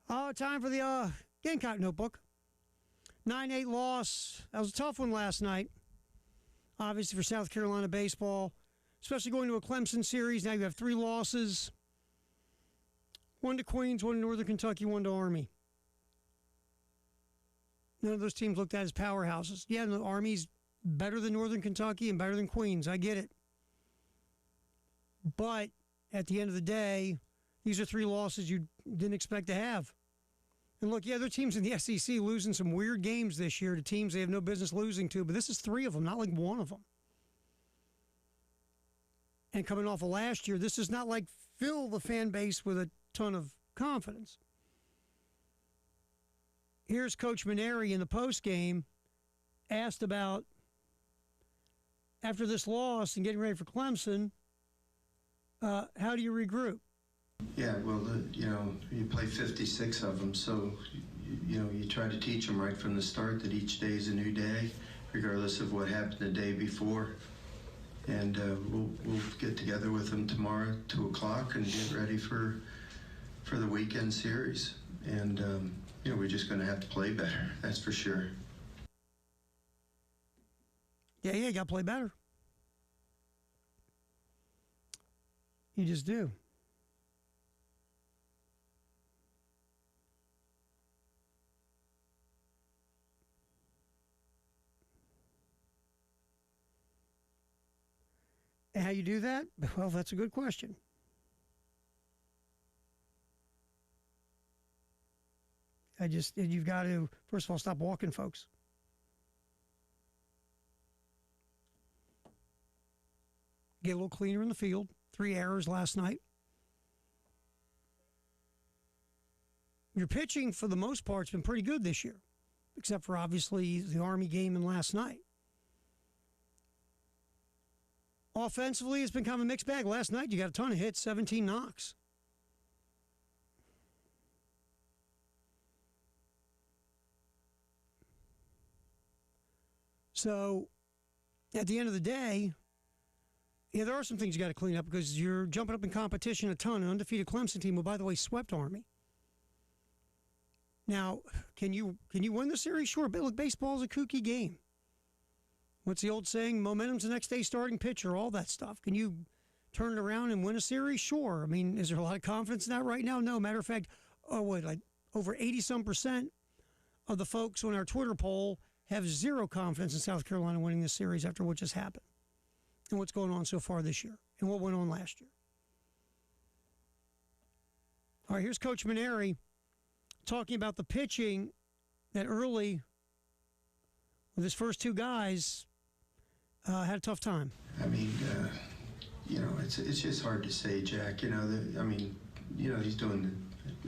[SPEAKER 1] Time for the Gamecock Notebook. 9-8 loss. That was a tough one last night. Obviously for South Carolina baseball, especially going to a Clemson series. Now you have 3 losses. 1 to Queens, 1 to Northern Kentucky, 1 to Army. None of those teams looked at as powerhouses. Yeah, the Army's better than Northern Kentucky and better than Queens. I get it. But at the end of the day, these are 3 losses you didn't expect to have. And look, yeah, there are teams in the SEC losing some weird games this year to teams they have no business losing to, but this is 3 of them, not like 1 of them. And coming off of last year, this is not like fill the fan base with a ton of confidence. Here's Coach Maneri in the postgame asked about, after this loss and getting ready for Clemson, how do you regroup?
[SPEAKER 12] Yeah, well, you play 56 of them, so, you try to teach them right from the start that each day is a new day, regardless of what happened the day before. And we'll get together with them tomorrow at 2 o'clock and get ready for the weekend series. And, we're just going to have to play better, that's for sure.
[SPEAKER 1] Yeah, you got to play better. You just do. And how you do that? Well, that's a good question. You've got to, first of all, stop walking, folks. Get a little cleaner in the field. 3 errors last night. Your pitching, for the most part, has been pretty good this year, except for, obviously, the Army game and last night. Offensively, it's been kind of a mixed bag. Last night, you got a ton of hits, 17 knocks. So, at the end of the day, yeah, there are some things you got to clean up because you're jumping up in competition a ton. An undefeated Clemson team, who, by the way, swept Army. Now, can you win the series? Sure, but look, baseball's a kooky game. What's the old saying? Momentum's the next day starting pitcher, all that stuff. Can you turn it around and win a series? Sure. I mean, is there a lot of confidence in that right now? No. Matter of fact, over 80-some% of the folks on our Twitter poll have zero confidence in South Carolina winning this series after what just happened and what's going on so far this year and what went on last year. All right, here's Coach Maneri talking about the pitching that early with his first 2 guys had a tough time.
[SPEAKER 12] I mean, it's just hard to say, Jack. He's doing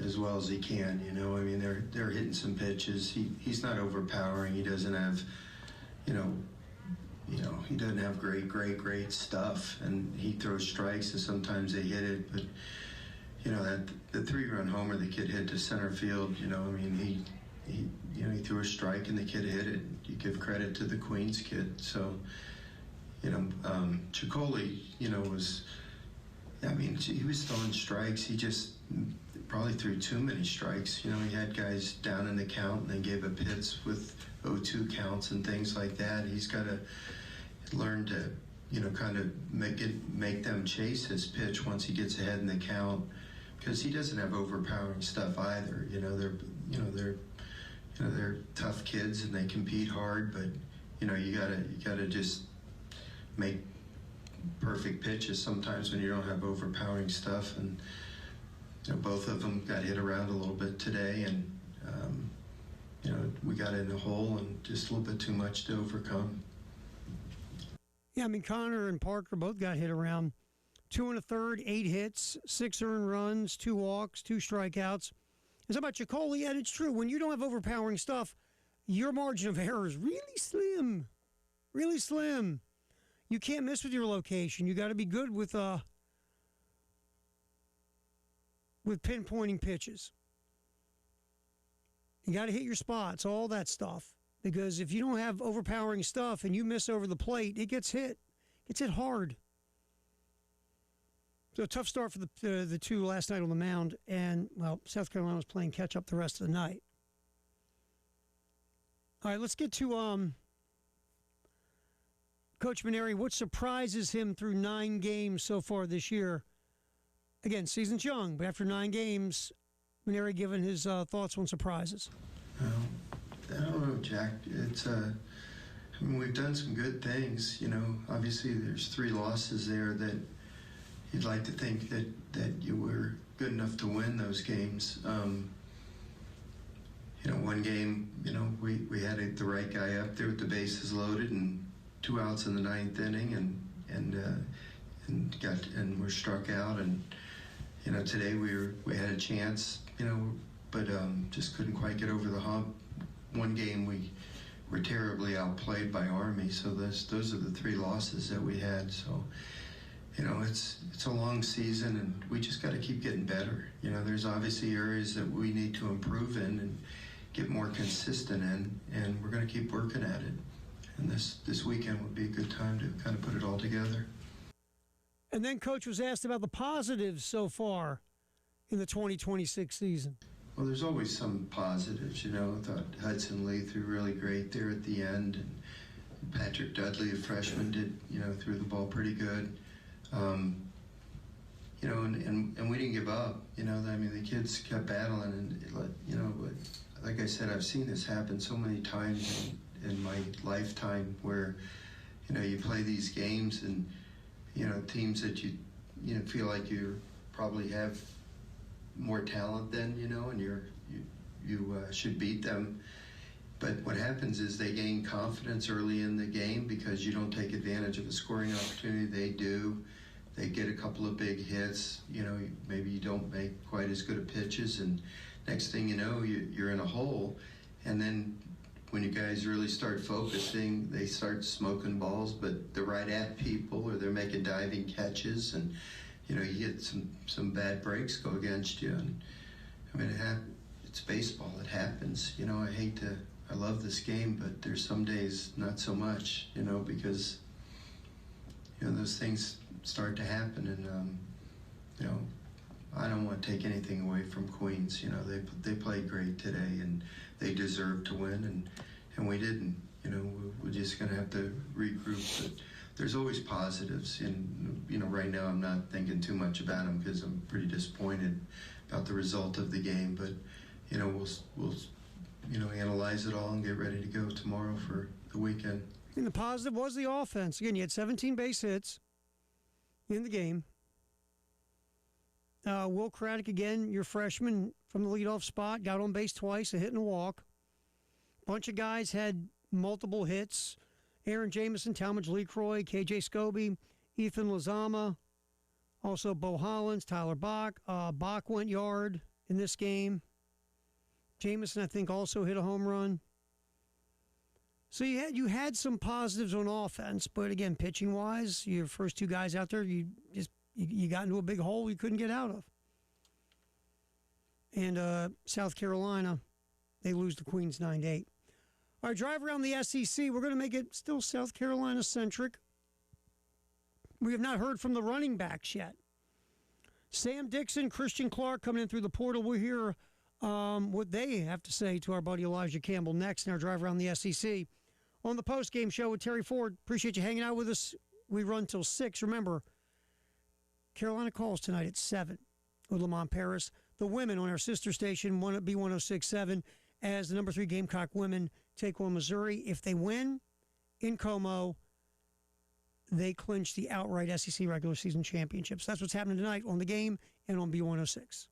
[SPEAKER 12] as well as he can. I mean, they're hitting some pitches. He's not overpowering. He doesn't have, he doesn't have great stuff, and he throws strikes, and sometimes they hit it. But that the 3-run homer the kid hit to center field. He threw a strike and the kid hit it. You give credit to the Queens kid. So, Chicoli, he was throwing strikes. He just probably threw too many strikes. He had guys down in the count and they gave up hits with 0-2 counts and things like that. He's got to learn to, kind of make them chase his pitch once he gets ahead in the count, because he doesn't have overpowering stuff either. They're tough kids and they compete hard, but you gotta just make perfect pitches sometimes when you don't have overpowering stuff. And both of them got hit around a little bit today, and we got in the hole and just a little bit too much to overcome.
[SPEAKER 1] Yeah, I mean, Connor and Parker both got hit around. 2 1/3, 8 hits, 6 earned runs, 2 walks, 2 strikeouts. And so about Chicoli, and it's true, when you don't have overpowering stuff, your margin of error is really slim. Really slim. You can't miss with your location. You got to be good with pinpointing pitches. You got to hit your spots, all that stuff. Because if you don't have overpowering stuff and you miss over the plate, it gets hit. It gets hit hard. So a tough start for the two last night on the mound, and, well, South Carolina was playing catch-up the rest of the night. All right, let's get to Coach Mainieri. What surprises him through 9 games so far this year? Again, season's young, but after 9 games, Mainieri giving his thoughts on surprises.
[SPEAKER 12] I don't know, Jack. It's I mean, we've done some good things. Obviously there's 3 losses there that you'd like to think that you were good enough to win those games. One game, we had the right guy up there with the bases loaded and 2 outs in the 9th inning, and we're struck out. And today we had a chance, but just couldn't quite get over the hump. One game we were terribly outplayed by Army, so those are the 3 losses that we had. So it's a long season, and we just got to keep getting better. There's obviously areas that we need to improve in and get more consistent in, and we're going to keep working at it. And this weekend would be a good time to kind of put it all together.
[SPEAKER 1] And then Coach was asked about the positives so far in the 2026 season.
[SPEAKER 12] Well, there's always some positives, I thought Hudson Lee threw really great there at the end, and Patrick Dudley, a freshman, threw the ball pretty good. And we didn't give up. The kids kept battling, and like I said, I've seen this happen so many times in my lifetime where, you play these games and, teams that you feel like you probably have more talent than, and you should beat them. But what happens is they gain confidence early in the game because you don't take advantage of a scoring opportunity. They do. They get a couple of big hits. Maybe you don't make quite as good of pitches, and next thing you know, you're in a hole. And then when you guys really start focusing, they start smoking balls, but they're right at people, or they're making diving catches, and you get some bad breaks go against you. And it's baseball. It happens. I love this game, but there's some days not so much, because those things start to happen. And I don't want to take anything away from Queens. They played great today, and they deserved to win, and we didn't. We're just going to have to regroup. But there's always positives, and right now I'm not thinking too much about them because I'm pretty disappointed about the result of the game. But we'll analyze it all and get ready to go tomorrow for the weekend.
[SPEAKER 1] And the positive was the offense. Again, you had 17 base hits in the game. Will Craddock, again, your freshman from the leadoff spot, got on base twice, a hit and a walk. Bunch of guys had multiple hits. Aaron Jamison, Talmadge Lecroy, KJ Scobie, Ethan Lazama, also Bo Hollins, Tyler Bach. Bach went yard in this game. Jamison, I think, also hit a home run. So you had some positives on offense, but again, pitching wise, your first 2 guys out there, you got into a big hole you couldn't get out of. And South Carolina, they lose to Queens 9-8. All right, drive around the SEC. We're going to make it still South Carolina centric. We have not heard from the running backs yet. Sam Dixon, Christian Clark coming in through the portal. We'll hear what they have to say to our buddy Elijah Campbell next in our drive around the SEC. On the post-game show with Terry Ford. Appreciate you hanging out with us. We run till 6. Remember, Carolina calls tonight at 7 with Lamont Paris. The women on our sister station, B1067, as the number 3 Gamecock women take on Missouri. If they win in Como, they clinch the outright SEC regular season championships. That's what's happening tonight on The Game and on B106.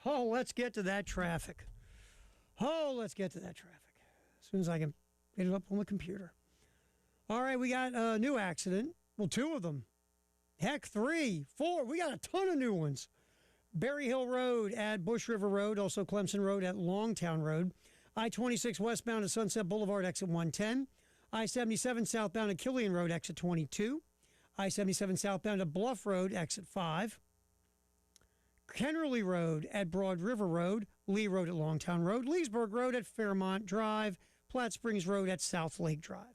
[SPEAKER 1] Oh, let's get to that traffic. As soon as I can get it up on the computer. All right, we got a new accident. Well, 2 of them. Heck, 3, 4. We got a ton of new ones. Berry Hill Road at Bush River Road, also Clemson Road at Longtown Road. I-26 westbound at Sunset Boulevard, exit 110. I-77 southbound at Killian Road, exit 22. I-77 southbound at Bluff Road, exit 5. Kennerly Road at Broad River Road. Lee Road at Longtown Road. Leesburg Road at Fairmont Drive. Platte Springs Road at South Lake Drive.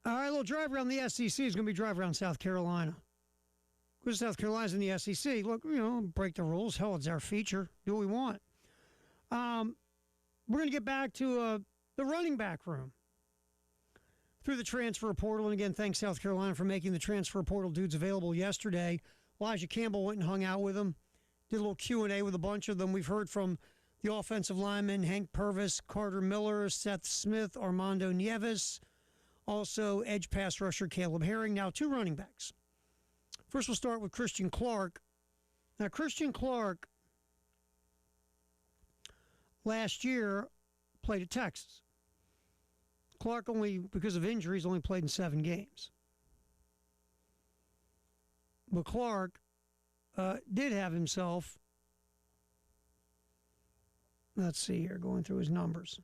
[SPEAKER 1] All right, a little drive around the SEC is going to be drive around South Carolina. Because South Carolina's in the SEC. Look, break the rules. Hell, it's our feature. Do what we want. We're going to get back to the running back room through the transfer portal. And again, thanks South Carolina for making the transfer portal dudes available yesterday. Elijah Campbell went and hung out with them. Did a little Q&A with a bunch of them. We've heard from the offensive linemen, Hank Purvis, Carter Miller, Seth Smith, Armando Nieves. Also, edge pass rusher Caleb Herring. Now, 2 running backs. First, we'll start with Christian Clark. Now, Christian Clark last year played at Texas. Clark only, because of injuries, only played in 7 games. But Clark did have himself, let's see here, going through his numbers.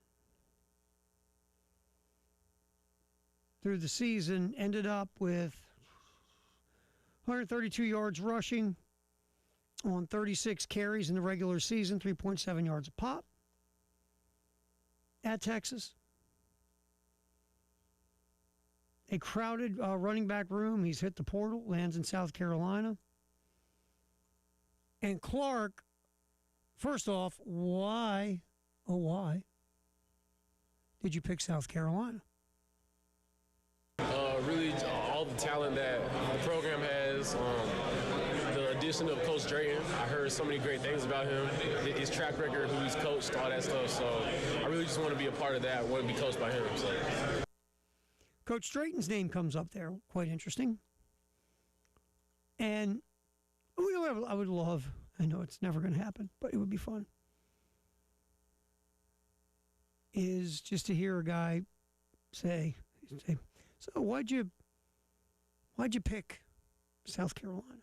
[SPEAKER 1] Through the season, ended up with 132 yards rushing on 36 carries in the regular season, 3.7 yards a pop at Texas. A crowded running back room. He's hit the portal, lands in South Carolina. And Clark, first off, why did you pick South Carolina?
[SPEAKER 15] Really, all the talent that the program has. The addition of Coach Drayton, I heard so many great things about him. His track record, who he's coached, all that stuff. So I really just want to be a part of that. I want to be coached by him. So.
[SPEAKER 1] Coach Drayton's name comes up there. Quite interesting. And I would love, I know it's never going to happen, but it would be fun, is just to hear a guy say, so why'd you pick South Carolina?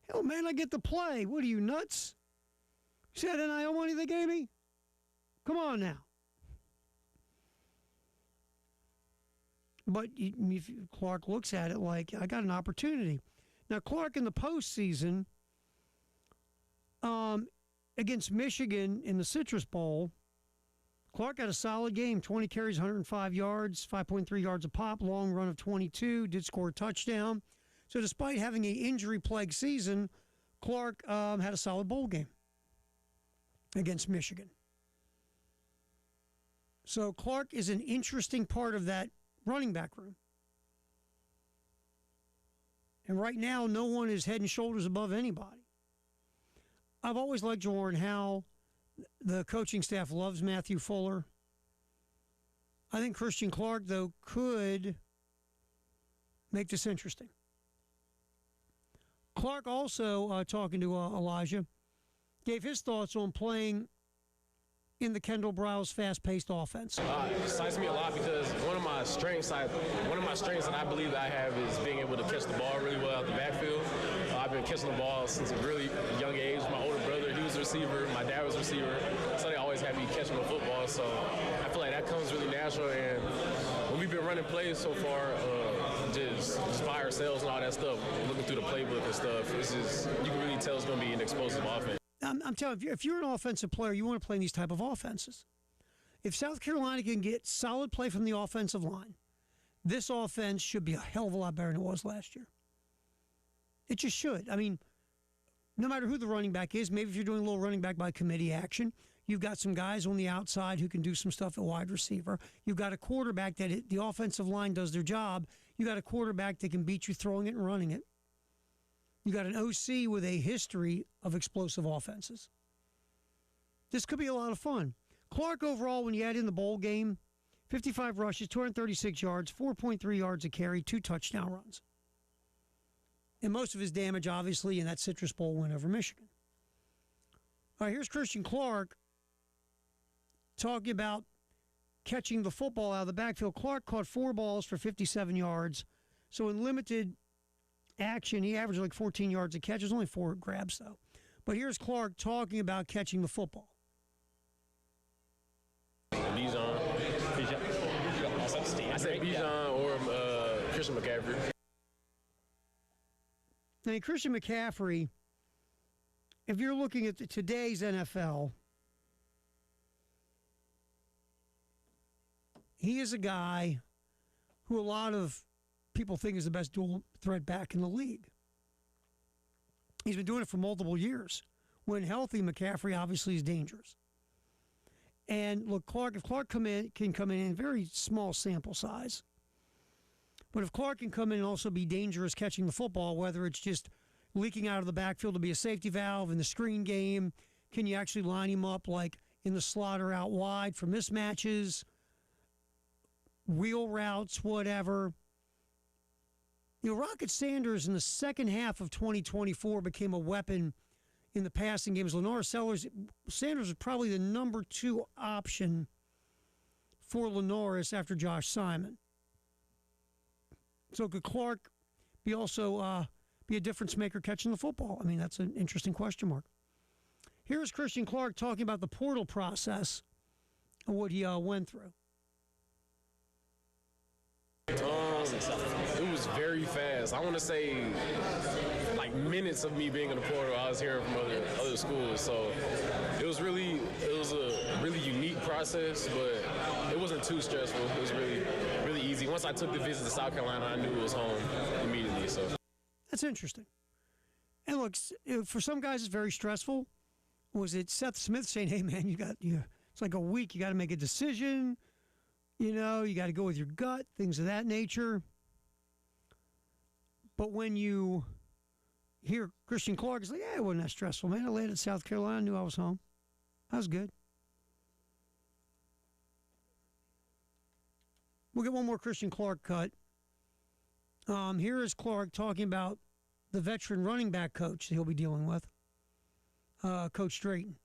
[SPEAKER 1] Hell, man, I get to play. What are you, nuts? You see that NIL money they gave me? Come on now. But if Clark looks at it like, I got an opportunity. Now, Clark in the postseason against Michigan in the Citrus Bowl, Clark had a solid game, 20 carries, 105 yards, 5.3 yards a pop, long run of 22, did score a touchdown. So despite having an injury-plagued season, Clark had a solid bowl game against Michigan. So Clark is an interesting part of that running back room. And right now, no one is head and shoulders above anybody. I've always liked Warren Howell. The coaching staff loves Matthew Fuller. I think Christian Clark, though, could make this interesting. Clark also, talking to Elijah, gave his thoughts on playing in the Kendall Browse fast-paced offense.
[SPEAKER 15] It excites me a lot because one of my strengths that I believe that I have is being able to catch the ball really well out the backfield. I've been catching the ball since a really young age. My older brother, he was a receiver. My dad was a receiver. So they always had me catching the football. So I feel like that comes really natural. And when we've been running plays so far, just by ourselves and all that stuff, looking through the playbook and stuff, it's just, you can really tell it's going to be an explosive offense.
[SPEAKER 1] I'm telling you, if you're an offensive player, you want to play in these type of offenses. If South Carolina can get solid play from the offensive line, this offense should be a hell of a lot better than it was last year. It just should. I mean, no matter who the running back is, maybe if you're doing a little running back by committee action, you've got some guys on the outside who can do some stuff at wide receiver. You've got a quarterback that the offensive line does their job. You got a quarterback that can beat you throwing it and running it. You got an OC with a history of explosive offenses. This could be a lot of fun. Clark overall, when you add in the bowl game, 55 rushes, 236 yards, 4.3 yards a carry, 2 touchdown runs. And most of his damage, obviously, in that Citrus Bowl win over Michigan. All right, here's Christian Clark talking about catching the football out of the backfield. Clark caught 4 balls for 57 yards. So in limited action, he averaged like 14 yards a catch. There's only 4 grabs, though. But here's Clark talking about catching the football.
[SPEAKER 15] Bijan. I said Bijan or Christian McCaffrey.
[SPEAKER 1] Now, Christian McCaffrey, if you're looking at today's NFL, he is a guy who a lot of people think is the best dual threat back in the league. He's been doing it for multiple years. When healthy, McCaffrey obviously is dangerous. And look, if Clark can come in very small sample size, but if Clark can come in and also be dangerous catching the football, whether it's just leaking out of the backfield to be a safety valve in the screen game, can you actually line him up like in the slot or out wide for mismatches, wheel routes, whatever. Rocket Sanders in the second half of 2024 became a weapon in the passing games. Sanders is probably the number 2 option for Lenoris after Josh Simon. So could Clark be also be a difference maker catching the football? I mean, that's an interesting question mark. Here's Christian Clark talking about the portal process and what he went through.
[SPEAKER 15] It was very fast. I want to say like minutes of me being in the portal. I was hearing from other schools, so it was a really unique process, but it wasn't too stressful. It was really easy. Once I took the visit to South Carolina, I knew it was home immediately. So
[SPEAKER 1] that's interesting. And look, for some guys, it's very stressful. Was it Seth Smith saying, "Hey man, it's like a week. You got to make a decision. You got to go with your gut, things of that nature." But when you hear Christian Clark, it's like, yeah, it wasn't that stressful, man. I landed in South Carolina, knew I was home. That was good. We'll get one more Christian Clark cut. Here is Clark talking about the veteran running back coach that he'll be dealing with, Coach Drayton.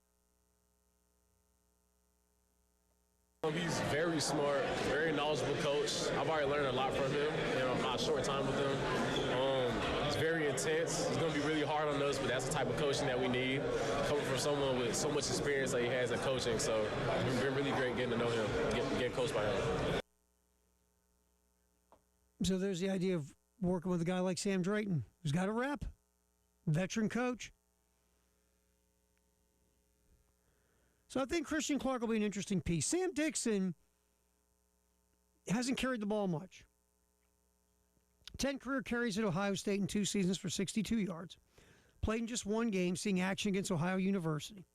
[SPEAKER 15] He's very smart, very knowledgeable coach. I've already learned a lot from him in my short time with him. He's very intense. It's going to be really hard on us, but that's the type of coaching that we need, coming from someone with so much experience that he has in coaching. So it's been really great getting to know him, getting coached by him.
[SPEAKER 1] So there's the idea of working with a guy like Sam Drayton, who's got a rep, veteran coach. So I think Christian Clark will be an interesting piece. Sam Dixon hasn't carried the ball much. 10 career carries at Ohio State in 2 seasons for 62 yards. Played in just 1 game, seeing action against Ohio University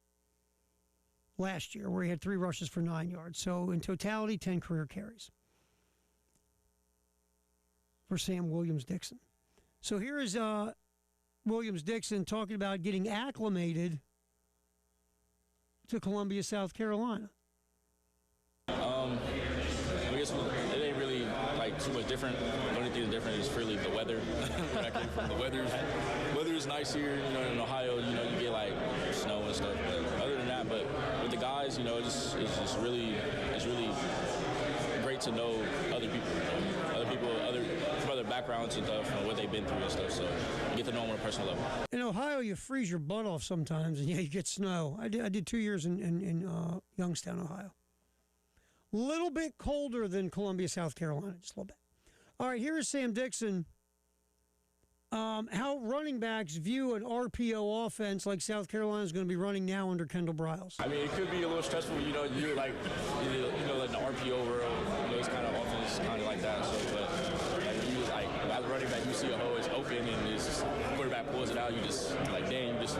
[SPEAKER 1] last year, where he had 3 rushes for 9 yards. So in totality, 10 career carries for Sam Williams-Dixon. So here is Williams-Dixon talking about getting acclimated to Columbia, South Carolina.
[SPEAKER 16] I guess it ain't really like too much different. The only thing that's different is really the weather. When I came from the weather is nice here. In Ohio, you get like snow and stuff. But other than that, but with the guys, it's just really great to know other people from other backgrounds and stuff, and what they've been through and stuff. So you get to know them on a personal level.
[SPEAKER 1] In Ohio, you freeze your butt off sometimes, and you get snow. I did 2 years in Youngstown, Ohio. Little bit colder than Columbia, South Carolina, just a little bit. All right, here is Sam Dixon. How running backs view an RPO offense like South Carolina is going to be running now under Kendall Briles.
[SPEAKER 16] I mean, it could be a little stressful. You're like the RPO world. It's kind of offense, kind of like that. So, but as a running back, you see a hole is open and this quarterback pulls it out. You just like, dang, you just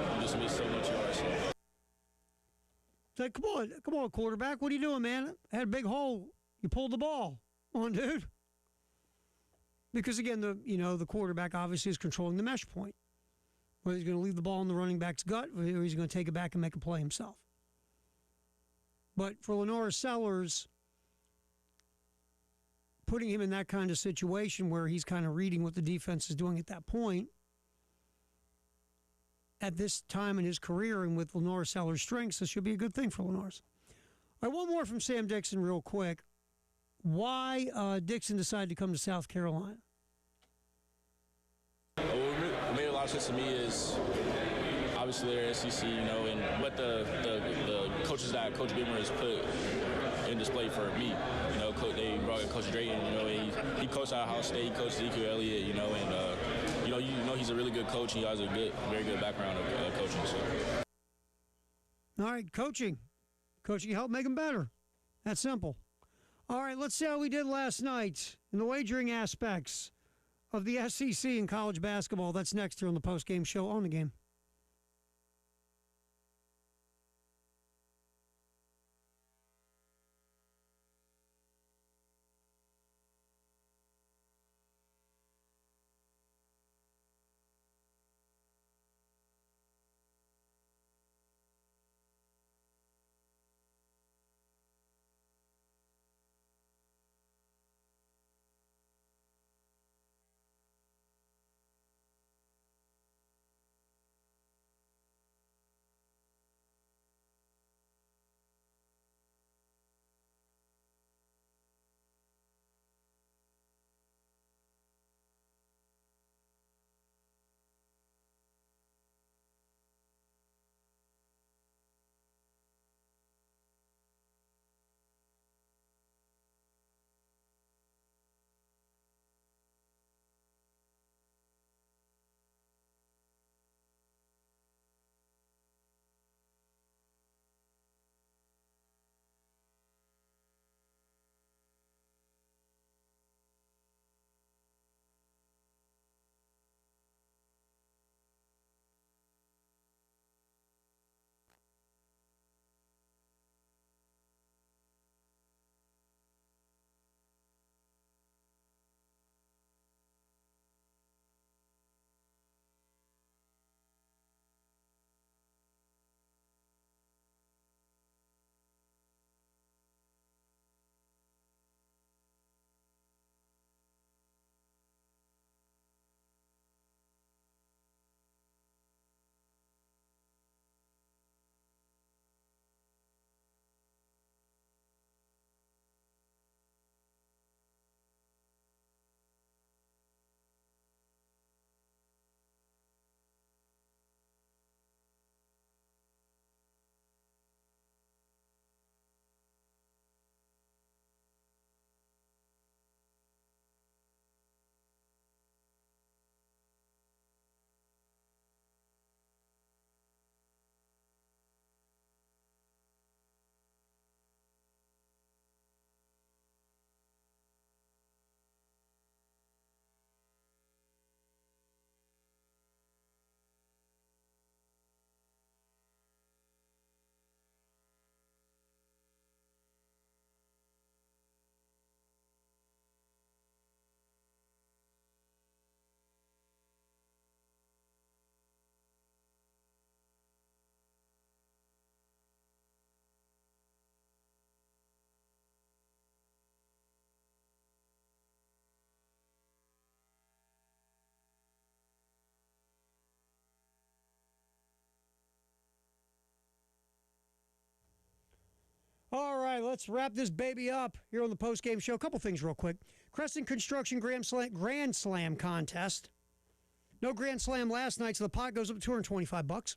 [SPEAKER 1] It's like, come on, quarterback. What are you doing, man? I had a big hole. You pulled the ball. Come on, dude. Because, again, the quarterback obviously is controlling the mesh point. Whether he's going to leave the ball in the running back's gut or he's going to take it back and make a play himself. But for Lenora Sellers, putting him in that kind of situation where he's kind of reading what the defense is doing at that point, at this time in his career and with Lenora Sellers' strengths, this should be a good thing for Lenore's. All right, one more from Sam Dixon real quick. Why Dixon decided to come to South Carolina?
[SPEAKER 16] What made a lot of sense to me is obviously they're SEC, and what the coaches that Coach Beamer has put in display for me. They brought in Coach Drayton, and he coached at Ohio State, he coached Ezekiel Elliott, and he's a really good coach. He has a very good background of coaching. So.
[SPEAKER 1] All right, coaching. Coaching helped make him better. That's simple. All right, let's see how we did last night in the wagering aspects of the SEC in college basketball. That's next here on the post-game show on the Game. All right, let's wrap this baby up here on the post-game show. A couple things real quick. Crescent Construction Grand Slam contest. No Grand Slam last night, so the pot goes up to $225.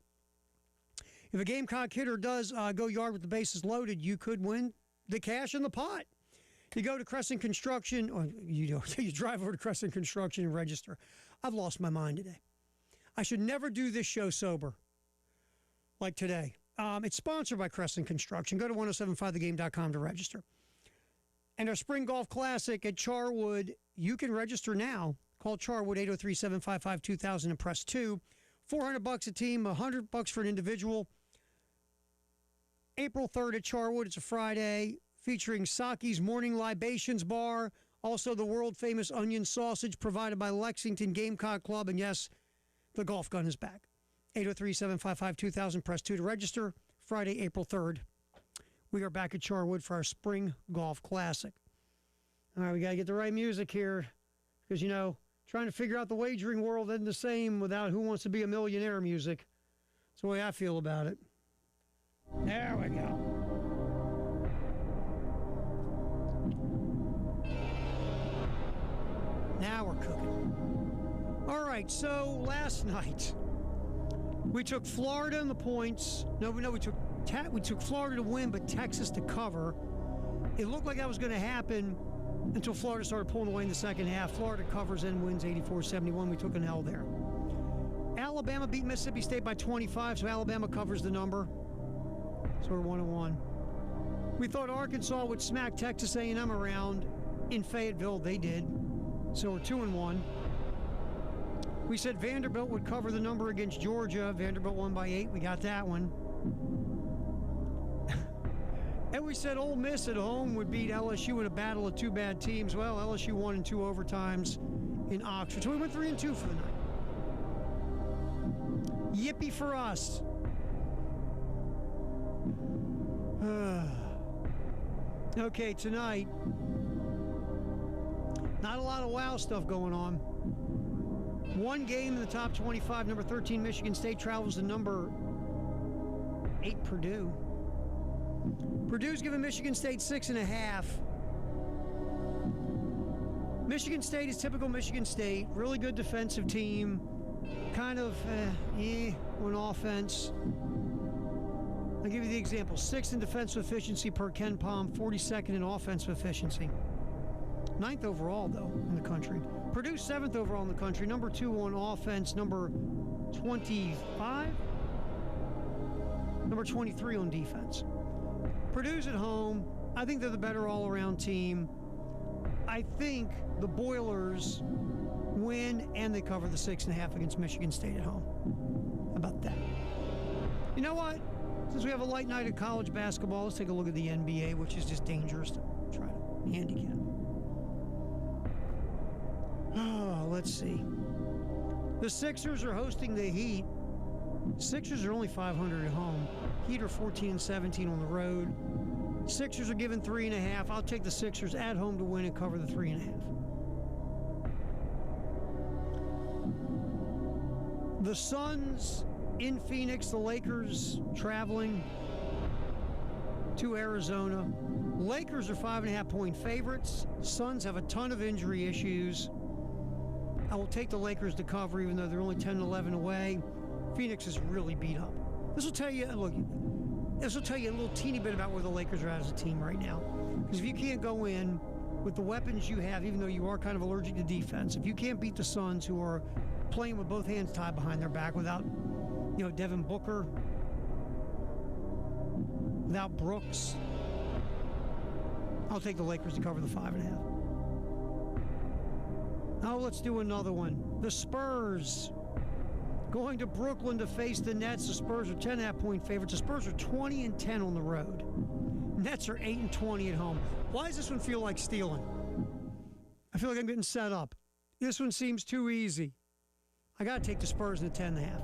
[SPEAKER 1] If a Gamecock hitter does go yard with the bases loaded, you could win the cash in the pot. You go to Crescent Construction, or you drive over to Crescent Construction and register. I've lost my mind today. I should never do this show sober like today. It's sponsored by Crescent Construction. Go to 1075thegame.com to register. And our Spring Golf Classic at Charwood, you can register now. Call Charwood 803-755-2000 and press 2. $400 a team, $100 for an individual. April 3rd at Charwood. It's a Friday, featuring Saki's Morning Libations Bar. Also, the world-famous onion sausage provided by Lexington Gamecock Club. And yes, the golf gun is back. 803-755-2000. Press 2 to register. Friday, April 3rd. We are back at Charwood for our Spring Golf Classic. All right, we got to get the right music here because, you know, trying to figure out the wagering world isn't the same without Who Wants to Be a Millionaire music. That's the way I feel about it. There we go. Now we're cooking. All right, so last night we took Florida in the points. No, we took Florida to win, but Texas to cover. It looked like that was going to happen until Florida started pulling away in the second half. Florida covers and wins 84-71. We took an L there. Alabama beat Mississippi State by 25, so Alabama covers the number. So we're 1-1. We thought Arkansas would smack Texas A&M around in Fayetteville. They did. So we're 2-1. We said Vanderbilt would cover the number against Georgia. Vanderbilt won by 8. We got that one. And we said Ole Miss at home would beat LSU in a battle of two bad teams. Well, LSU won in 2 overtimes in Oxford. So we went 3-2 for the night. Yippee for us. Okay, tonight, not a lot of wow stuff going on. One game in the top 25, number 13 Michigan State travels to number 8 Purdue. Purdue's giving Michigan State 6.5. Michigan State is typical Michigan State. Really good defensive team. Kind of on offense. I'll give you the example. 6th in defensive efficiency per Ken Palm, 42nd in offensive efficiency. 9th overall, though, in the country. Purdue 7th overall in the country. Number 2 on offense. Number 25. Number 23 on defense. Purdue's at home. I think they're the better all-around team. I think the Boilers win and they cover the 6.5 against Michigan State at home. How about that? You know what? Since we have a light night of college basketball, let's take a look at the NBA, which is just dangerous to try to handicap. Oh, let's see. The Sixers are hosting the Heat. Sixers are only 500 at home. Heat are 14-17 on the road. Sixers are given 3.5. I'll take the Sixers at home to win and cover the 3.5. The Suns in Phoenix, the Lakers traveling to Arizona. Lakers are 5.5-point favorites. Suns have a ton of injury issues. I will take the Lakers to cover, even though they're only 10-11 away. Phoenix is really beat up. This will tell you, look, this will tell you a little teeny bit about where the Lakers are at as a team right now. Because if you can't go in with the weapons you have, even though you are kind of allergic to defense, if you can't beat the Suns, who are playing with both hands tied behind their back without, you know, Devin Booker, without Brooks, I'll take the Lakers to cover the 5.5. Now let's do another one. The Spurs going to Brooklyn to face the Nets. The Spurs are 10.5-point favorites. The Spurs are 20-10 on the road. Nets are 8-20 at home. Why does this one feel like stealing? I feel like I'm getting set up. This one seems too easy. I got to take the Spurs in the 10.5.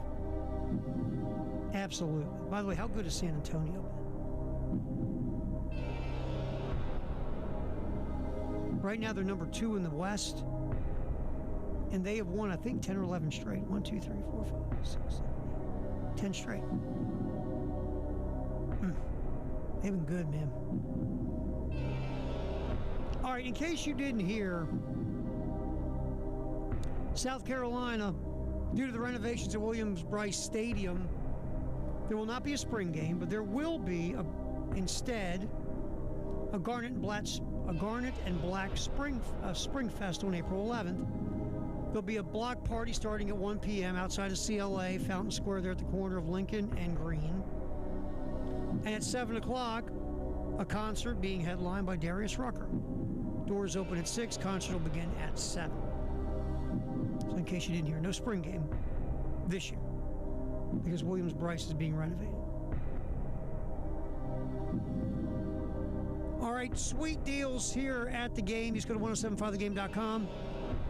[SPEAKER 1] Absolutely. By the way, how good is San Antonio been? Right now, they're number 2 in the West. And they have won, I think, 10 or 11 straight. 1, 2, 3, 4, 5, 6, 7, 8. 10 straight. They've been good, man. All right, in case you didn't hear, South Carolina, due to the renovations at Williams-Brice Stadium, there will not be a spring game, but there will be, instead, a Garnet and Black Spring Fest on April 11th. There'll be a block party starting at 1 p.m. outside of CLA, Fountain Square there at the corner of Lincoln and Green. And at 7 o'clock, a concert being headlined by Darius Rucker. Doors open at 6, concert will begin at 7. So in case you didn't hear, no spring game this year because Williams-Brice is being renovated. All right, sweet deals here at the game. Just go to 1075thegame.com.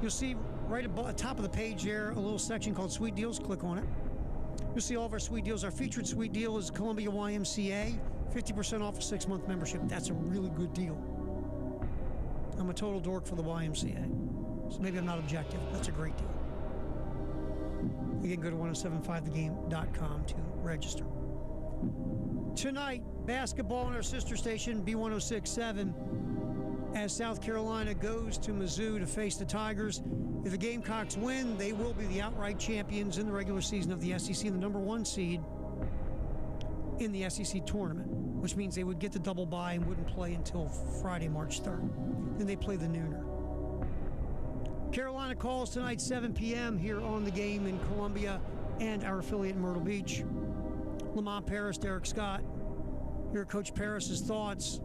[SPEAKER 1] You'll see right at the top of the page there a little section called Sweet Deals. Click on it. You'll see all of our sweet deals. Our featured sweet deal is Columbia YMCA, 50% off a 6-month membership. That's a really good deal. I'm a total dork for the YMCA, so maybe I'm not objective. That's a great deal. Again, go to 1075thegame.com to register. Tonight, basketball on our sister station, B1067, as South Carolina goes to Mizzou to face the Tigers. If the Gamecocks win, they will be the outright champions in the regular season of the SEC and the number 1 seed in the SEC tournament, which means they would get the double bye and wouldn't play until Friday, March 3rd. Then they play the nooner. Carolina calls tonight, 7 p.m. here on the game in Columbia and our affiliate in Myrtle Beach. Lamont Paris, Derek Scott. Here, Coach Paris's thoughts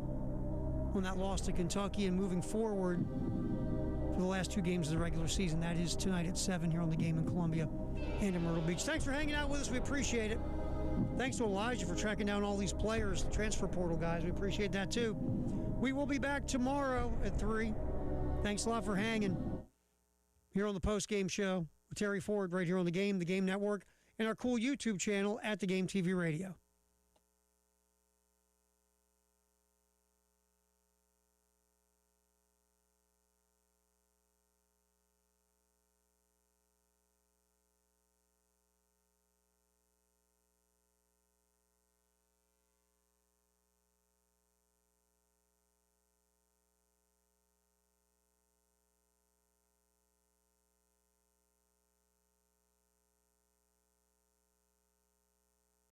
[SPEAKER 1] on that loss to Kentucky and moving forward for the last 2 games of the regular season. That is tonight at 7 here on the game in Columbia and in Myrtle Beach. Thanks for hanging out with us. We appreciate it. Thanks to Elijah for tracking down all these players, the transfer portal guys. We appreciate that too. We will be back tomorrow at 3. Thanks a lot for hanging here on the post-game show with Terry Ford right here on the Game Network, and our cool YouTube channel at The Game TV Radio.